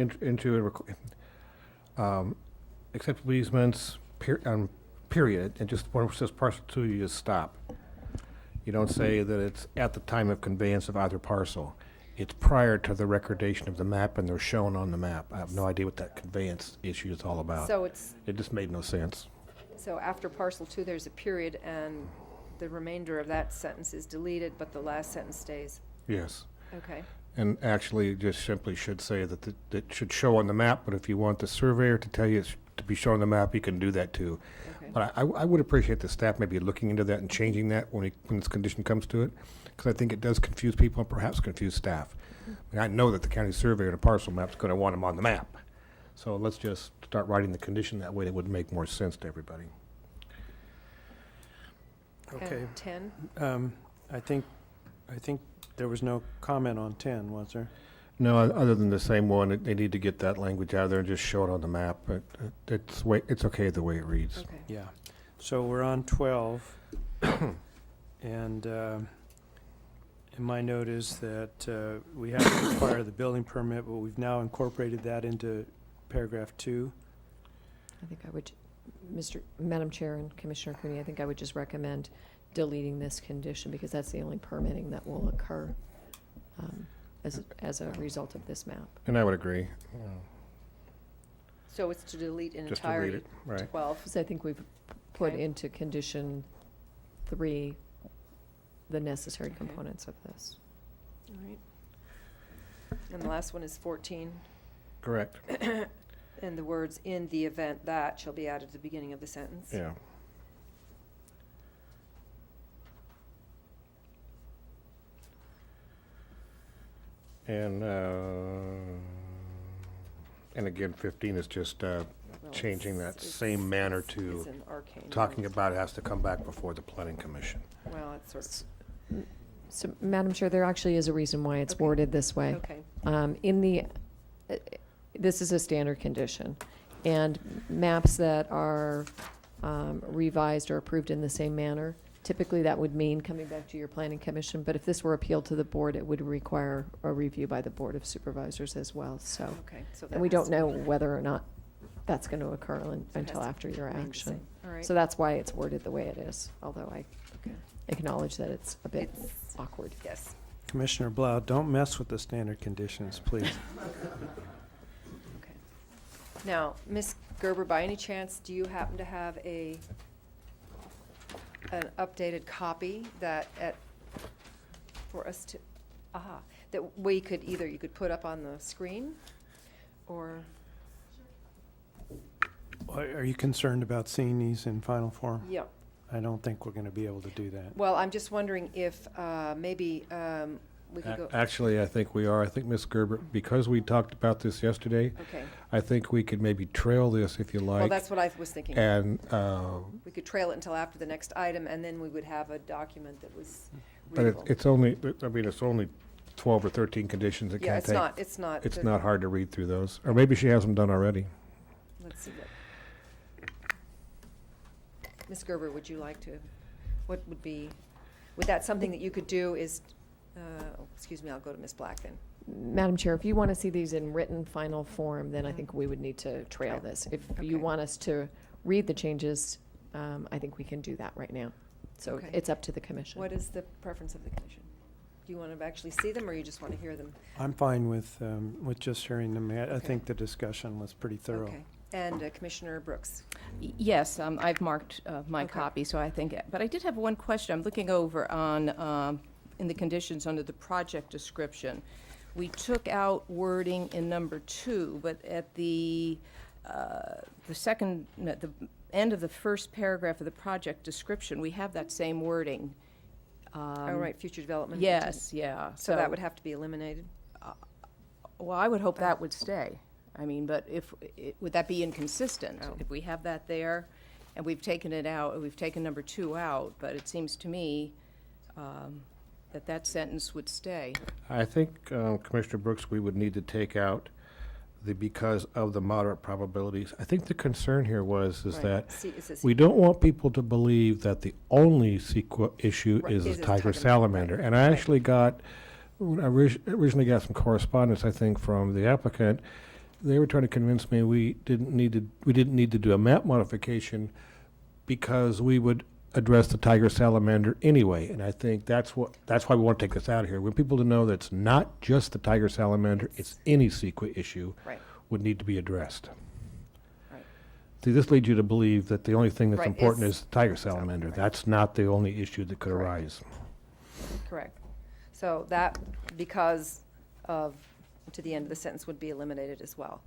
and acceptable easements, period," and just when it says parcel 2, you just stop. You don't say that it's at the time of conveyance of either parcel. It's prior to the recordation of the map, and they're shown on the map. I have no idea what that conveyance issue is all about. so it's, It just made no sense. so after parcel 2, there's a period, and the remainder of that sentence is deleted, but the last sentence stays. Yes. Okay, And actually, just simply should say that it should show on the map, but if you want the surveyor to tell you it's to be shown on the map, you can do that too. okay. But I would appreciate the staff maybe looking into that and changing that when this condition comes to it, because I think it does confuse people and perhaps confuse staff. I mean, I know that the county surveyor and a parcel map is going to want them on the map. So let's just start writing the condition that way. That would make more sense to everybody. Okay. 10? I think there was no comment on 10, was there? No, other than the same one, they need to get that language out of there and just show it on the map, but it's okay the way it reads. Okay. Yeah. So we're on 12. And my note is that we have to require the building permit, but we've now incorporated that into paragraph 2. I think I would, Madam Chair and Commissioner Cooney, I think I would just recommend deleting this condition because that's the only permitting that will occur as a result of this map. And I would agree. So it's to delete in Just to read entirety it, right. 12. Because I think we've put Okay. into condition 3 the necessary components of this. All right. And the last one is 14. Correct. And the words "in the event that" shall be added at the beginning of the sentence. Yeah. And again, 15 is just changing that it's- same manner it's to an arcane talking word. about it has to come back before the planning commission. Well, it's sort of, So, Madam Chair, there actually is a reason why it's Okay. worded this way. okay. This is a standard condition, and maps that are revised or approved in the same manner, typically that would mean coming back to your planning commission, but if this were appealed to the board, it would require a review by the Board of Supervisors as well, so. Okay, so that And we has don't to know whether or not that's going to occur has until to after your remain the action. same. All right. So that's why it's worded the way it is, although I Okay. acknowledge that it's a bit It's- awkward. Yes. Commissioner Blau, don't mess with the standard conditions, please. Okay. Now, Ms. Gerber, by any chance, do you happen to have an updated copy for us to, that we could either, you could put up on the screen, or, Are you concerned about seeing these in final form? yeah. I don't think we're going to be able to do that. Well, I'm just wondering if maybe we could go, Actually, I think we are. I think, Ms. Gerber, because we talked about this yesterday, okay. I think we could maybe trail this if you like. Well, that's what I was thinking. And, We could trail it until after the next item, and then we would have a document that was but readable. it's only, I mean, it's only 12 or 13 conditions. It Yeah, can't it's take. not, it's not. It's the- not hard to read through those. Or maybe she has them done already. Let's see what. Ms. Gerber, would you like to, what would that something that you could do is, excuse me, I'll go to Ms. Black then. Madam Chair, if you want to see these in written final form, then I think we would need to trail Okay. this. If you Okay. want us to read the changes, I think we can do that right now. So Okay. it's up to the commission. What is the preference of the commission? Do you want to actually see them, or you just want to hear them? I'm fine with just hearing them. I Okay. think the discussion was pretty thorough. Okay. And Commissioner Brooks? Yes, I've marked my Okay. copy, so I think, but I did have one question. I'm looking over on, in the conditions under the project description. We took out wording in number 2, but at the second, no, the end of the first paragraph of the project description, we have that same wording. All right, future development. Yes, yeah. So that would have to be eliminated? Well, I would hope that would stay. I mean, but would that be inconsistent? Oh. If we have that there, and we've taken it out, we've taken number 2 out, but it seems to me that sentence would stay. I think, Commissioner Brooks, we would need to take out the because of the moderate probabilities. I think the concern here is Right. that See, it says- we don't want people to believe that the only issue Right, is is a a tiger tiger, salamander. right, And I right. actually originally got some correspondence, I think, from the applicant. They were trying to convince me we didn't need to do a map modification because we would address the tiger salamander anyway. And I think that's why we want to take this out of here. We want people to know that it's not just the tiger salamander, it's any CEQA issue Right. would need to be addressed. Right. See, this leads you to believe that the only thing that's Right, important is is the tiger salamander. right. That's not the only issue that could Correct. arise. Correct. So that, because of, to the end of the sentence would be eliminated as well.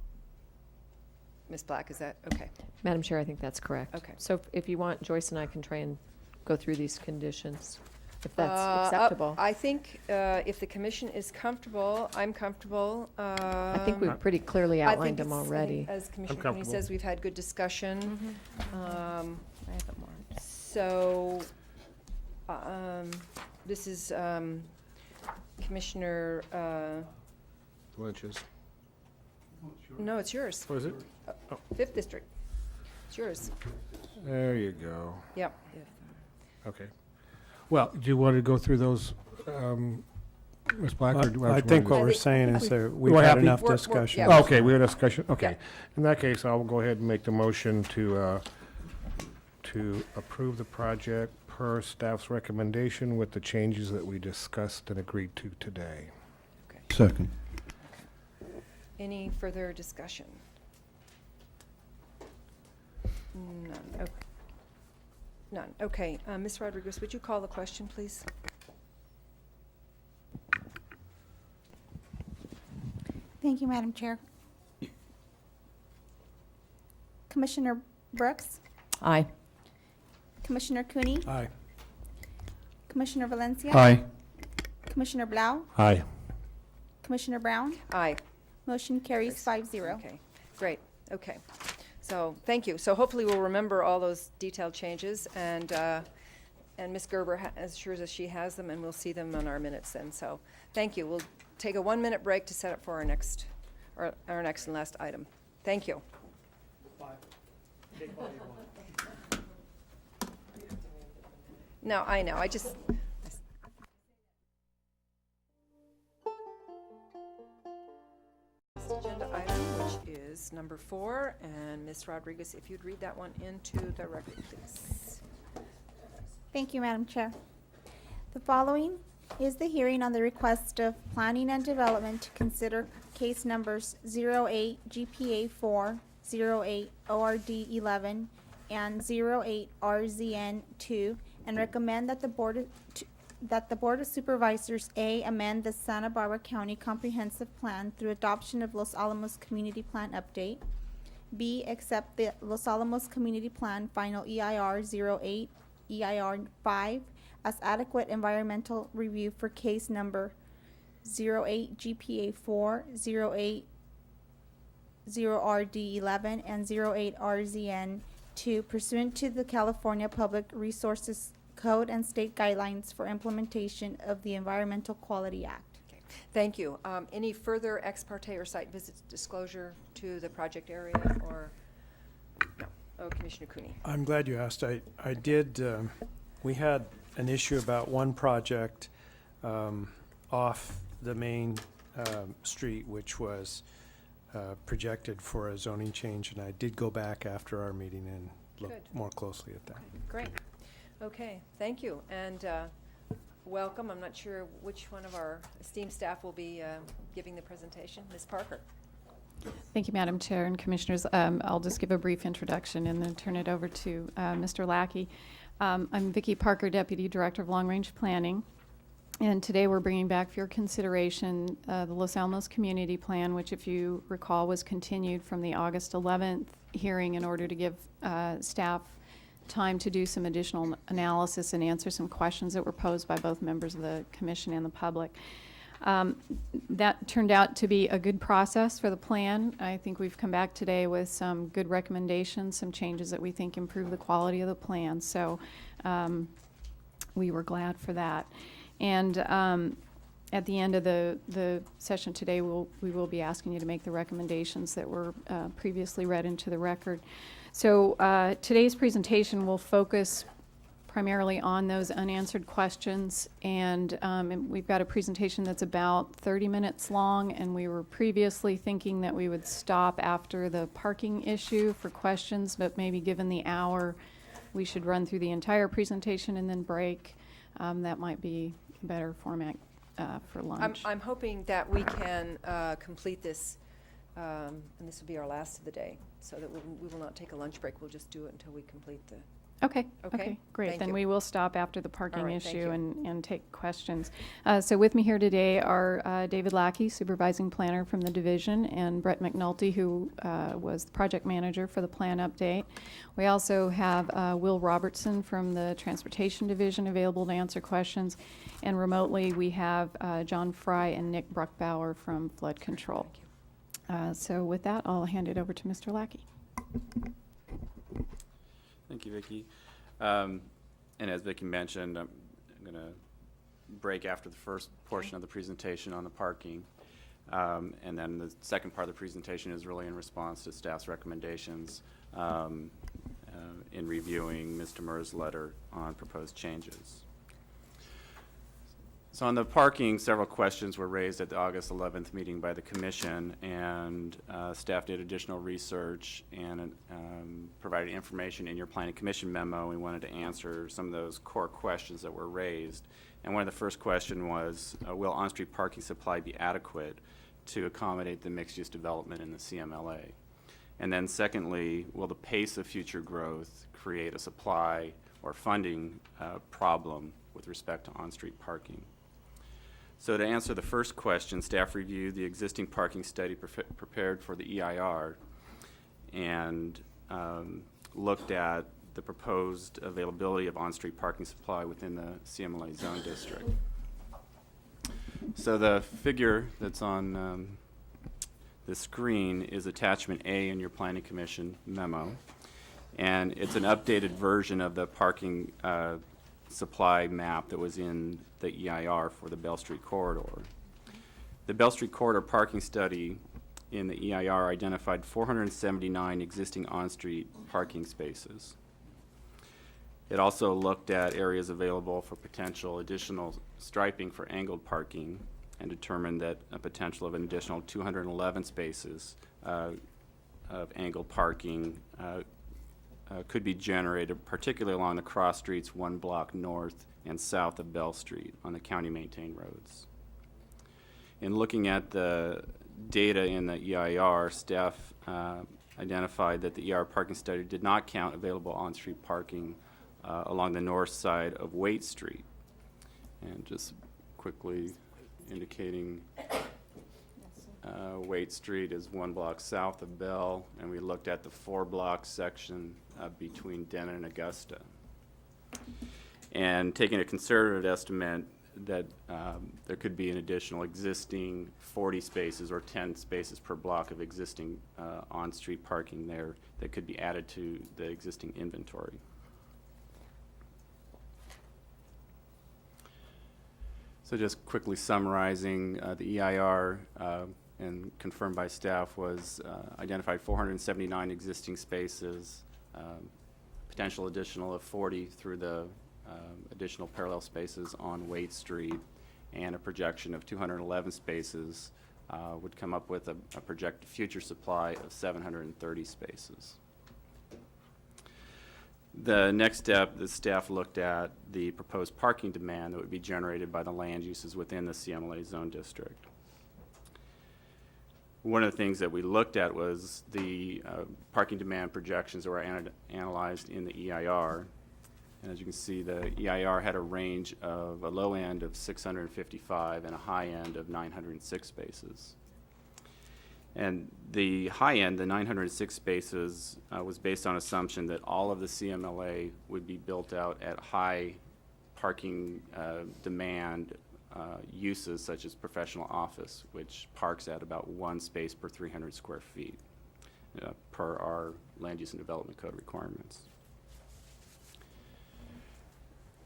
Ms. Black, is that, okay. Madam Chair, I think that's correct. Okay. So if you want, Joyce and I can try and go through these conditions, if Uh, that's acceptable. I think if the commission is comfortable, I'm comfortable. I think we've pretty clearly I think outlined them it's- I think already. As Commissioner Cooney comfortable. says, we've had good discussion. I have it marked. So This is Commissioner, Lynch's. no, it's yours. What is it? 5th District. It's yours. There you go. Yep. Okay. Well, do you want to go through those, Ms. Black? or do I think what I we're think- saying is that we've We're had happy? enough We're- discussion. yeah. Okay, we had a discussion, okay. Yeah. In that case, I'll go ahead and make the motion to approve the project per staff's recommendation with the changes that we discussed and agreed to today. Second. Any further discussion? None. Okay. None. Okay. Ms. Rodriguez, would you call the question, please? Thank you, Madam Chair. Commissioner Brooks, Aye. Commissioner Cooney, Aye. Commissioner Valencia. Aye. Commissioner Blau, Aye. Commissioner Brown. Aye. Motion carries 5-0. Okay, great, okay. So, thank you. So hopefully we'll remember all those detailed changes, and Ms. Gerber assures us she has them, and we'll see them on our minutes then. So, thank you. We'll take a 1-minute break to set up for our next and last item. Thank you. No, I know, agenda item, which is number 4, and Ms. Rodriguez, if you'd read that one into the record, please. Thank you, Madam Chair. The following is the hearing on the request of Planning and Development to consider case numbers 08 GPA 4, 08 ORD 11, and 08 RZN 2, and recommend that the Board of Supervisors A, amend the Santa Barbara County Comprehensive Plan through adoption of Los Alamos Community Plan Update. B, accept the Los Alamos Community Plan Final EIR 08, EIR 5 as adequate environmental review for case number 08 GPA 4, 08 0RD 11, and 08 RZN 2 pursuant to the California Public Resources Code and state guidelines for implementation of the Environmental Quality Act. Okay, thank you. Any further ex parte or site visit disclosure to the project area, or, no? Oh, Commissioner Cooney. I'm glad you asked. I did, we had an issue about one project off the main street, which was projected for a zoning change, and I did go back after our meeting and look Good. more closely at that. Great. Okay, thank you, and welcome. I'm not sure which one of our esteemed staff will be giving the presentation. Ms. Parker. Thank you, Madam Chair and Commissioners. I'll just give a brief introduction and then turn it over to Mr. Lackey. I'm Vicki Parker, Deputy Director of Long Range Planning. And today we're bringing back for your consideration the Los Alamos Community Plan, which, if you recall, was continued from the August 11th hearing in order to give staff time to do some additional analysis and answer some questions that were posed by both members of the Commission and the public. That turned out to be a good process for the plan. I think we've come back today with some good recommendations, some changes that we think improve the quality of the plan. So we were glad for that. And at the end of the session today, we will be asking you to make the recommendations that were previously read into the record. So today's presentation will focus primarily on those unanswered questions, and we've got a presentation that's about 30 minutes long, and we were previously thinking that we would stop after the parking issue for questions, but maybe given the hour, we should run through the entire presentation and then break. That might be a better format for lunch. I'm hoping that we can complete this, and this will be our last of the day, so that we will not take a lunch break. We'll just do it until we complete the. Okay, Okay? great. Thank Then you. we will stop after the parking right, thank issue you. and take questions. So with me here today are David Lackey, Supervising Planner from the Division, and Brett McNulty, who was the Project Manager for the Plan Update. We also have Will Robertson from the Transportation Division available to answer questions. And remotely, we have John Fry and Nick Bruckbauer from Flood Control. So with that, I'll hand it over to Mr. Lackey. Thank you, Vicki. And as Vicki mentioned, I'm going to break after the first portion of the presentation on the parking. And then the second part of the presentation is really in response to staff's recommendations in reviewing Ms. Demur's letter on proposed changes. So on the parking, several questions were raised at the August 11th meeting by the commission, and staff did additional research and provided information in your planning commission memo. We wanted to answer some of those core questions that were raised. And one of the first question was, will on-street parking supply be adequate to accommodate the mixed-use development in the CMLA? And then secondly, will the pace of future growth create a supply or funding problem with respect to on-street parking? So to answer the first question, staff reviewed the existing parking study prepared for the EIR and looked at the proposed availability of on-street parking supply within the CMLA zone district. So the figure that's on the screen is attachment A in your planning commission memo, and it's an updated version of the parking supply map that was in the EIR for the Bell Street corridor. The Bell Street corridor parking study in the EIR identified 479 existing on-street parking spaces. It also looked at areas available for potential additional striping for angled parking and determined that a potential of an additional 211 spaces of angled parking could be generated, particularly along the cross streets 1 block north and south of Bell Street on the county-maintained roads. In looking at the data in the EIR, staff identified that the EIR parking study did not count available on-street parking along the north side of Waite Street. And just quickly indicating Waite Street is 1 block south of Bell, and we looked at the 4-block section between Denton and Augusta. And taking a conservative estimate that there could be an additional existing 40 spaces or 10 spaces per block of existing on-street parking there that could be added to the existing inventory. So just quickly summarizing, the EIR and confirmed by staff was identified 479 existing spaces, potential additional of 40 through the additional parallel spaces on Waite Street, and a projection of 211 spaces would come up with a projected future supply of 730 spaces. The next step, the staff looked at the proposed parking demand that would be generated by the land uses within the CMLA zone district. One of the things that we looked at was the parking demand projections that were analyzed in the EIR. And as you can see, the EIR had a range of a low end of 655 and a high end of 906 spaces. And the high end, the 906 spaces, was based on assumption that all of the CMLA would be built out at high parking demand uses such as professional office, which parks at about 1 space per 300 square feet per our land use and development code requirements.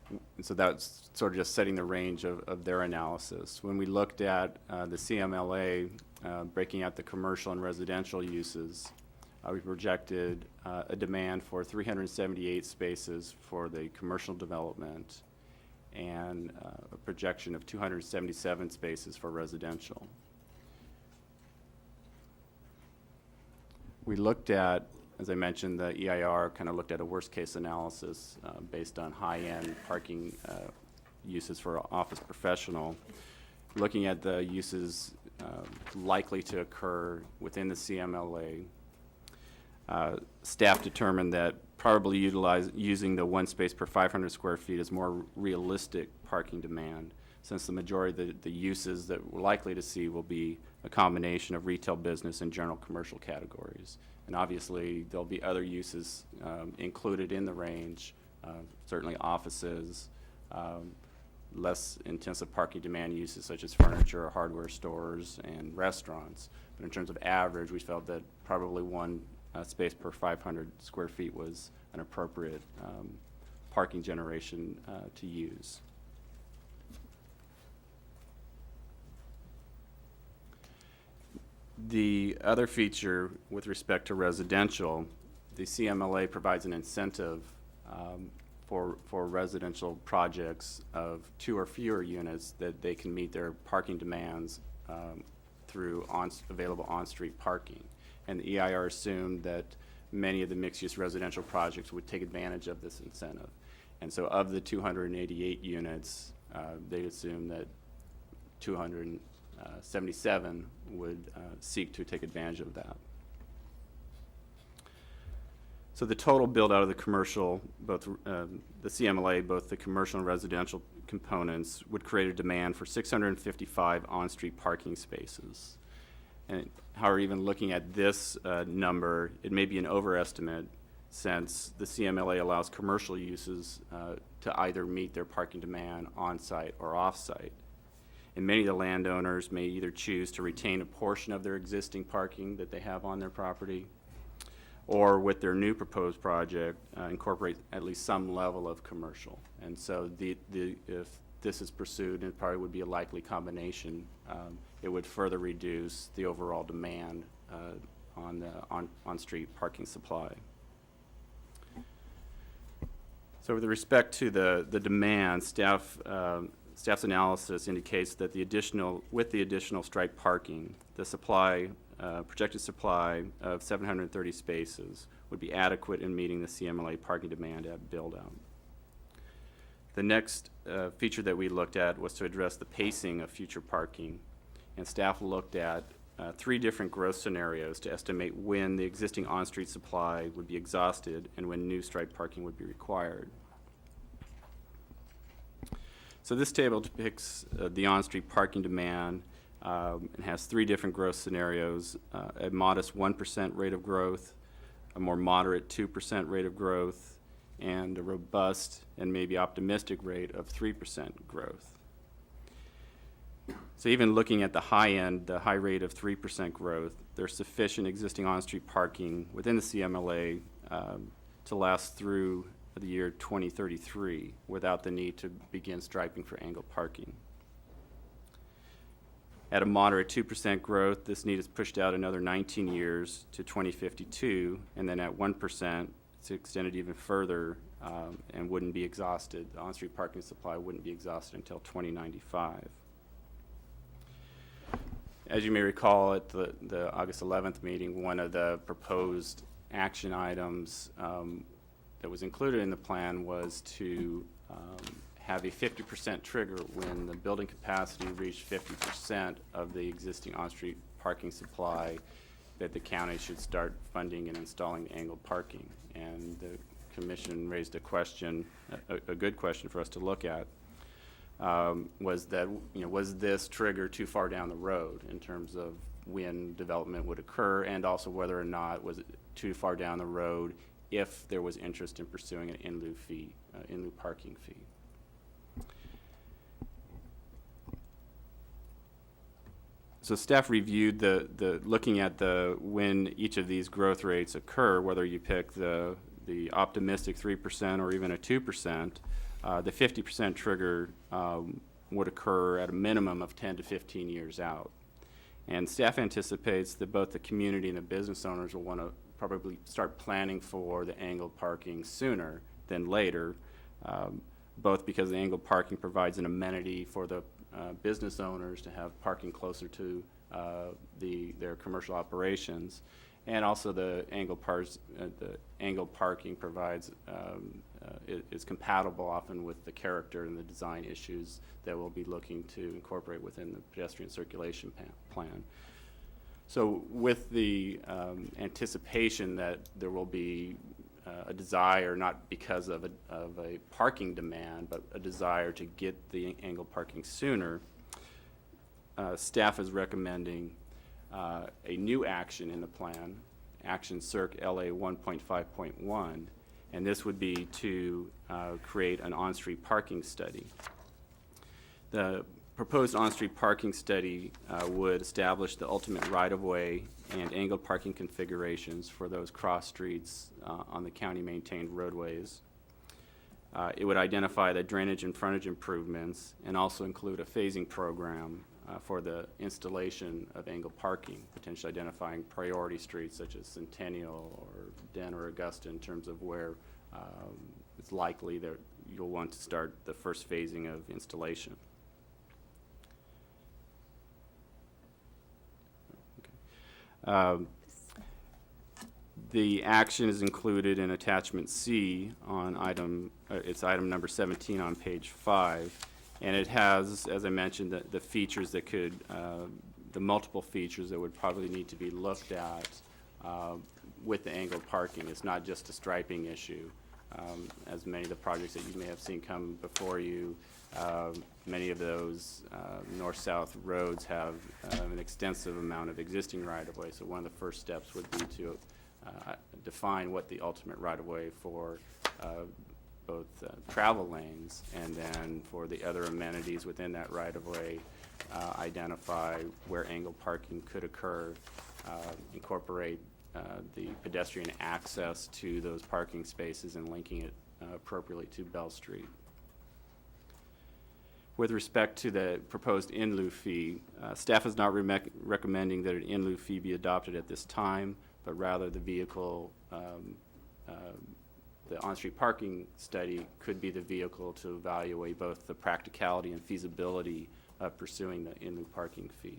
And so that's sort of just setting the range of their analysis. When we looked at the CMLA, breaking out the commercial and residential uses, we projected a demand for 378 spaces for the commercial development and a projection of 277 spaces for residential. We looked at, as I mentioned, the EIR kind of looked at a worst-case analysis based on high-end parking uses for office professional. Looking at the uses likely to occur within the CMLA, staff determined that probably using the 1 space per 500 square feet is more realistic parking demand, since the majority of the uses that we're likely to see will be a combination of retail business and general commercial categories. And obviously, there'll be other uses included in the range, certainly offices, less intensive parking demand uses such as furniture or hardware stores and restaurants. But in terms of average, we felt that probably 1 space per 500 square feet was an appropriate parking generation to use. The other feature with respect to residential, the CMLA provides an incentive for residential projects of 2 or fewer units that they can meet their parking demands through available on-street parking. And the EIR assumed that many of the mixed-use residential projects would take advantage of this incentive. And so of the 288 units, they assumed that 277 would seek to take advantage of that. So the total build out of the commercial, both the CMLA, both the commercial and residential components, would create a demand for 655 on-street parking spaces. And however, even looking at this number, it may be an overestimate, since the CMLA allows commercial uses to either meet their parking demand on-site or off-site. And many of the landowners may either choose to retain a portion of their existing parking that they have on their property, or with their new proposed project, incorporate at least some level of commercial. And so if this is pursued, it probably would be a likely combination. It would further reduce the overall demand on the on-street parking supply. So with respect to the demand, staff's analysis indicates that with the additional striped parking, the supply, projected supply of 730 spaces would be adequate in meeting the CMLA parking demand at build-out. The next feature that we looked at was to address the pacing of future parking, and staff looked at 3 different growth scenarios to estimate when the existing on-street supply would be exhausted and when new striped parking would be required. So this table depicts the on-street parking demand and has 3 different growth scenarios: a modest 1% rate of growth, a more moderate 2% rate of growth, and a robust and maybe optimistic rate of 3% growth. So even looking at the high end, the high rate of 3% growth, there's sufficient existing on-street parking within the CMLA to last through the year 2033 without the need to begin striping for angled parking. At a moderate 2% growth, this need is pushed out another 19 years to 2052, and then at 1%, it's extended even further and wouldn't be exhausted. The on-street parking supply wouldn't be exhausted until 2095. As you may recall, at the August 11th meeting, one of the proposed action items that was included in the plan was to have a 50% trigger when the building capacity reached 50% of the existing on-street parking supply, that the county should start funding and installing angled parking. And the commission raised a question, a good question for us to look at, was that, was this trigger too far down the road in terms of when development would occur, and also whether or not was it too far down the road if there was interest in pursuing an in lieu parking fee. So staff reviewed looking at when each of these growth rates occur, whether you pick the optimistic 3% or even a 2%, the 50% trigger would occur at a minimum of 10 to 15 years out. And staff anticipates that both the community and the business owners will want to probably start planning for the angled parking sooner than later, both because the angled parking provides an amenity for the business owners to have parking closer to their commercial operations, and also the angled parking provides is compatible often with the character and the design issues that we'll be looking to incorporate within the pedestrian circulation plan. So with the anticipation that there will be a desire, not because of a parking demand, but a desire to get the angled parking sooner, staff is recommending a new action in the plan, Action Circ LA 1.5.1, and this would be to create an on-street parking study. The proposed on-street parking study would establish the ultimate right-of-way and angled parking configurations for those cross streets on the county-maintained roadways. It would identify the drainage and frontage improvements and also include a phasing program for the installation of angled parking, potentially identifying priority streets such as Centennial or Den or Augusta in terms of where it's likely that you'll want to start the first phasing of installation. The action is included in attachment C on it's item number 17 on page 5, and it has, as I mentioned, the features that could, the multiple features that would probably need to be looked at with the angled parking. It's not just a striping issue. As many of the projects that you may have seen come before you, many of those north-south roads have an extensive amount of existing right-of-way. So one of the first steps would be to define what the ultimate right-of-way for both travel lanes and then for the other amenities within that right-of-way, identify where angled parking could occur, incorporate the pedestrian access to those parking spaces and linking it appropriately to Bell Street. With respect to the proposed in lieu fee, staff is not recommending that an in lieu fee be adopted at this time, but rather the vehicle, the on-street parking study could be the vehicle to evaluate both the practicality and feasibility of pursuing the in lieu parking fee.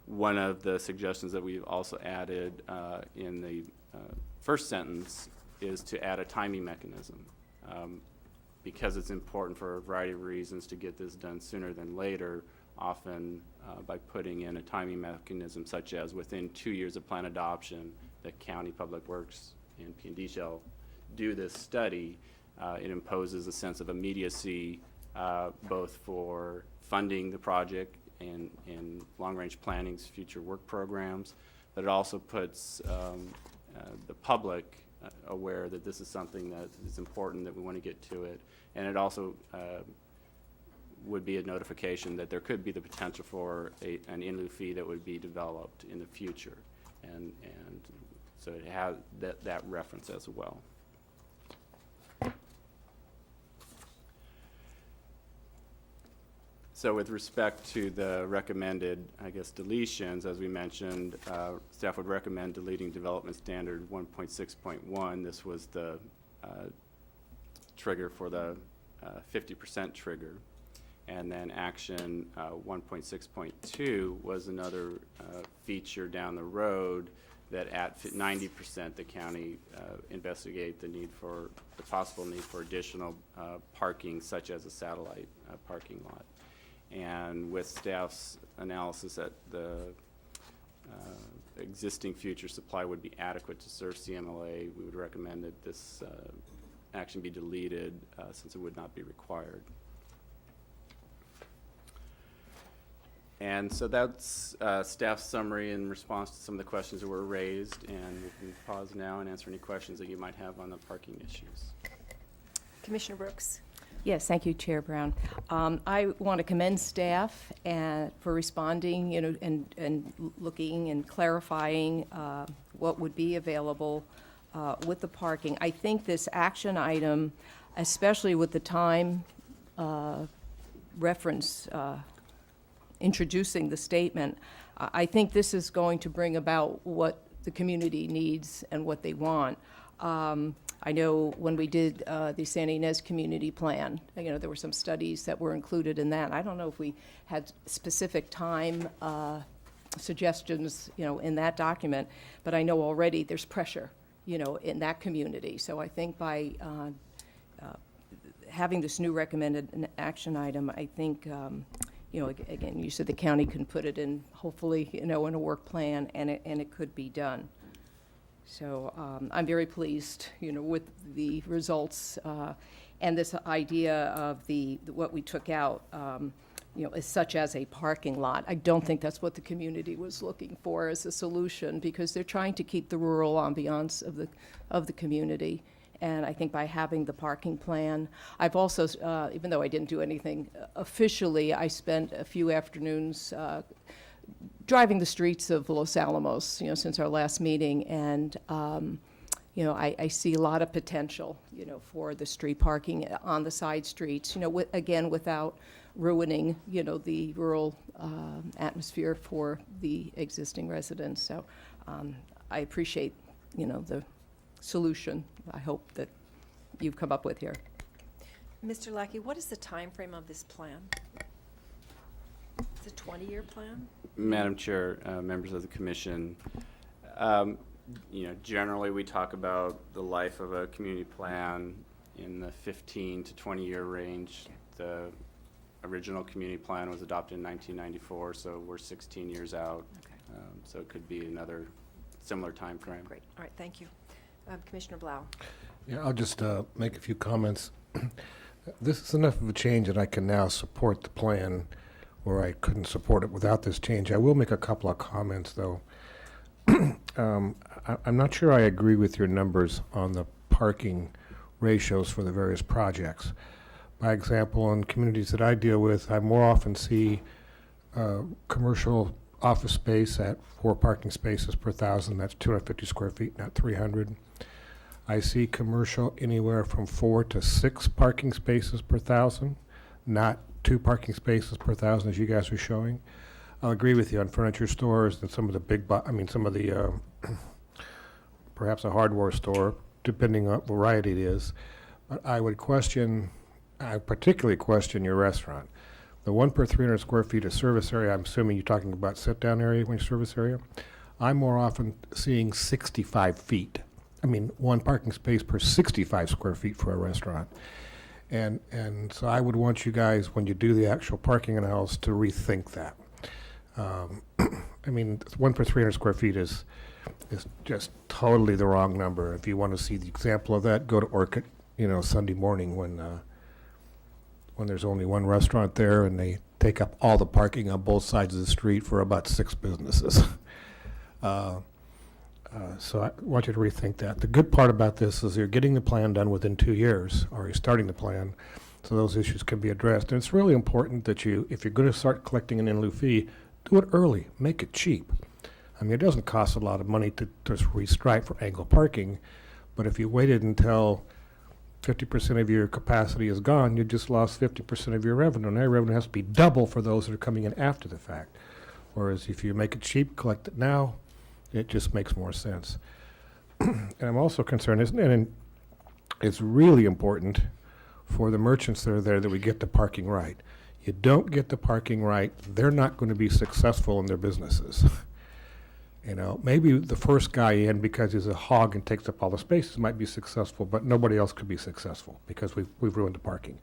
One of the suggestions that we've also added in the first sentence is to add a timing mechanism. Because it's important for a variety of reasons to get this done sooner than later, often by putting in a timing mechanism such as within 2 years of plan adoption, the County Public Works and P&D shall do this study. It imposes a sense of immediacy both for funding the project and in long-range planning's future work programs, but it also puts the public aware that this is something that is important, that we want to get to it. And it also would be a notification that there could be the potential for an in lieu fee that would be developed in the future. And so it has that reference as well. So with respect to the recommended, I guess, deletions, as we mentioned, staff would recommend deleting development standard 1.6.1. This was the trigger for the 50% trigger. And then action 1.6.2 was another feature down the road that at 90% the county investigate the possible need for additional parking, such as a satellite parking lot. And with staff's analysis that the existing future supply would be adequate to serve CMLA, we would recommend that this action be deleted since it would not be required. And so that's staff's summary in response to some of the questions that were raised, and we can pause now and answer any questions that you might have on the parking issues. Commissioner Brooks. Yes, thank you, Chair Brown. I want to commend staff for responding, and looking and clarifying what would be available with the parking. I think this action item, especially with the time reference introducing the statement, I think this is going to bring about what the community needs and what they want. I know when we did the Santa Ynez Community Plan, there were some studies that were included in that. I don't know if we had specific time suggestions, in that document, but I know already there's pressure, in that community. So I think by having this new recommended action item, I think, again, you said the county can put it in, hopefully, in a work plan, and it could be done. So I'm very pleased, with the results and this idea of what we took out, is such as a parking lot. I don't think that's what the community was looking for as a solution, because they're trying to keep the rural ambiance of the community. And I think by having the parking plan, I've also, even though I didn't do anything officially, I spent a few afternoons driving the streets of Los Alamos, since our last meeting, and I see a lot of potential, for the street parking on the side streets. Again, without ruining, you know, the rural atmosphere for the existing residents. So I appreciate, you know, the solution I hope that you've come up with here. Mr. Lackey, what is the time frame of this plan? It's a 20-year plan? Madam Chair, members of the commission, you know, generally we talk about the life of a community plan in the 15 to 20-year range. The original community plan was adopted in 1994, so we're 16 years out. Okay. So it could be another similar time frame. Great. All right, thank you. Commissioner Blau. Yeah, I'll just make a few comments. This is enough of a change that I can now support the plan where I couldn't support it without this change. I will make a couple of comments, though. I'm not sure I agree with your numbers on the parking ratios for the various projects. By example, in communities that I deal with, I more often see commercial office space at 4 parking spaces per 1,000. That's 250 square feet, not 300. I see commercial anywhere from 4 to 6 parking spaces per 1,000, not 2 parking spaces per 1,000 as you guys are showing. I'll agree with you on furniture stores and some of the some of the, perhaps a hardware store, depending on what variety it is. But I particularly question your restaurant. The 1 per 300 square feet of service area, I'm assuming you're talking about sit-down area when your service area. I'm more often seeing 65 feet. 1 parking space per 65 square feet for a restaurant. And so I would want you guys, when you do the actual parking analysis, to rethink that. 1 per 300 square feet is just totally the wrong number. If you want to see the example of that, go to Orchid, Sunday morning when there's only 1 restaurant there and they take up all the parking on both sides of the street for about 6 businesses. So I want you to rethink that. The good part about this is you're getting the plan done within 2 years, or you're starting the plan, so those issues can be addressed. And it's really important that if you're going to start collecting an in lieu fee, do it early, make it cheap. It doesn't cost a lot of money to just restripe for angle parking, but if you waited until 50% of your capacity is gone, you just lost 50% of your revenue. Now your revenue has to be double for those that are coming in after the fact. Whereas if you make it cheap, collect it now, it just makes more sense. And I'm also concerned, and it's really important for the merchants that are there that we get the parking right. You don't get the parking right, they're not going to be successful in their businesses. Maybe the first guy in, because he's a hog and takes up all the spaces, might be successful, but nobody else could be successful because we've ruined the parking.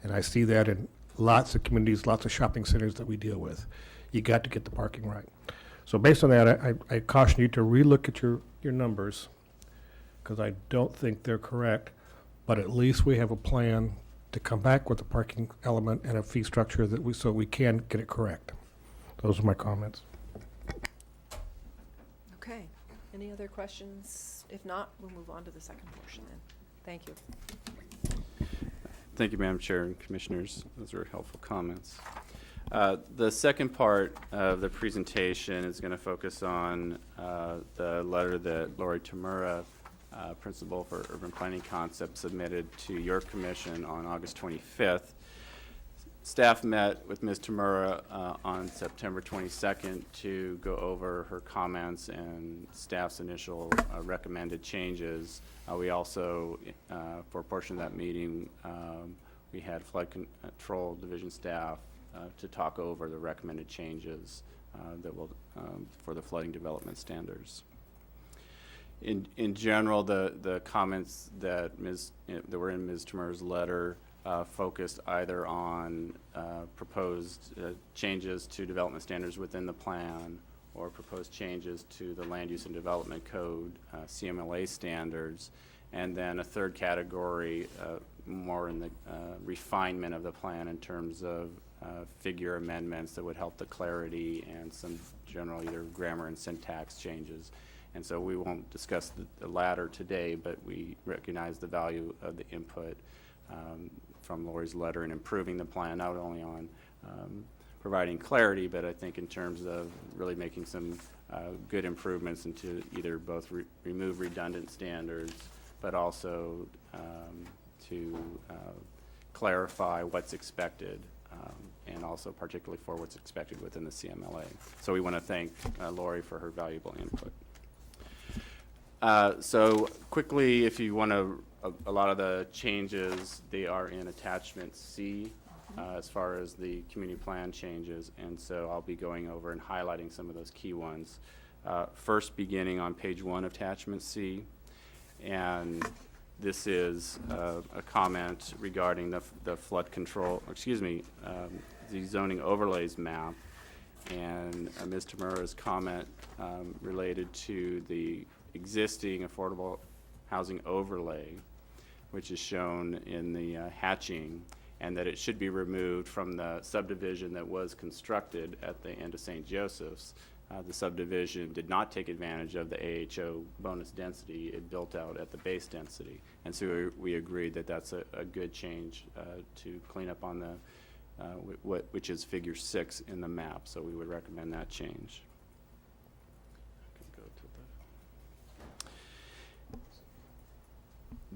And I see that in lots of communities, lots of shopping centers that we deal with. You got to get the parking right. So based on that, I caution you to relook at your numbers, because I don't think they're correct, but at least we have a plan to come back with a parking element and a fee structure so we can get it correct. Those are my comments. Okay. Any other questions? If not, we'll move on to the second portion then. Thank you. Thank you, Madam Chair and Commissioners. Those are helpful comments. The second part of the presentation is going to focus on the letter that Lori Tamura, Principal for Urban Planning Concept, submitted to your commission on August 25th. Staff met with Ms. Tamura on September 22nd to go over her comments and staff's initial recommended changes. We also, for a portion of that meeting, we had Flood Control Division staff to talk over the recommended changes that will for the flooding development standards. In general, the comments that that were in Ms. Tamura's letter focused either on proposed changes to development standards within the plan, or proposed changes to the Land Use and Development Code, CMLA standards, and then a third category more in the refinement of the plan in terms of figure amendments that would help the clarity and some general either grammar and syntax changes. And so we won't discuss the latter today, but we recognize the value of the input from Lori's letter in improving the plan, not only on providing clarity, but I think in terms of really making some good improvements into either both remove redundant standards, but also to clarify what's expected and also particularly for what's expected within the CMLA. So we want to thank Lori for her valuable input. So quickly, if you want to, a lot of the changes, they are in attachment C as far as the community plan changes, and so I'll be going over and highlighting some of those key ones. First, beginning on page 1 of attachment C, and this is a comment regarding the flood control, the zoning overlays map, and Ms. Tamura's comment related to the existing affordable housing overlay, which is shown in the hatching, and that it should be removed from the subdivision that was constructed at the end of St. Joseph's. The subdivision did not take advantage of the AHO bonus density. It built out at the base density. And so we agreed that that's a good change to clean up on the, which is figure 6 in the map. So we would recommend that change.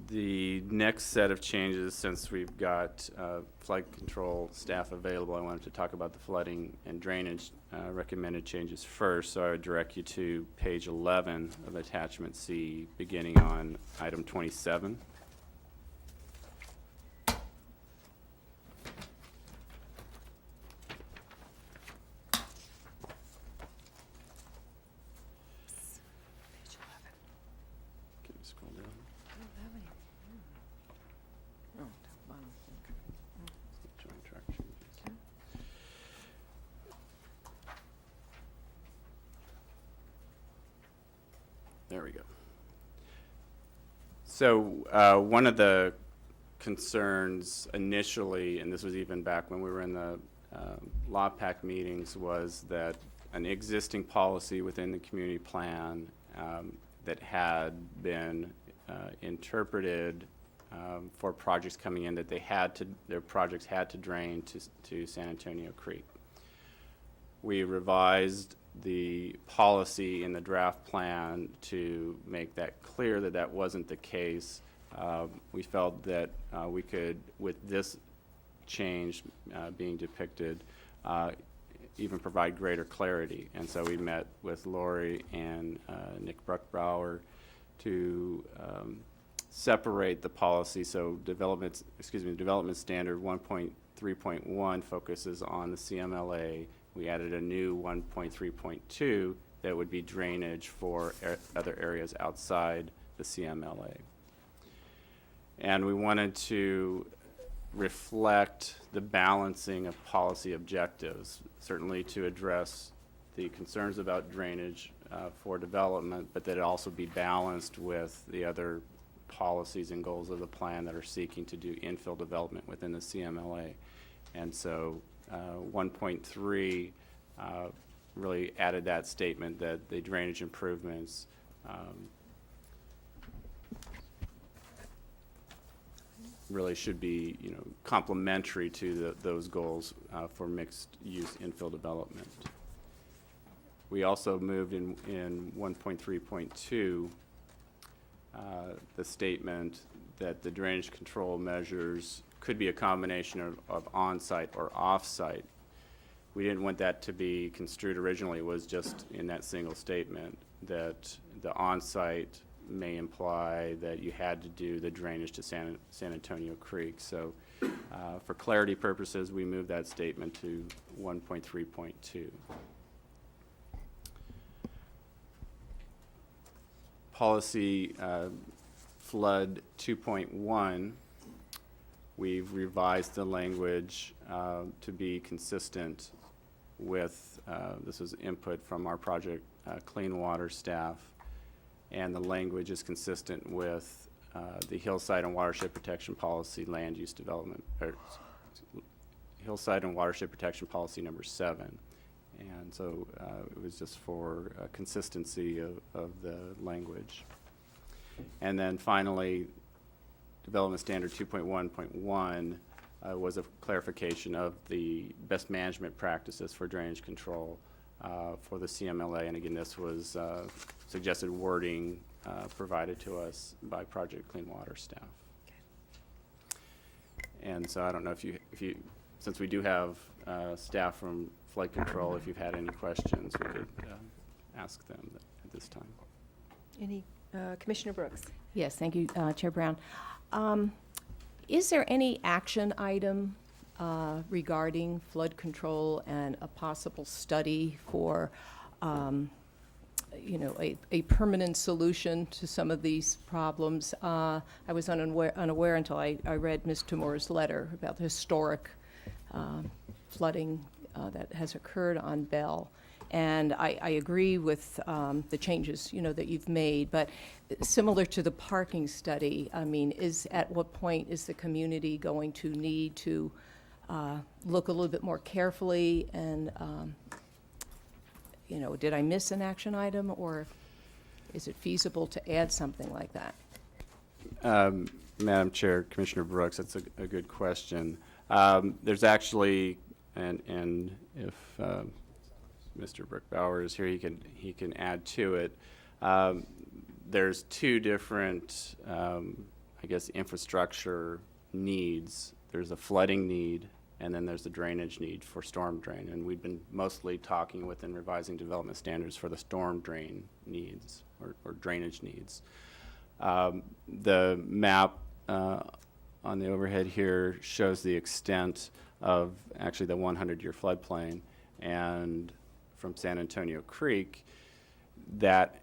The next set of changes, since we've got flood control staff available, I wanted to talk about the flooding and drainage recommended changes first. So I would direct you to page 11 of attachment C, beginning on item 27. Can you scroll down? Joint track changes. There we go. So one of the concerns initially, and this was even back when we were in the LawPAC meetings, was that an existing policy within the community plan that had been interpreted for projects coming in, that their projects had to drain to San Antonio Creek. We revised the policy in the draft plan to make that clear that that wasn't the case. We felt that we could, with this change being depicted, even provide greater clarity. And so we met with Lori and Nick Bruckbauer to separate the policy. So development standard 1.3.1 focuses on the CMLA. We added a new 1.3.2 that would be drainage for other areas outside the CMLA. And we wanted to reflect the balancing of policy objectives, certainly to address the concerns about drainage for development, but that it also be balanced with the other policies and goals of the plan that are seeking to do infill development within the CMLA. And so 1.3 really added that statement that the drainage improvements really should be, complementary to those goals for mixed-use infill development. We also moved in 1.3.2 the statement that the drainage control measures could be a combination of on-site or off-site. We didn't want that to be construed originally. It was just in that single statement that the on-site may imply that you had to do the drainage to San Antonio Creek. So for clarity purposes, we moved that statement to 1.3.2. Policy Flood 2.1, we've revised the language to be consistent with, this was input from our project Clean Water staff, and the language is consistent with the Hillside and Watershed Protection Policy land use development, or Hillside and Watershed Protection Policy number 7. And so it was just for consistency of the language. And then finally, Development Standard 2.1.1 was a clarification of the best management practices for drainage control for the CMLA. And again, this was suggested wording provided to us by Project Clean Water staff. And so I don't know if you, since we do have staff from flood control, if you've had any questions, we could ask them at this time. Any, Commissioner Brooks? Yes, thank you, Chair Brown. Is there any action item regarding flood control and a possible study for, a permanent solution to some of these problems? I was unaware until I read Ms. Tamura's letter about the historic flooding that has occurred on Bell. And I agree with the changes, that you've made, but similar to the parking study, I mean, at what point is the community going to need to look a little bit more carefully and, did I miss an action item, or is it feasible to add something like that? Madam Chair, Commissioner Brooks, that's a good question. There's actually, and if Mr. Brickbauer is here, he can add to it. There's two different, infrastructure needs. There's a flooding need, and then there's the drainage need for storm drain. And we've been mostly talking within revising development standards for the storm drain needs or drainage needs. The map on the overhead here shows the extent of actually the 100-year floodplain, and from San Antonio Creek, that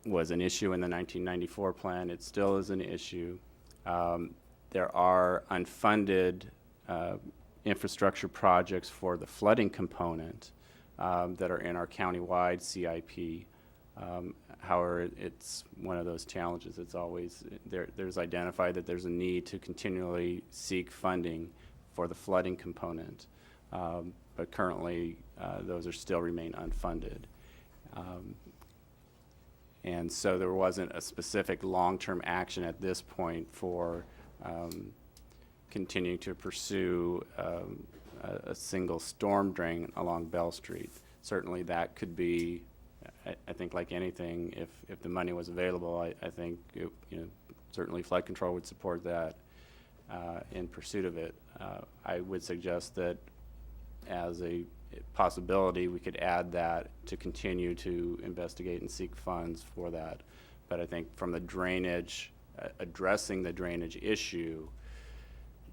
was an issue in the 1994 plan. It still is an issue. There are unfunded infrastructure projects for the flooding component that are in our countywide CIP. However, it's one of those challenges. It's always, there's identified that there's a need to continually seek funding for the flooding component. But currently, those are still remain unfunded. And so there wasn't a specific long-term action at this point for continuing to pursue a single storm drain along Bell Street. Certainly that could be, I think like anything, if the money was available, I think certainly flood control would support that in pursuit of it. I would suggest that as a possibility, we could add that to continue to investigate and seek funds for that. But I think from the drainage, addressing the drainage issue,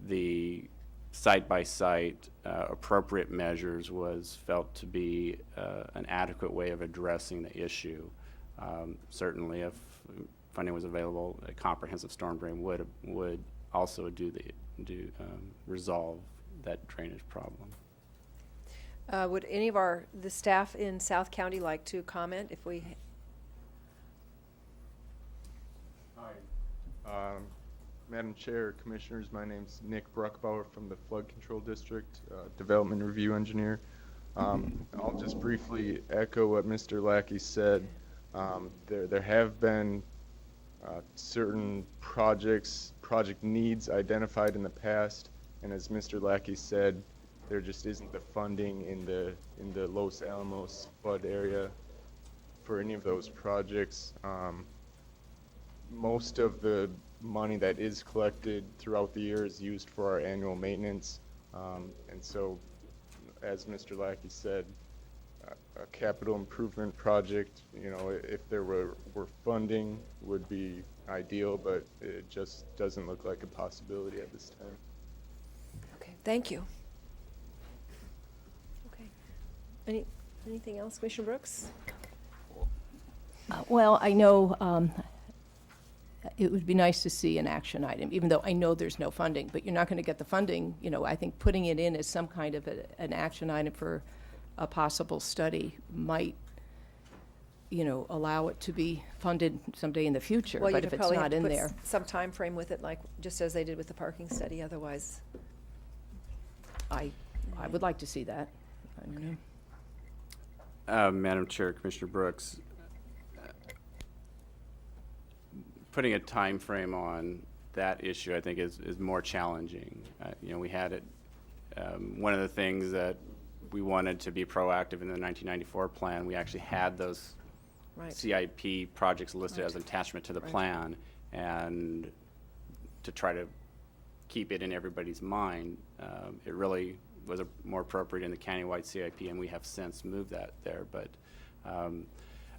the site-by-site appropriate measures was felt to be an adequate way of addressing the issue. Certainly if funding was available, a comprehensive storm drain would also resolve that drainage problem. Would any of the staff in South County like to comment if we? Hi. Madam Chair, Commissioners, my name's Nick Bruckbauer from the Flood Control District, Development Review Engineer. I'll just briefly echo what Mr. Lackey said. There have been certain project needs identified in the past, and as Mr. Lackey said, there just isn't the funding in the Los Alamos flood area for any of those projects. Most of the money that is collected throughout the year is used for our annual maintenance. And so, as Mr. Lackey said, a capital improvement project, if there were funding would be ideal, but it just doesn't look like a possibility at this time. Okay, thank you. Okay. Anything else, Commissioner Brooks? Well, I know it would be nice to see an action item, even though I know there's no funding, but you're not going to get the funding. I think putting it in as some kind of an action item for a possible study might, allow it to be funded someday in the future, Well, but you'd if it's probably have not to in put there. some time frame with it, like just as they did with the parking study, otherwise. I would like to see that. I don't know. Madam Chair, Commissioner Brooks, putting a time frame on that issue, I think, is more challenging. We had it. One of the things that we wanted to be proactive in the 1994 plan, we actually had those CIP projects listed as an attachment to the plan, and to try to keep it in everybody's mind, it really was more appropriate in the countywide CIP, and we have since moved that there. But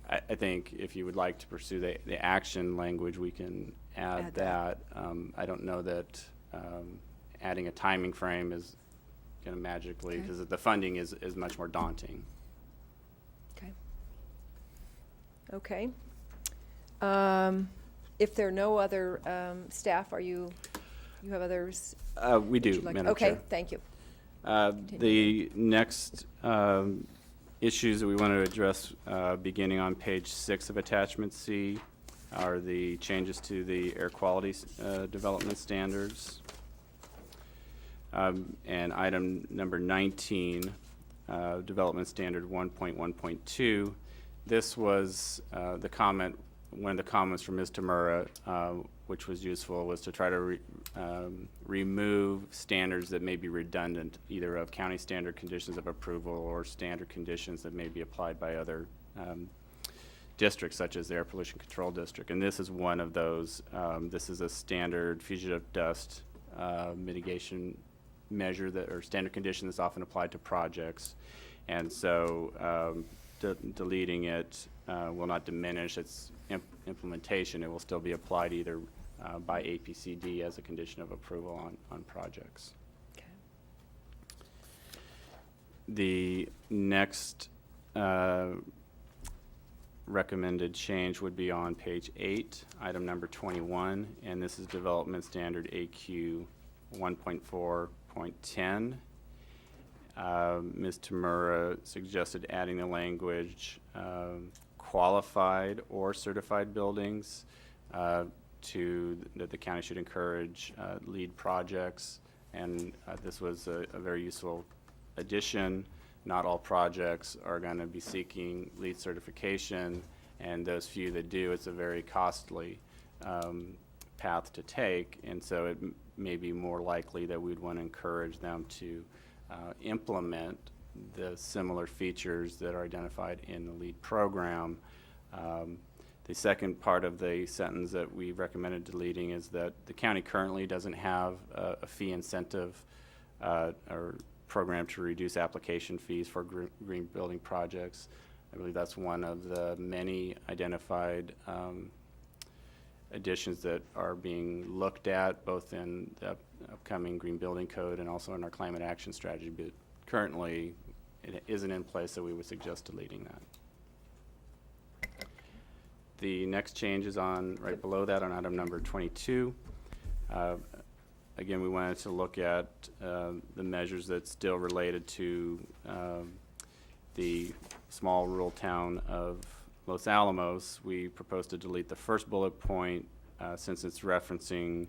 I think if you would like to pursue the action language, we can add that. I don't know that adding a timing frame is going to magically, because the funding is much more daunting. Okay. Okay. If there are no other staff, you have others? We do, Madam Chair. Okay, thank you. The next issues that we want to address, beginning on page 6 of attachment C, are the changes to the air quality development standards. And item number 19, development standard 1.1.2. This was the comment, one of the comments from Ms. Tamura, which was useful, was to try to remove standards that may be redundant, either of county standard conditions of approval or standard conditions that may be applied by other districts, such as the Air Pollution Control District. And this is one of those. This is a standard fugitive dust mitigation measure that, or standard condition that's often applied to projects. And so deleting it will not diminish its implementation. It will still be applied either by APCD as a condition of approval on projects. Okay. The next recommended change would be on page 8, item number 21, and this is development standard AQ 1.4.10. Ms. Tamura suggested adding the language qualified or certified buildings that the county should encourage lead projects, and this was a very useful addition. Not all projects are going to be seeking LEED certification, and those few that do, it's a very costly path to take, and so it may be more likely that we'd want to encourage them to implement the similar features that are identified in the LEED program. The second part of the sentence that we recommended deleting is that the county currently doesn't have a fee incentive or program to reduce application fees for green building projects. I believe that's one of the many identified additions that are being looked at, both in the upcoming Green Building Code and also in our climate action strategy. But currently, it isn't in place, so we would suggest deleting that. The next change is on right below that on item number 22. Again, we wanted to look at the measures that's still related to the small rural town of Los Alamos. We proposed to delete the first bullet point since it's referencing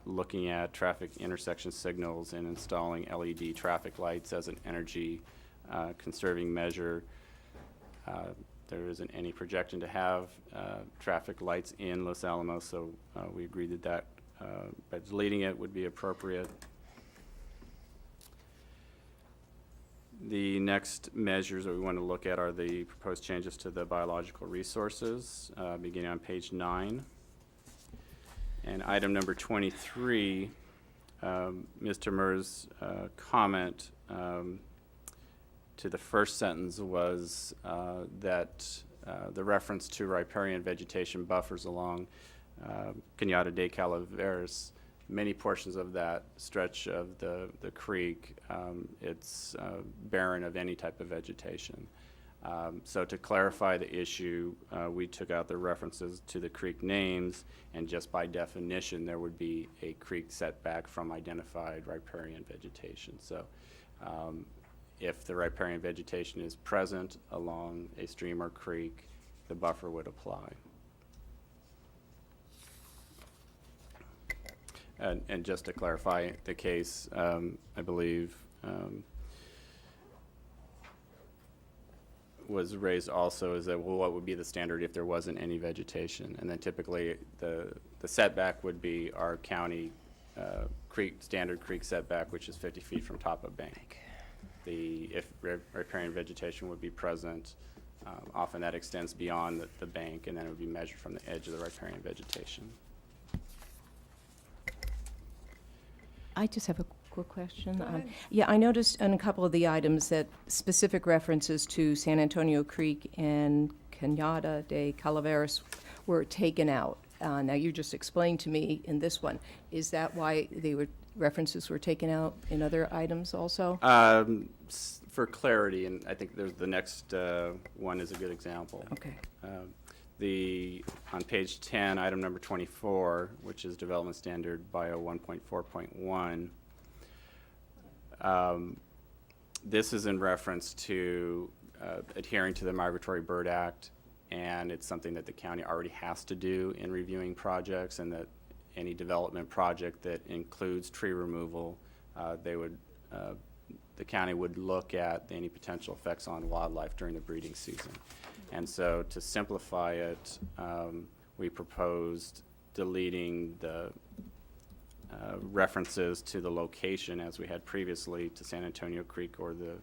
looking at traffic intersection signals and installing LED traffic lights as an energy conserving measure. There isn't any projection to have traffic lights in Los Alamos, so we agreed that by deleting it would be appropriate. The next measures that we want to look at are the proposed changes to the biological resources, beginning on page 9. And item number 23, Mr. Murr's comment to the first sentence was that the reference to riparian vegetation buffers along Cañada de Calaveras, many portions of that stretch of the creek, it's barren of any type of vegetation. So to clarify the issue, we took out the references to the creek names, and just by definition, there would be a creek setback from identified riparian vegetation. So if the riparian vegetation is present along a stream or creek, the buffer would apply. And just to clarify the case, I believe was raised also is that, well, what would be the standard if there wasn't any vegetation? And then typically the setback would be our county standard creek setback, which is 50 feet from top of bank. If riparian vegetation would be present, often that extends beyond the bank, and then it would be measured from the edge of the riparian vegetation. I just have a quick question? Go ahead. Yeah, I noticed on a couple of the items that specific references to San Antonio Creek and Cañada de Calaveras were taken out. Now, you just explained to me in this one. Is that why references were taken out in other items also? For clarity, and I think there's the next one is a good example. Okay. On page 10, item number 24, which is Development Standard Bio 1.4.1, this is in reference to adhering to the Migratory Bird Act, and it's something that the county already has to do in reviewing projects, and that any development project that includes tree removal, the county would look at any potential effects on wildlife during the breeding season. And so to simplify it, we proposed deleting the references to the location as we had previously to San Antonio Creek or the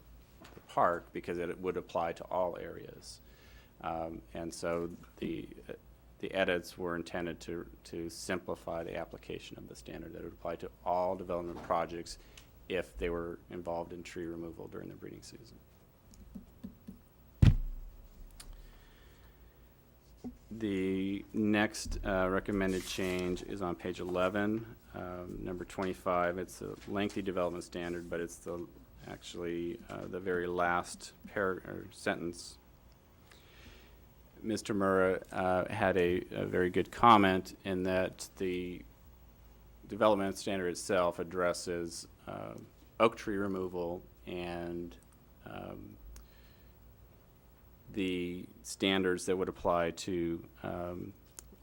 park, because it would apply to all areas. And so the edits were intended to simplify the application of the standard, that it would apply to all development projects if they were involved in tree removal during the breeding season. The next recommended change is on page 11, number 25. It's a lengthy development standard, but it's actually the very last sentence. Mr. Murrah had a very good comment in that the development standard itself addresses oak tree removal and the standards that would apply to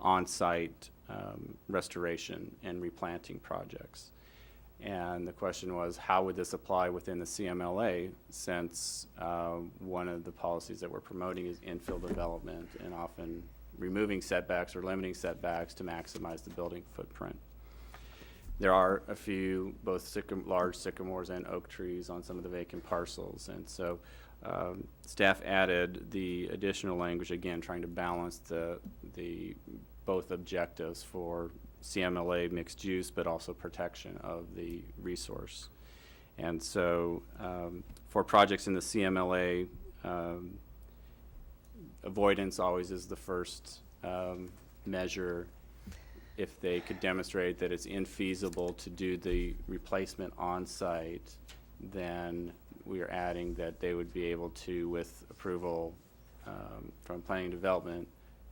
on-site restoration and replanting projects. And the question was, how would this apply within the CMLA, since one of the policies that we're promoting is infill development and often removing setbacks or limiting setbacks to maximize the building footprint. There are a few, both large sycamores and oak trees on some of the vacant parcels, and so staff added the additional language, again, trying to balance the both objectives for CMLA mixed use, but also protection of the resource. And so for projects in the CMLA, avoidance always is the first measure. If they could demonstrate that it's infeasible to do the replacement on site, then we are adding that they would be able to, with approval from planning and development,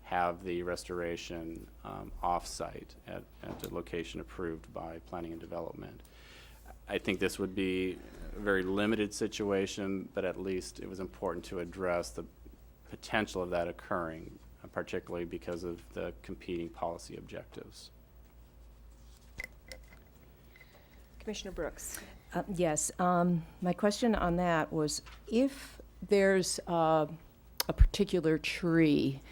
have the restoration off-site at a location approved by planning and development. I think this would be a very limited situation, but at least it was important to address the potential of that occurring, particularly because of the competing policy objectives. Commissioner Brooks. Yes, my question on that was, if there's a particular tree,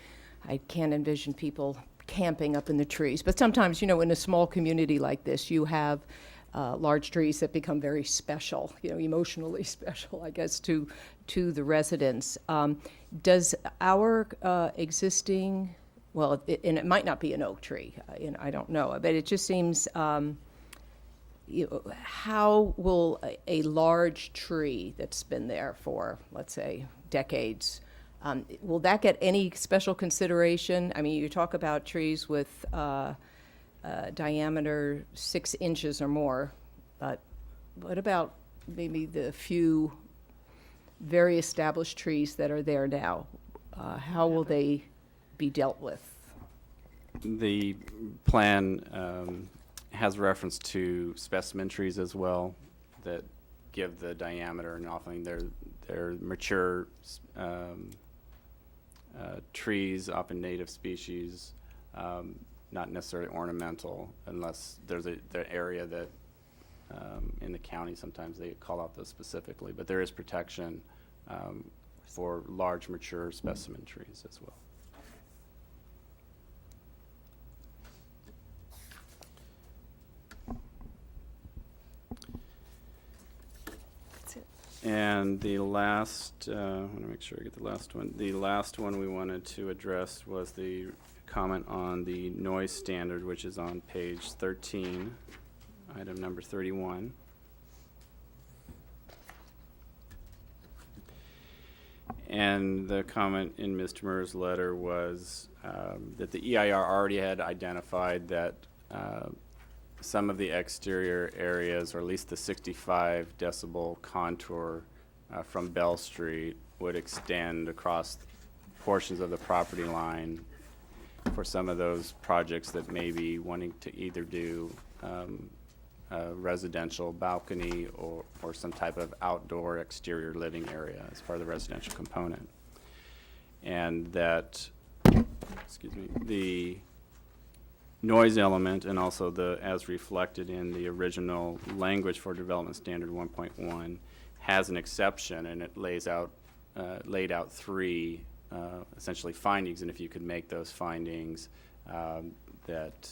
I can't envision people camping up in the trees, but sometimes, in a small community like this, you have large trees that become very special, emotionally special, I guess, to the residents. Does our existing, and it might not be an oak tree, I don't know, but it just seems, how will a large tree that's been there for, let's say, decades, will that get any special consideration? I mean, you talk about trees with diameter 6 inches or more, but what about maybe the few very established trees that are there now? How will they be dealt with? The plan has reference to specimen trees as well that give the diameter, and often they're mature trees, often native species, not necessarily ornamental, unless there's the area that in the county sometimes they call out those specifically, but there is protection for large mature specimen trees as well. And the last, I want to make sure I get the last one. The last one we wanted to address was the comment on the noise standard, which is on page 13, item number 31. And the comment in Mr. Murr's letter was that the EIR already had identified that some of the exterior areas, or at least the 65 decibel contour from Bell Street, would extend across portions of the property line for some of those projects that may be wanting to either do a residential balcony or some type of outdoor exterior living area as part of the residential component. And that, excuse me, the noise element, and also as reflected in the original language for Development Standard 1.1, has an exception, and it laid out three essentially findings, and if you could make those findings, that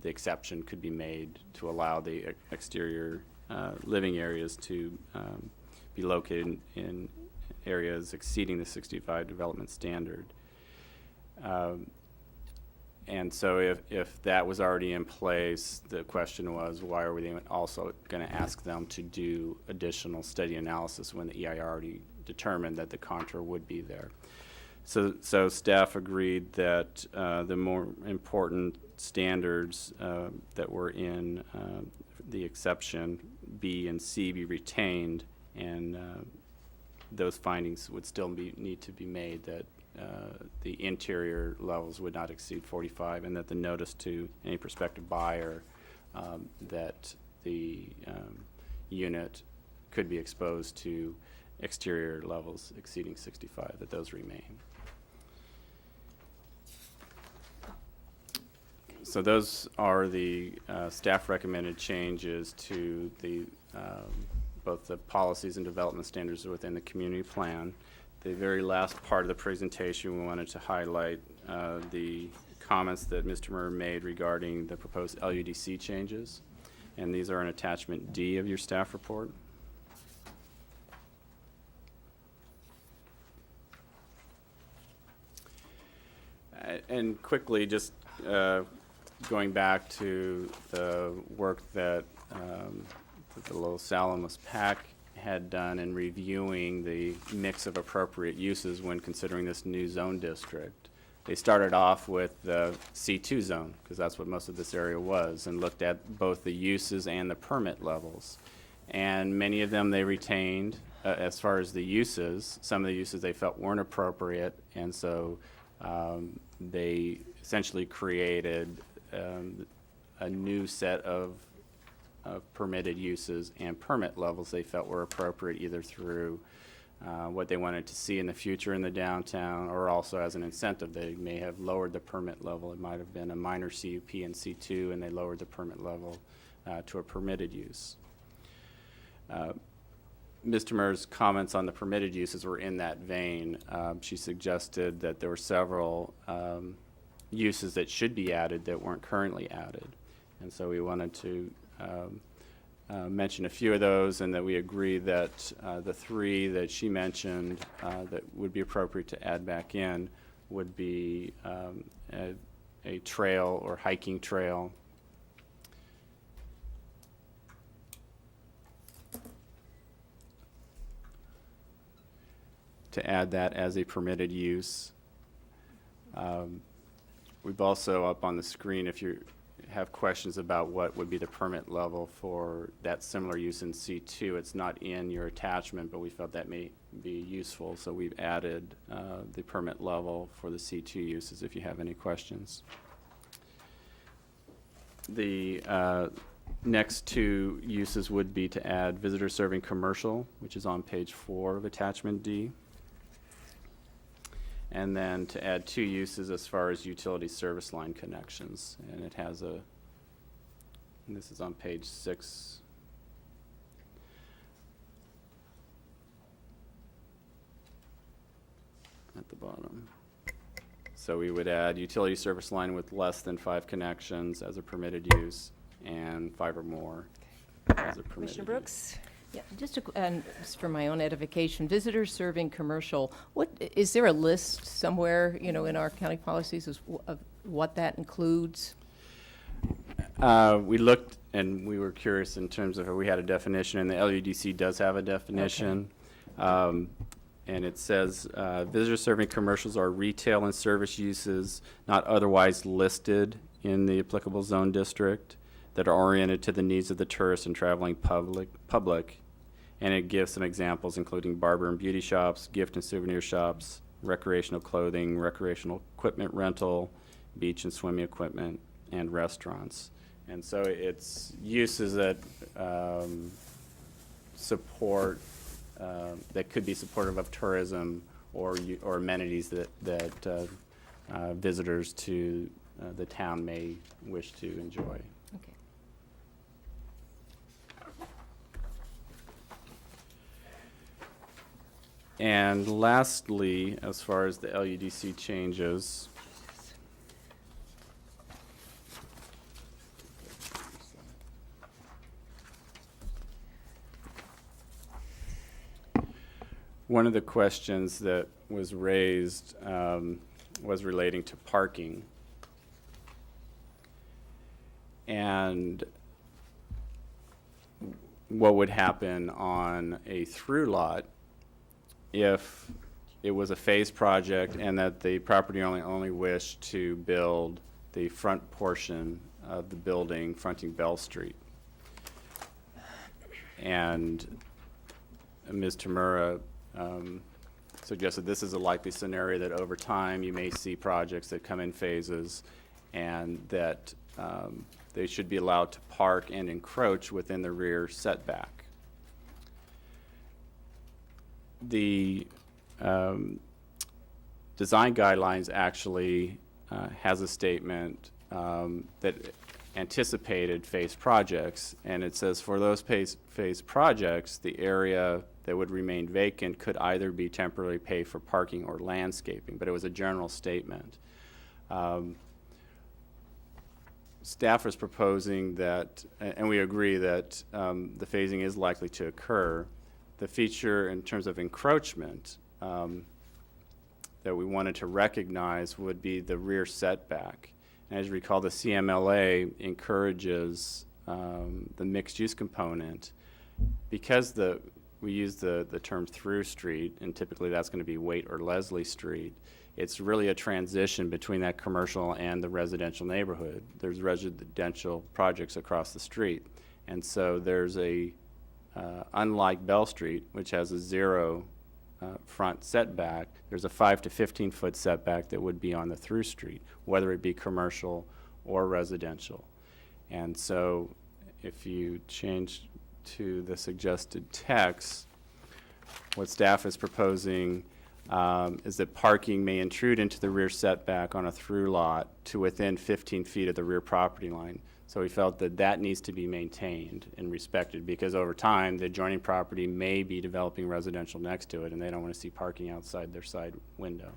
the exception could be made to allow the exterior living areas to be located in areas exceeding the 65 development standard. And so if that was already in place, the question was, why are we also going to ask them to do additional study analysis when the EIR already determined that the contour would be there? So staff agreed that the more important standards that were in the exception B and C be retained, and those findings would still need to be made, that the interior levels would not exceed 45, and that the notice to any prospective buyer that the unit could be exposed to exterior levels exceeding 65, that those remain. So those are the staff recommended changes to the both the policies and development standards within the community plan. The very last part of the presentation, we wanted to highlight the comments that Mr. Murr made regarding the proposed LUDC changes, and these are in attachment D of your staff report. And quickly, just going back to the work that the Los Alamos PAC had done in reviewing the mix of appropriate uses when considering this new zone district. They started off with the C2 zone, because that's what most of this area was, and looked at both the uses and the permit levels. And many of them they retained as far as the uses. Some of the uses they felt weren't appropriate, and so they essentially created a new set of permitted uses and permit levels they felt were appropriate, either through what they wanted to see in the future in the downtown, or also as an incentive. They may have lowered the permit level. It might have been a minor CUP in C2, and they lowered the permit level to a permitted use. Mr. Murr's comments on the permitted uses were in that vein. She suggested that there were several uses that should be added that weren't currently added. And so we wanted to mention a few of those, and that we agree that the three that she mentioned that would be appropriate to add back in would be a trail or hiking trail, to add that as a permitted use. We've also, up on the screen, if you have questions about what would be the permit level for that similar use in C2, it's not in your attachment, but we felt that may be useful, so we've added the permit level for the C2 uses if you have any questions. The next two uses would be to add visitor serving commercial, which is on page 4 of attachment D. And then to add two uses as far as utility service line connections. And it has and this is on page 6. At the bottom. So we would add utility service line with less than 5 connections as a permitted use, and 5 or more as a permitted Commissioner use. Brooks? Yeah, and just for my own edification, visitors serving commercial, is there a list somewhere, in our county policies of what that includes? We looked, and we were curious in terms of if we had a definition, and the LUDC does have a definition. and it says, visitor serving commercials are retail and service uses not otherwise listed in the applicable zone district that are oriented to the needs of the tourist and traveling public. And it gives some examples, including barber and beauty shops, gift and souvenir shops, recreational clothing, recreational equipment rental, beach and swimming equipment, and restaurants. And so it's uses that support, that could be supportive of tourism or amenities that visitors to the town may wish to enjoy. Okay. And lastly, as far as the LUDC changes, one of the questions that was raised was relating to parking. And what would happen on a through lot if it was a phased project and that the property owner only wished to build the front portion of the building fronting Bell Street. And Ms. Tamura suggested this is a likely scenario that over time you may see projects that come in phases and that they should be allowed to park and encroach within the rear setback. The design guidelines actually has a statement that anticipated phased projects, and it says for those phased projects, the area that would remain vacant could either be temporarily paid for parking or landscaping, but it was a general statement. Staff is proposing that, and we agree that the phasing is likely to occur. The feature in terms of encroachment that we wanted to recognize would be the rear setback. And as you recall, the CMLA encourages the mixed-use component. Because we use the term through street, and typically that's going to be Waite or Leslie Street, it's really a transition between that commercial and the residential neighborhood. There's residential projects across the street. And so there's unlike Bell Street, which has a 0 front setback, there's a 5 to 15 foot setback that would be on the through street, whether it be commercial or residential. And so if you change to the suggested text, what staff is proposing is that parking may intrude into the rear setback on a through lot to within 15 feet of the rear property line. So we felt that that needs to be maintained and respected because over time, the adjoining property may be developing residential next to it and they don't want to see parking outside their side window.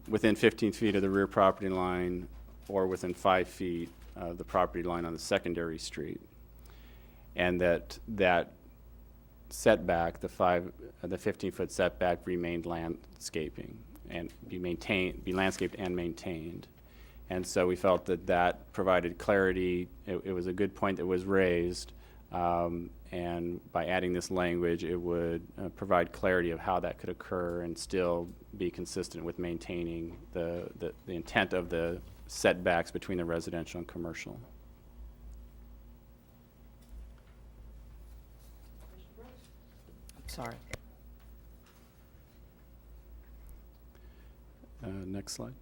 Within 15 feet of the rear property line or within 5 feet of the property line on the secondary street. And that setback, the 15-foot setback remained landscaping and be landscaped and maintained. And so we felt that that provided clarity. It was a good point that was raised, and by adding this language, it would provide clarity of how that could occur and still be consistent with maintaining the intent of the setbacks between the residential and commercial. Sorry. Next slide.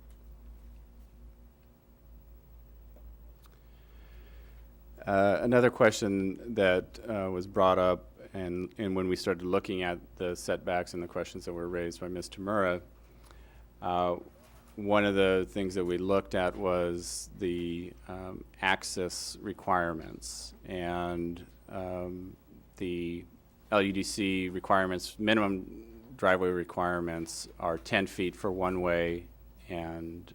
Another question that was brought up and when we started looking at the setbacks and the questions that were raised by Ms. Tamura, one of the things that we looked at was the access requirements and the LUDC requirements, minimum driveway requirements are 10 feet for one-way and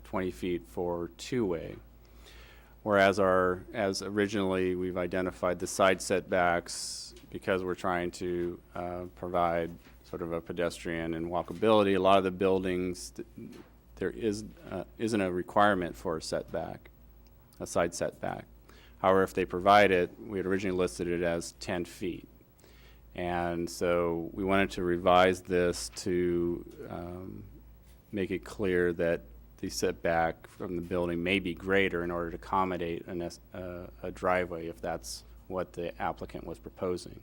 20 feet for two-way. Whereas as originally we've identified the side setbacks because we're trying to provide sort of a pedestrian and walkability. A lot of the buildings, there isn't a requirement for a setback, a side setback. However, if they provide it, we had originally listed it as 10 feet. And so we wanted to revise this to make it clear that the setback from the building may be greater in order to accommodate a driveway if that's what the applicant was proposing.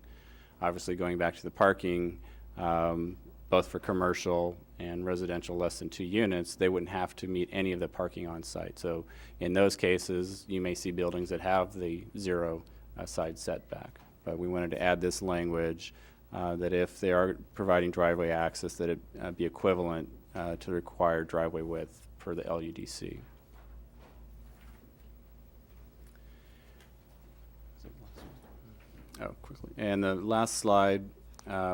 Obviously, going back to the parking, both for commercial and residential less than 2 units, they wouldn't have to meet any of the parking on site. So in those cases, you may see buildings that have the 0 side setback. But we wanted to add this language that if they are providing driveway access, that it be equivalent to the required driveway width per the LUDC. Oh, quickly. And the last slide,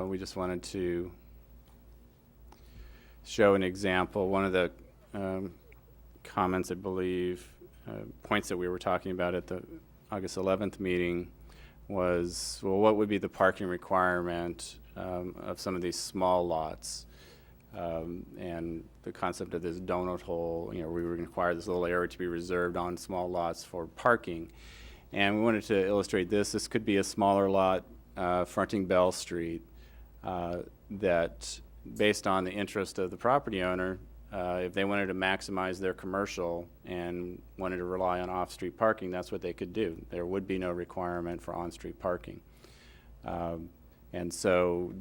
we just wanted to show an example. One of the comments, I believe, points that we were talking about at the August 11th meeting was, well, what would be the parking requirement of some of these small lots? And the concept of this donut hole, you know, we would require this little area to be reserved on small lots for parking. And we wanted to illustrate this. This could be a smaller lot fronting Bell Street that, based on the interest of the property owner, if they wanted to maximize their commercial and wanted to rely on off-street parking, that's what they could do. There would be no requirement for on-street parking. And so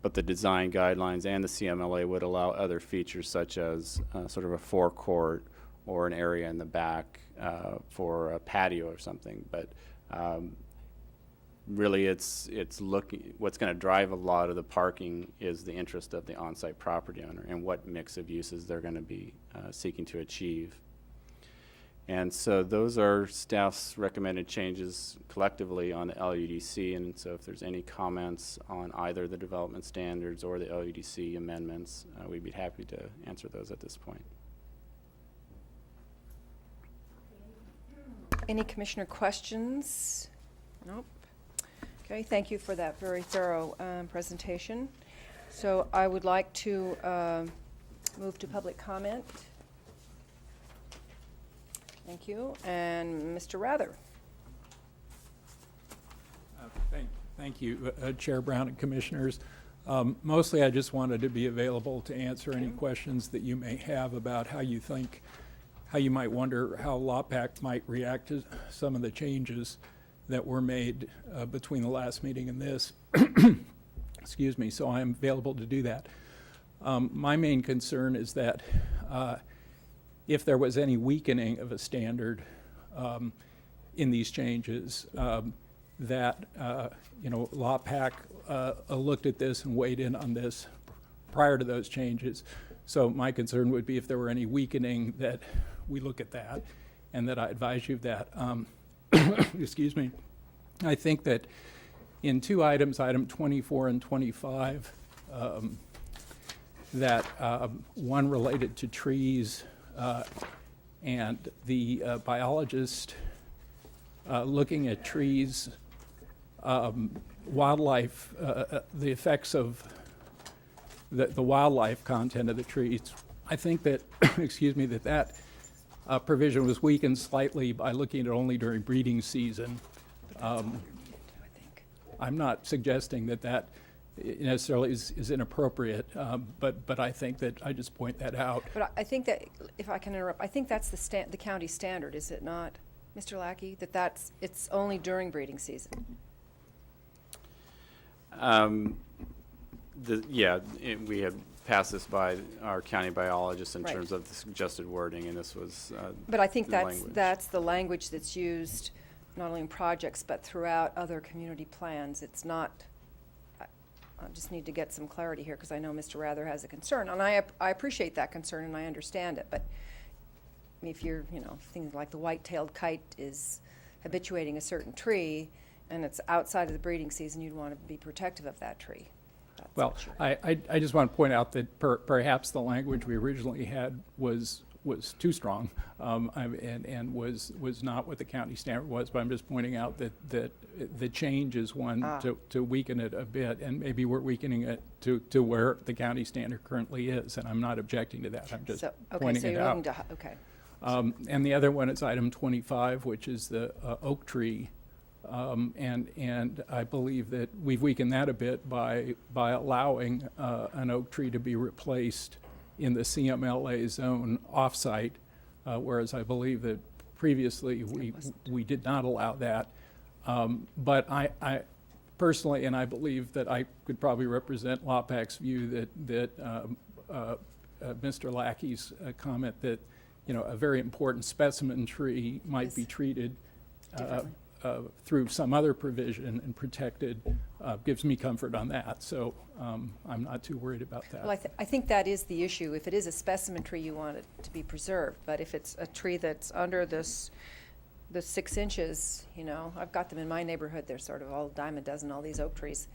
but the design guidelines and the CMLA would allow other features such as sort of a forecourt or an area in the back for a patio or something. But really what's going to drive a lot of the parking is the interest of the on-site property owner and what mix of uses they're going to be seeking to achieve. And so those are staff's recommended changes collectively on the LUDC. And so if there's any comments on either the development standards or the LUDC amendments, we'd be happy to answer those at this point. Any commissioner questions? Nope. Okay, thank you for that very thorough presentation. So I would like to move to public comment. Thank you. And Mr. Rather. Thank you, Chair Brown and Commissioners. Mostly I just wanted to be available to answer any questions that you may have about how you might wonder how LOPAC might react to some of the changes that were made between the last meeting and this. Excuse me, so I'm available to do that. My main concern is that if there was any weakening of a standard in these changes, that LOPAC looked at this and weighed in on this prior to those changes. So my concern would be if there were any weakening, that we look at that and that I advise you of that. Excuse me. I think that in 2 items, item 24 and 25, that one related to trees and the biologist looking at trees, wildlife, the effects of the wildlife content of the trees. I think that, excuse me, that provision was weakened slightly by looking at it only during breeding season. I'm not suggesting that necessarily is inappropriate, but I think that I just point that out. But I think that, if I can interrupt, I think that's the county standard, is it not, Mr. Lackey? It's only during breeding season. We had passed this by our county biologist in Right. terms of the suggested wording, and this was But I think the that's language. the language that's used not only in projects but throughout other community plans. It's not. I just need to get some clarity here because I know Mr. Rather has a concern, and I appreciate that concern and I understand it. But I mean, if you're, things like the white-tailed kite is habituating a certain tree, and it's outside of the breeding season, you'd want to be protective of that tree. Well, I just want to point out that perhaps the language we originally had was too strong, and was not what the county standard was. But I'm just pointing out that the change is one to weaken it a bit, and maybe we're weakening it to where the county standard currently is, and I'm not objecting to that. I'm just pointing it out. Okay. And the other one is item 25, which is the oak tree And I believe that we've weakened that a bit by allowing an oak tree to be replaced in the CMLA zone off-site, whereas I believe that previously we did not allow that. But I personally, and I believe that I could probably represent LOPAC's view that Mr. Lackey's comment that, you know, a very important specimen tree might be treated through some other provision and protected, gives me comfort on that. So I'm not too worried about that. Well, I think that is the issue. If it is a specimen tree, you want it to be preserved. But if it's a tree that's under the 6 inches, you know, I've got them in my neighborhood. They're sort of all dime a dozen, all these oak trees,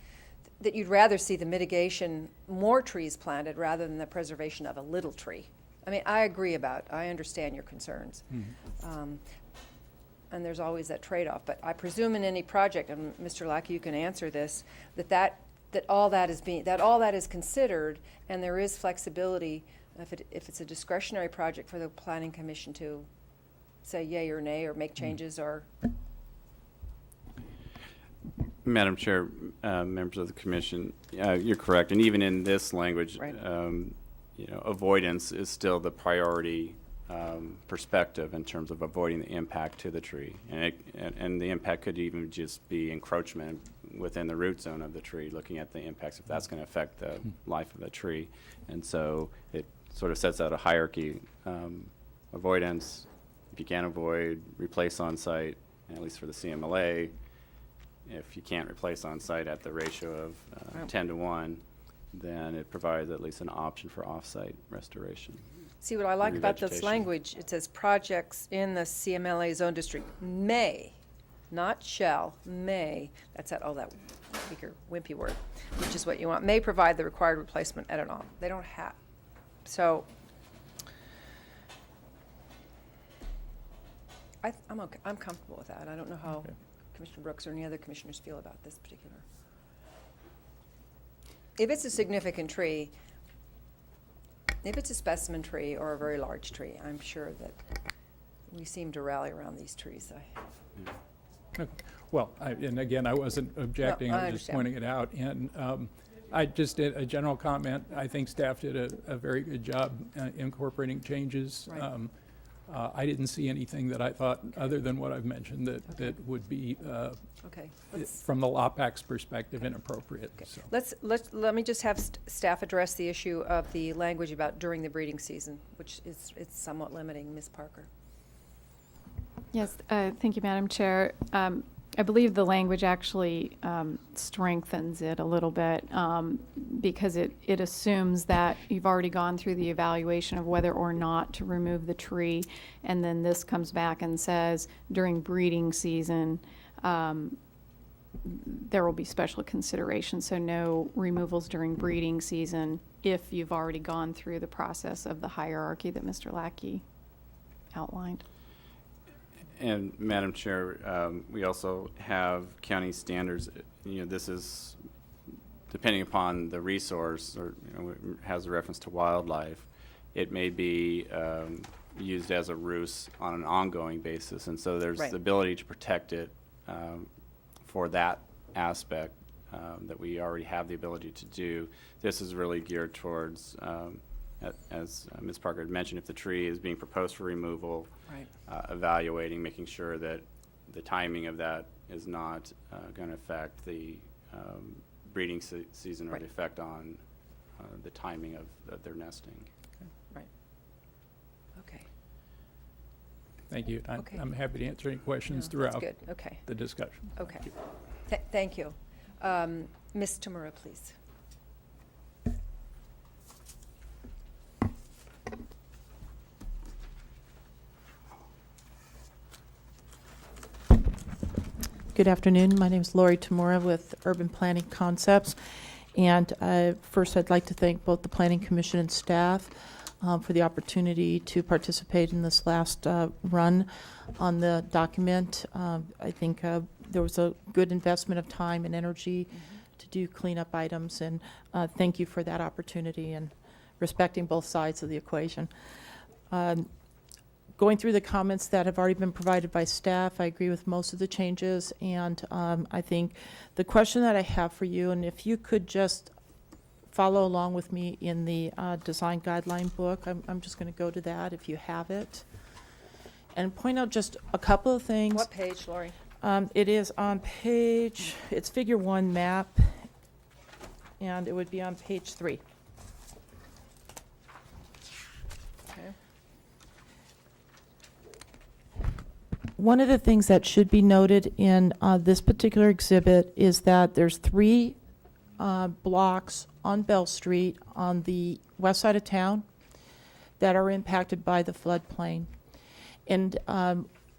that you'd rather see the mitigation, more trees planted rather than the preservation of a little tree. I mean, I understand your concerns. And there's always that trade-off. But I presume in any project, and Mr. Lackey, you can answer this, that all that is considered, and there is flexibility if it's a discretionary project for the Planning Commission to say yay or nay or make changes or. Madam Chair, members of the commission, you're correct. And even in this language, Right. You know, avoidance is still the priority perspective in terms of avoiding the impact to the tree. And the impact could even just be encroachment within the root zone of the tree, looking at the impacts if that's going to affect the life of the tree. And so it sort of sets out a hierarchy. Avoidance, if you can't avoid, replace on site, at least for the CMLA. If you can't replace on site at the ratio of 10 to 1, then it provides at least an option for off-site restoration. See, what I like about this Revegetation. language, it says projects in the CMLA zone district may, not shall, may, that's that weaker, wimpy word, which is what you want, may provide the required replacement at an on. They don't have. So, I'm okay, I'm comfortable with that. I don't know how Commissioner Brooks or any other commissioners feel about this particular. If it's a significant tree, if it's a specimen tree or a very large tree, I'm sure that we seem to rally around these trees. Okay. Well, and again, I wasn't objecting, No, I I was just understand. pointing it out. And I just did a general comment. I think staff did a very good job incorporating changes. Right. I didn't see anything that I thought, other than what I've mentioned, that would be, Okay, from the LOPAC's perspective, inappropriate. So. let me just have staff address the issue of the language about during the breeding season, which is, it's somewhat limiting. Ms. Parker. Yes, thank you, Madam Chair. I believe the language actually strengthens it a little bit because it assumes that you've already gone through the evaluation of whether or not to remove the tree, and then this comes back and says during breeding season there will be special consideration, so no removals during breeding season if you've already gone through the process of the hierarchy that Mr. Lackey outlined. And Madam Chair, we also have county standards. You know, this is depending upon the resource, or it has a reference to wildlife. It may be used as a ruse on an ongoing basis, and so there's Right. the ability to protect it for that aspect that we already have the ability to do. This is really geared towards. As Ms. Parker had mentioned, if the tree is being proposed for removal, Right. Evaluating, making sure that the timing of that is not going to affect the breeding season or Right. the effect on the timing of their nesting. Right. Okay. Thank you. Okay. I'm happy to answer any questions No, that's throughout good. Okay. the discussion. Okay. Thank you. Ms. Tamura, please. Good afternoon. My name is Lori Tamura with Urban Planning Concepts. And first, I'd like to thank both the Planning Commission and staff for the opportunity to participate in this last run on the document. I think there was a good investment of time and energy to do cleanup items, and thank you for that opportunity and respecting both sides of the equation. going through the comments that have already been provided by staff, I agree with most of the changes, and I think the question that I have for you, and if you could just follow along with me in the design guideline book, I'm just going to go to that if you have it, and point out just a couple of things. What page, Lori? It is on page, it's figure 1 map, and it would be on page 3. Okay. One of the things that should be noted in this particular exhibit is that there's 3 blocks on Bell Street on the west side of town that are impacted by the floodplain. And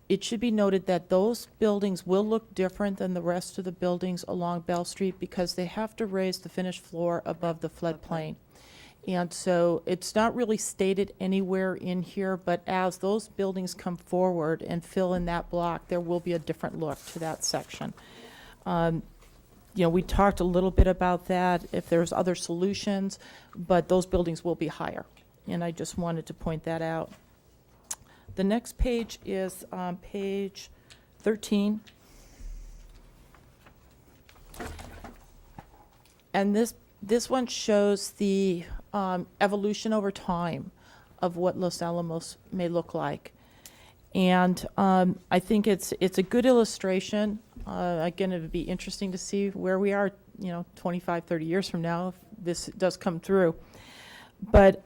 it should be noted that those buildings will look different than the rest of the buildings along Bell Street because they have to raise the finished floor above the floodplain. And so it's not really stated anywhere in here, but as those buildings come forward and fill in that block, there will be a different look to that section. You know, we talked a little bit about that, if there's other solutions, but those buildings will be higher. And I just wanted to point that out. The next page is page 13. And this one shows the evolution over time of what Los Alamos may look like. And I think it's a good illustration. Again, it would be interesting to see where we are, 25, 30 years from now if this does come through. But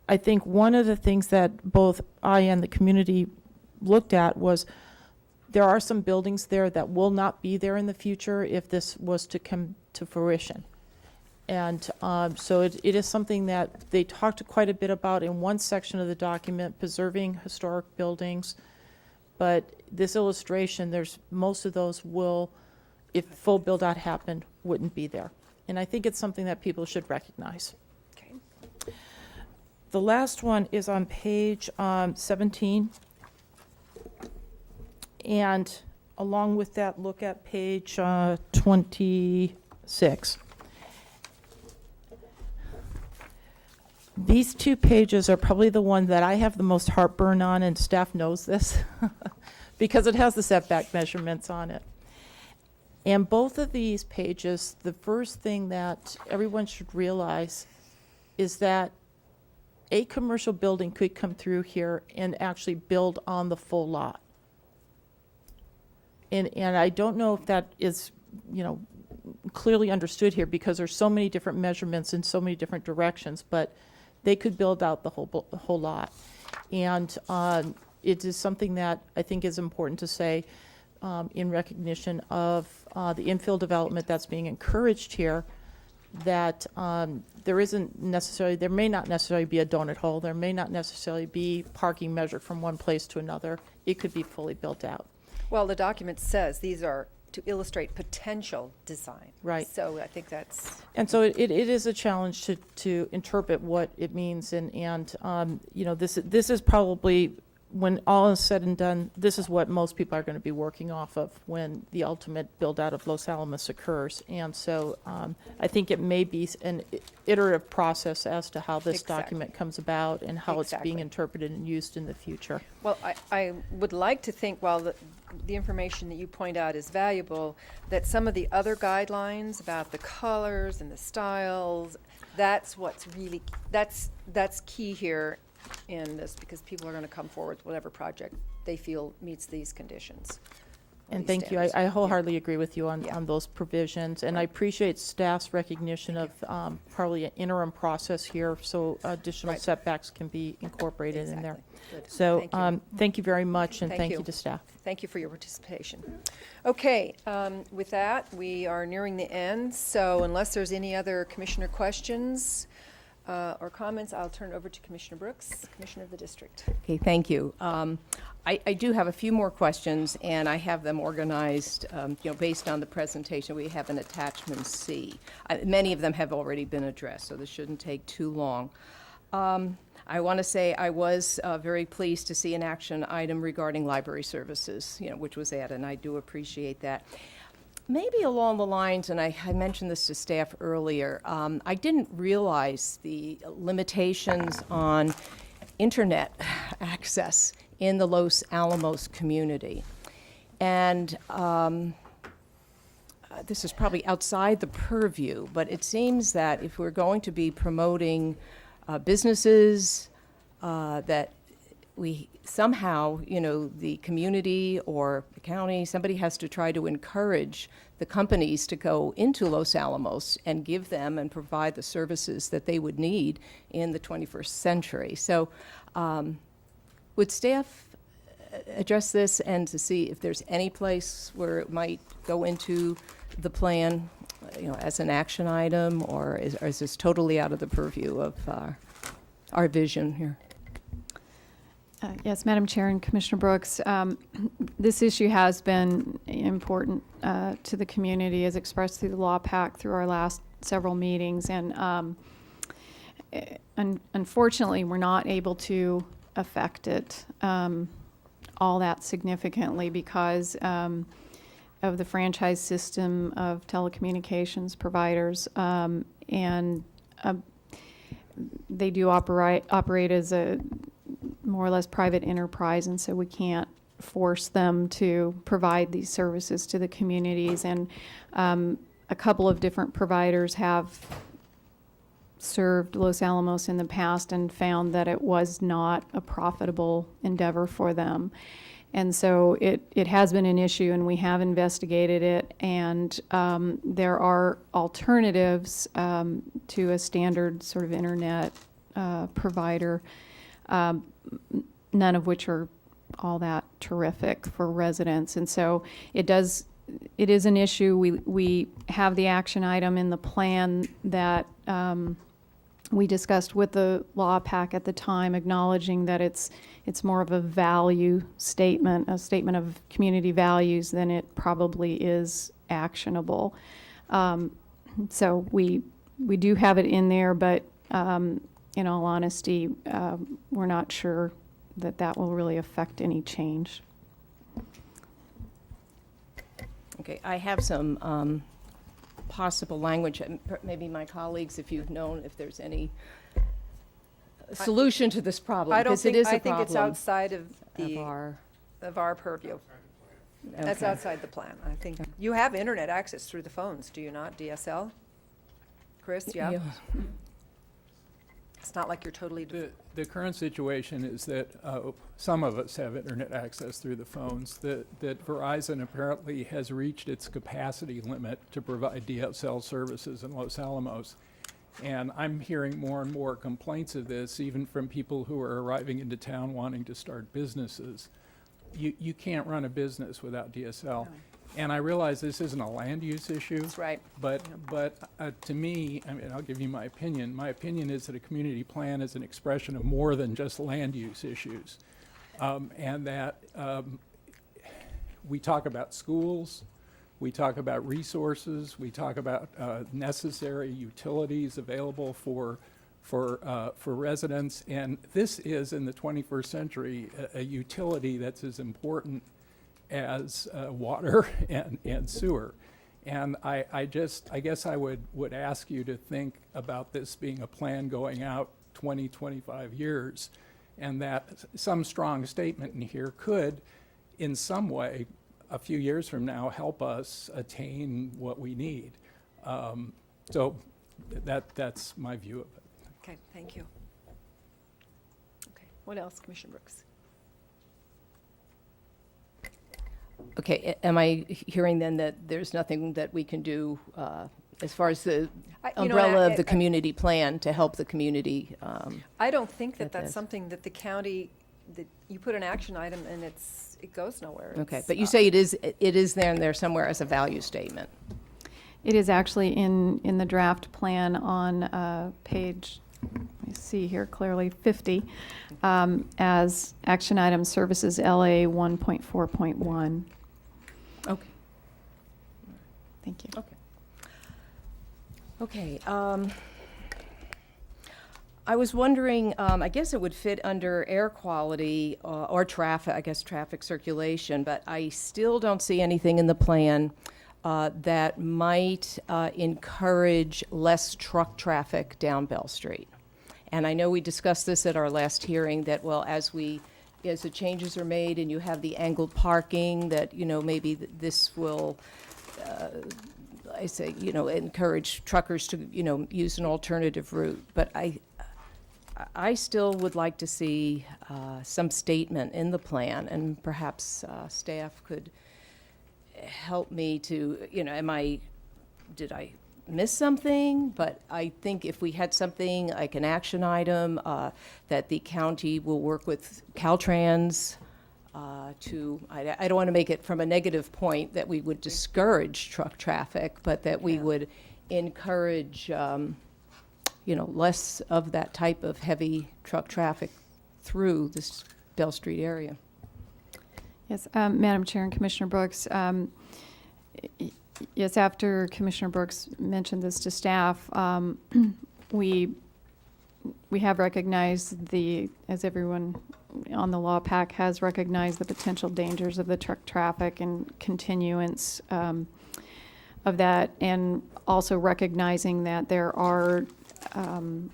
I think one of the things that both I and the community looked at was there are some buildings there that will not be there in the future if this was to come to fruition. And so it is something that they talked quite a bit about in one section of the document, preserving historic buildings. But this illustration, most of those will, if full build-out happened, wouldn't be there. And I think it's something that people should recognize. Okay. The last one is on page 17. And along with that, look at page 26. These 2 pages are probably the one that I have the most heartburn on, and staff knows this, because it has the setback measurements on it. And both of these pages, the first thing that everyone should realize is that a commercial building could come through here and actually build on the full lot. And I don't know if that is, clearly understood here because there's so many different measurements in so many different directions, but they could build out the whole lot. And it is something that I think is important to say in recognition of the infill development that's being encouraged here, that there may not necessarily be a donut hole, there may not necessarily be parking measured from one place to another. It could be fully built out. Well, the document says these are to illustrate potential design. Right. So I think that's. And so it is a challenge to interpret what it means, and this is probably, when all is said and done, this is what most people are going to be working off of when the ultimate build out of Los Alamos occurs. And so I think it may be an iterative process as to how this document comes about and how it's being interpreted and used in the future. Well, I would like to think, while the information that you point out is valuable, that some of the other guidelines about the colors and the styles, that's what's really, that's key here in this, because people are going to come forward with whatever project they feel meets these conditions. And thank you. I wholeheartedly agree with you on those provisions. And I appreciate staff's recognition of probably an interim process here, so additional setbacks can be incorporated in there. Good. So Thank you. thank you very much, and thank you to staff. Thank you for your participation. Okay, with that, we are nearing the end. So unless there's any other commissioner questions or comments, I'll turn it over to Commissioner Brooks, Commissioner of the District. Okay, thank you. I do have a few more questions, and I have them organized, based on the presentation. We have an attachment C. Many of them have already been addressed, so this shouldn't take too long. I want to say I was very pleased to see an action item regarding library services, which was added, and I do appreciate that. Maybe along the lines, and I mentioned this to staff earlier, I didn't realize the limitations on internet access in the Los Alamos community. And this is probably outside the purview, but it seems that if we're going to be promoting businesses, that we somehow, the community or the county, somebody has to try to encourage the companies to go into Los Alamos and give them and provide the services that they would need in the 21st century. So would staff address this and to see if there's any place where it might go into the plan, as an action item, or is this totally out of the purview of our vision here? Yes, Madam Chair and Commissioner Brooks, this issue has been important to the community as expressed through the Law Pack through our last several meetings. And unfortunately, we're not able to affect it all that significantly because of the franchise system of telecommunications providers. And they do operate as a more or less private enterprise, and so we can't force them to provide these services to the communities. And a couple of different providers have served Los Alamos in the past and found that it was not a profitable endeavor for them. And so it has been an issue, and we have investigated it, and there are alternatives to a standard sort of internet provider, none of which are all that terrific for residents. And so it is an issue. We have the action item in the plan that we discussed with the Law Pack at the time, acknowledging that it's more of a value statement, a statement of community values, than it probably is actionable. So we do have it in there, but in all honesty, we're not sure that will really affect any change. Okay, I have some possible language, and maybe my colleagues, if you've known, if there's any solution to this problem, I don't because it think, is a I think it's problem outside of our purview. That's Okay. outside the plan. I think you have internet access through the phones, do you not? DSL? Chris, yeah? Yeah. It's not like you're totally. The current situation is that some of us have internet access through the phones, that Verizon apparently has reached its capacity limit to provide DSL services in Los Alamos. And I'm hearing more and more complaints of this, even from people who are arriving into town wanting to start businesses. You can't run a business without DSL. And I realize this isn't a land use issue. That's right. But to me, I mean, I'll give you my opinion. My opinion is that a community plan is an expression of more than just land use issues. And that we talk about schools, we talk about resources, we talk about necessary utilities available for residents. And this is, in the 21st century, a utility that's as important as water and sewer. And I guess I would ask you to think about this being a plan going out 20, 25 years, and that some strong statement in here could, in some way, a few years from now, help us attain what we need. So that's my view of it. Okay, thank you. Okay, what else, Commissioner Brooks? Okay, am I hearing then that there's nothing that we can do as far as the umbrella of the community plan to help the community? I don't think that with that's this? something that the county, that you put an action item and it goes nowhere. Okay, It's, but you say it is there somewhere as a value statement. It is actually in the draft plan on page, let me see here clearly, 50, as action item services LA 1.4.1. Okay. Thank you. Okay. I was wondering, I guess it would fit under air quality or traffic, I guess traffic circulation, but I still don't see anything in the plan that might encourage less truck traffic down Bell Street. And I know we discussed this at our last hearing, that, well, as the changes are made and you have the angled parking, that, maybe this will, encourage truckers to, use an alternative route. But I still would like to see some statement in the plan, and perhaps staff could help me to, did I miss something? But I think if we had something like an action item, that the county will work with Caltrans I don't want to make it from a negative point that we would discourage truck traffic, but that we would encourage, less of that type of heavy truck traffic through this Bell Street area. Yes, Madam Chair and Commissioner Brooks, yes, after Commissioner Brooks mentioned this to staff, we have recognized as everyone on the law pack has recognized, the potential dangers of the truck traffic and continuance of that, and also recognizing that there are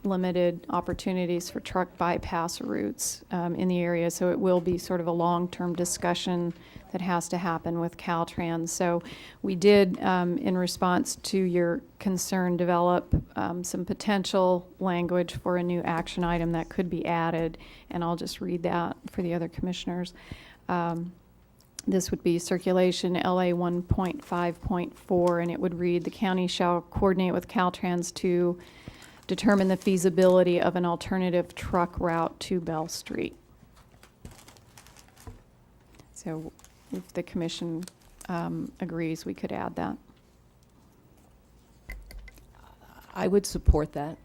limited opportunities for truck bypass routes in the area. So it will be sort of a long-term discussion that has to happen with Caltrans. So we did, in response to your concern, develop some potential language for a new action item that could be added, and I'll just read that for the other commissioners. This would be circulation LA 1.5.4, and it would read, the county shall coordinate with Caltrans to determine the feasibility of an alternative truck route to Bell Street. So if the commission agrees, we could add that. I would support that.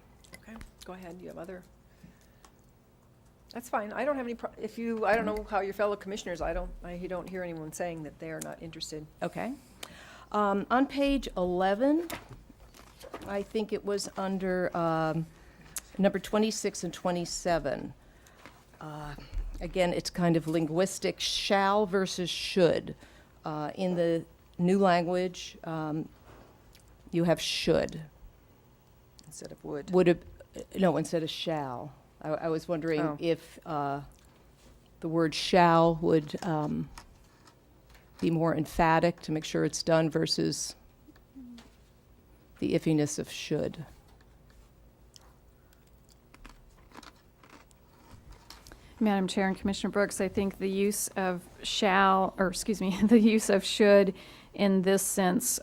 Okay, go ahead. You have other? That's fine. I don't have any, I don't know how your fellow commissioners, I don't hear anyone saying that they are not interested. Okay. On page 11, I think it was under number 26 and 27. Again, it's kind of linguistic, shall versus should. In the new language, you have should. Instead of would. No, instead of shall. I was wondering if the word shall would be more emphatic to make sure it's done versus the iffiness of should. Madam Chair and Commissioner Brooks, I think the use of the use of should in this sense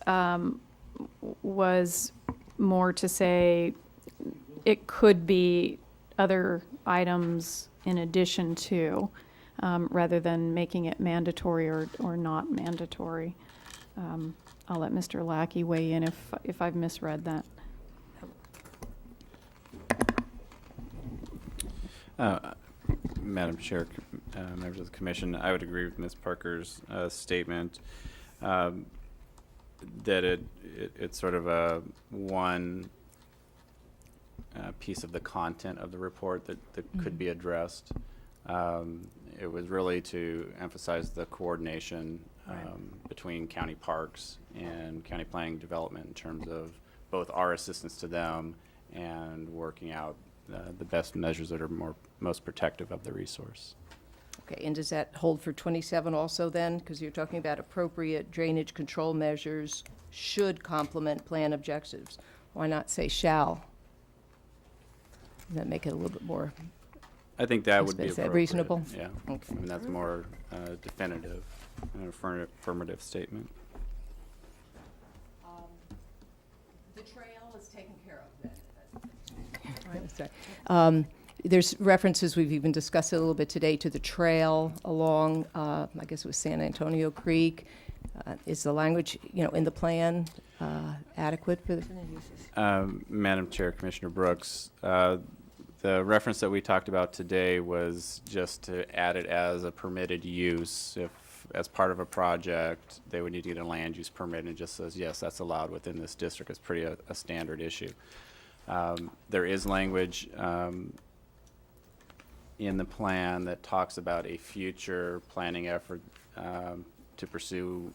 was more to say it could be other items in addition to, rather than making it mandatory or not mandatory. I'll let Mr. Lackey weigh in if I've misread that. Madam Chair, members of the commission, I would agree with Ms. Parker's statement that it's sort of a one piece of the content of the report that could be addressed. It was really to emphasize the coordination between county parks and county planning development in terms of both our assistance to them and working out the best measures that are most protective of the resource. Okay, and does that hold for 27 also then? Because you're talking about appropriate drainage control measures should complement plan objectives. Why not say shall? Does that make it a little bit more? I think that would be Is that appropriate. reasonable? Yeah, Okay. I mean, that's more definitive, an affirmative statement. The trail is taken care of. There's references, we've even discussed it a little bit today, to the trail along, I guess it was San Antonio Creek. Is the language, in the plan adequate for the? Madam Chair, Commissioner Brooks, the reference that we talked about today was just to add it as a permitted use. If, as part of a project, they would need to get a land use permit, and it just says, yes, that's allowed within this district. It's pretty a standard issue. There is language in the plan that talks about a future planning effort to pursue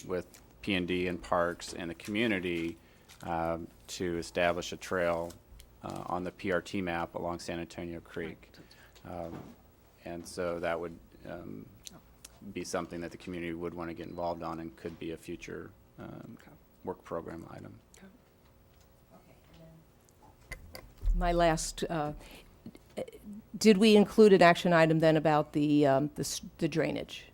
with P&D and parks and the community to establish a trail on the PRT map along San Antonio Creek. And so that would be something that the community would want to get involved on and could be a future work program item. My last, did we include an action item then about the drainage?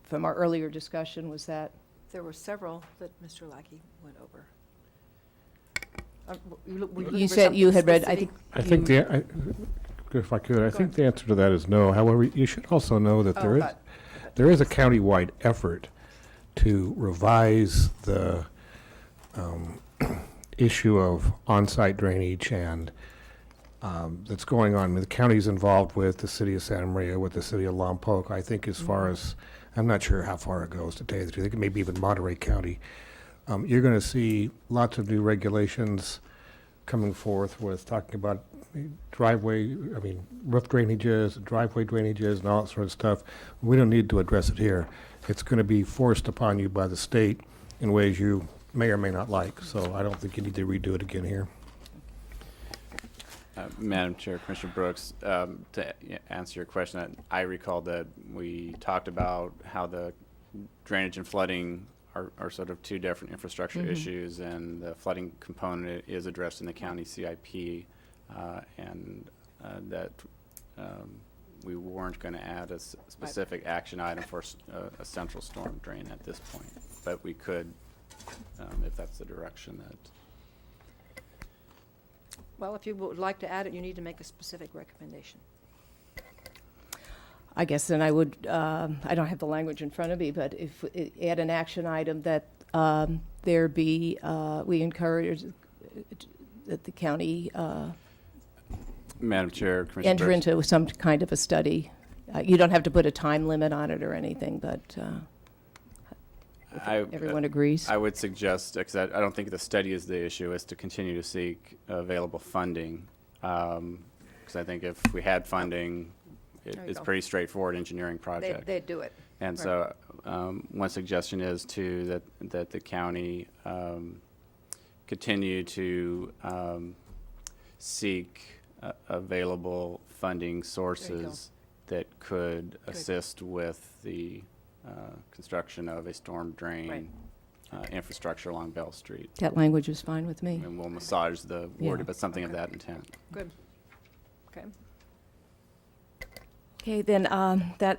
From our earlier discussion, was that? There were several that Mr. Lackey went over. You said you had read, I think. If I could, I think the answer to that is no. However, you should also know that Oh, there is a countywide effort to revise the issue of on-site drainage and that's going on. I mean, the county's involved with the city of Santa Maria, with the city of Lompoc. I think as far as, I'm not sure how far it goes to tell you the truth. I think maybe even Monterey County. You're going to see lots of new regulations coming forth with talking about roof drainages, driveway drainages, and all that sort of stuff. We don't need to address it here. It's going to be forced upon you by the state in ways you may or may not like, so I don't think you need to redo it again here. Madam Chair, Commissioner Brooks, to answer your question, I recall that we talked about how the drainage and flooding are sort of two different infrastructure issues, and the flooding component is addressed in the county CIP, and that we weren't going to add a specific action item for a central storm drain at this point, but we could, if that's the direction that. Well, if you would like to add it, you need to make a specific recommendation. I guess then I would, I don't have the language in front of me, but if, add an action item that there be, we encourage that the county Madam Chair, Commissioner enter Brooks. into some kind of a study. You don't have to put a time limit on it or anything, but if everyone agrees. I would suggest, because I don't think the study is the issue, is to continue to seek available funding. Because I think if we had funding, it's pretty straightforward engineering project. They'd do it. And Right. so one suggestion is that the county continue to seek available funding sources that could assist with the construction of a storm drain infrastructure along Bell Street. That language is fine with me. And we'll massage the word, but something of that intent. Good. Okay. Okay, then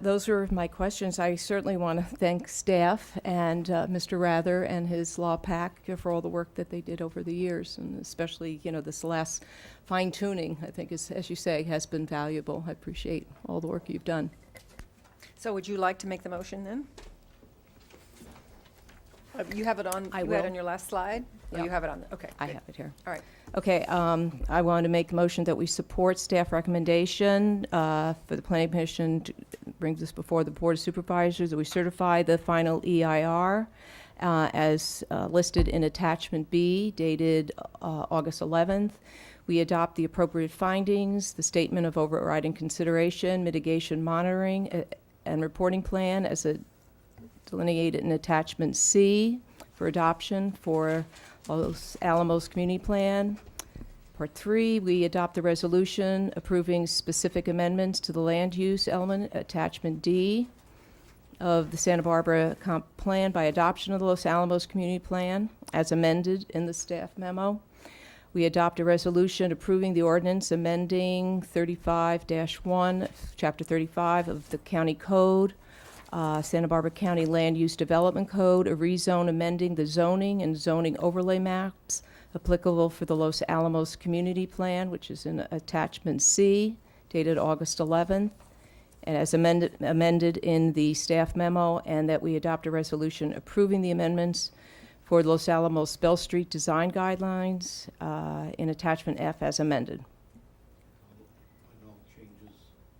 those are my questions. I certainly want to thank staff and Mr. Rather and his law pack for all the work that they did over the years, and especially, this last fine tuning, I think, is, as you say, has been valuable. I appreciate all the work you've done. So would you like to make the motion then? You have it on, I you had it will. on your last slide? Or Yep. you have it on, okay. I good. have it here. All right. Okay, I want to make a motion that we support staff recommendation for the Planning Commission to bring this before the Board of Supervisors, that we certify the final EIR as listed in Attachment B, dated August 11th. We adopt the appropriate findings, the statement of overriding consideration, mitigation monitoring, and reporting plan as delineated in Attachment C for adoption for Los Alamos Community Plan. Part 3, we adopt the resolution approving specific amendments to the land use element, Attachment D, of the Santa Barbara Comp Plan by adoption of the Los Alamos Community Plan as amended in the staff memo. We adopt a resolution approving the ordinance amending 35-1, Chapter 35 of the County Code, Santa Barbara County Land Use Development Code, a rezone amending the zoning and zoning overlay maps applicable for the Los Alamos Community Plan, which is in Attachment C, dated August 11th, and as amended in the staff memo, and that we adopt a resolution approving the amendments for Los Alamos Bell Street Design Guidelines in Attachment F as amended.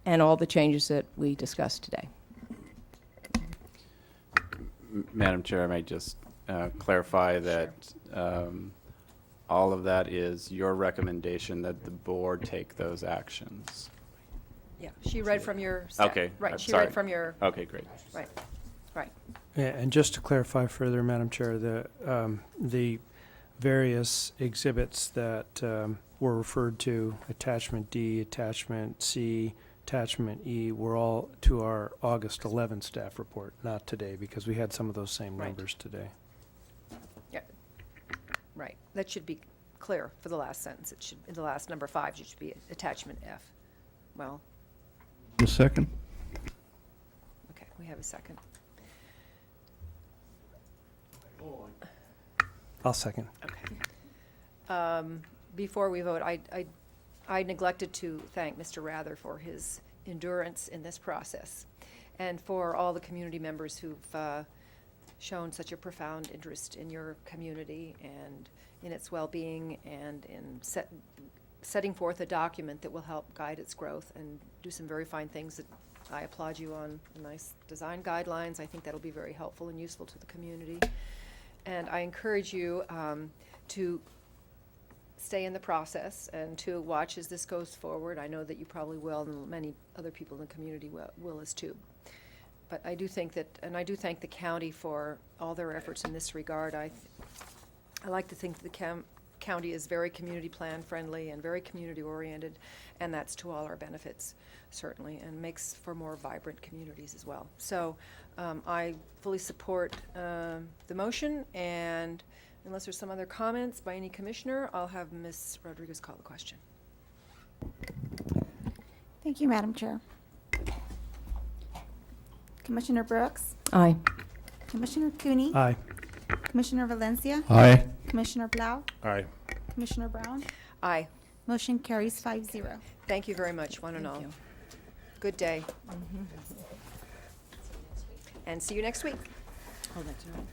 And all the changes that we discussed today. Madam Chair, I might just clarify that all of that is your recommendation that the board take those actions. Yeah, she read from your staff. Okay, Right, she sorry. read from your. Okay, great. Right, right. Yeah, and just to clarify further, Madam Chair, the various exhibits that were referred to, Attachment D, Attachment C, Attachment E, were all to our August 11 staff report, not today, because we had some of those same Right. numbers today. Yeah, right. That should be clear for the last sentence. It should, in the last number 5, it should be attachment F. Well, The second? okay, we have a second. I'll second. Okay. Before we vote, I neglected to thank Mr. Rather for his endurance in this process, and for all the community members who've shown such a profound interest in your community and in its well-being, and in setting forth a document that will help guide its growth and do some very fine things that I applaud you on. Nice design guidelines. I think that'll be very helpful and useful to the community. And I encourage you to stay in the process and to watch as this goes forward. I know that you probably will, and many other people in the community will as too. But I do think that, and I do thank the county for all their efforts in this regard. I like to think the county is very community plan friendly and very community oriented, and that's to all our benefits, certainly, and makes for more vibrant communities as well. So I fully support the motion, and unless there's some other comments by any commissioner, I'll have Ms. Rodriguez call the question. Thank you, Madam Chair. Commissioner Brooks? Aye. Commissioner Cooney? Aye. Commissioner Valencia? Aye. Commissioner Blau? Aye. Commissioner Brown? Aye. Motion carries 5-0. Thank you very much, one and all. Good day. And see you next week. Oh, that's right.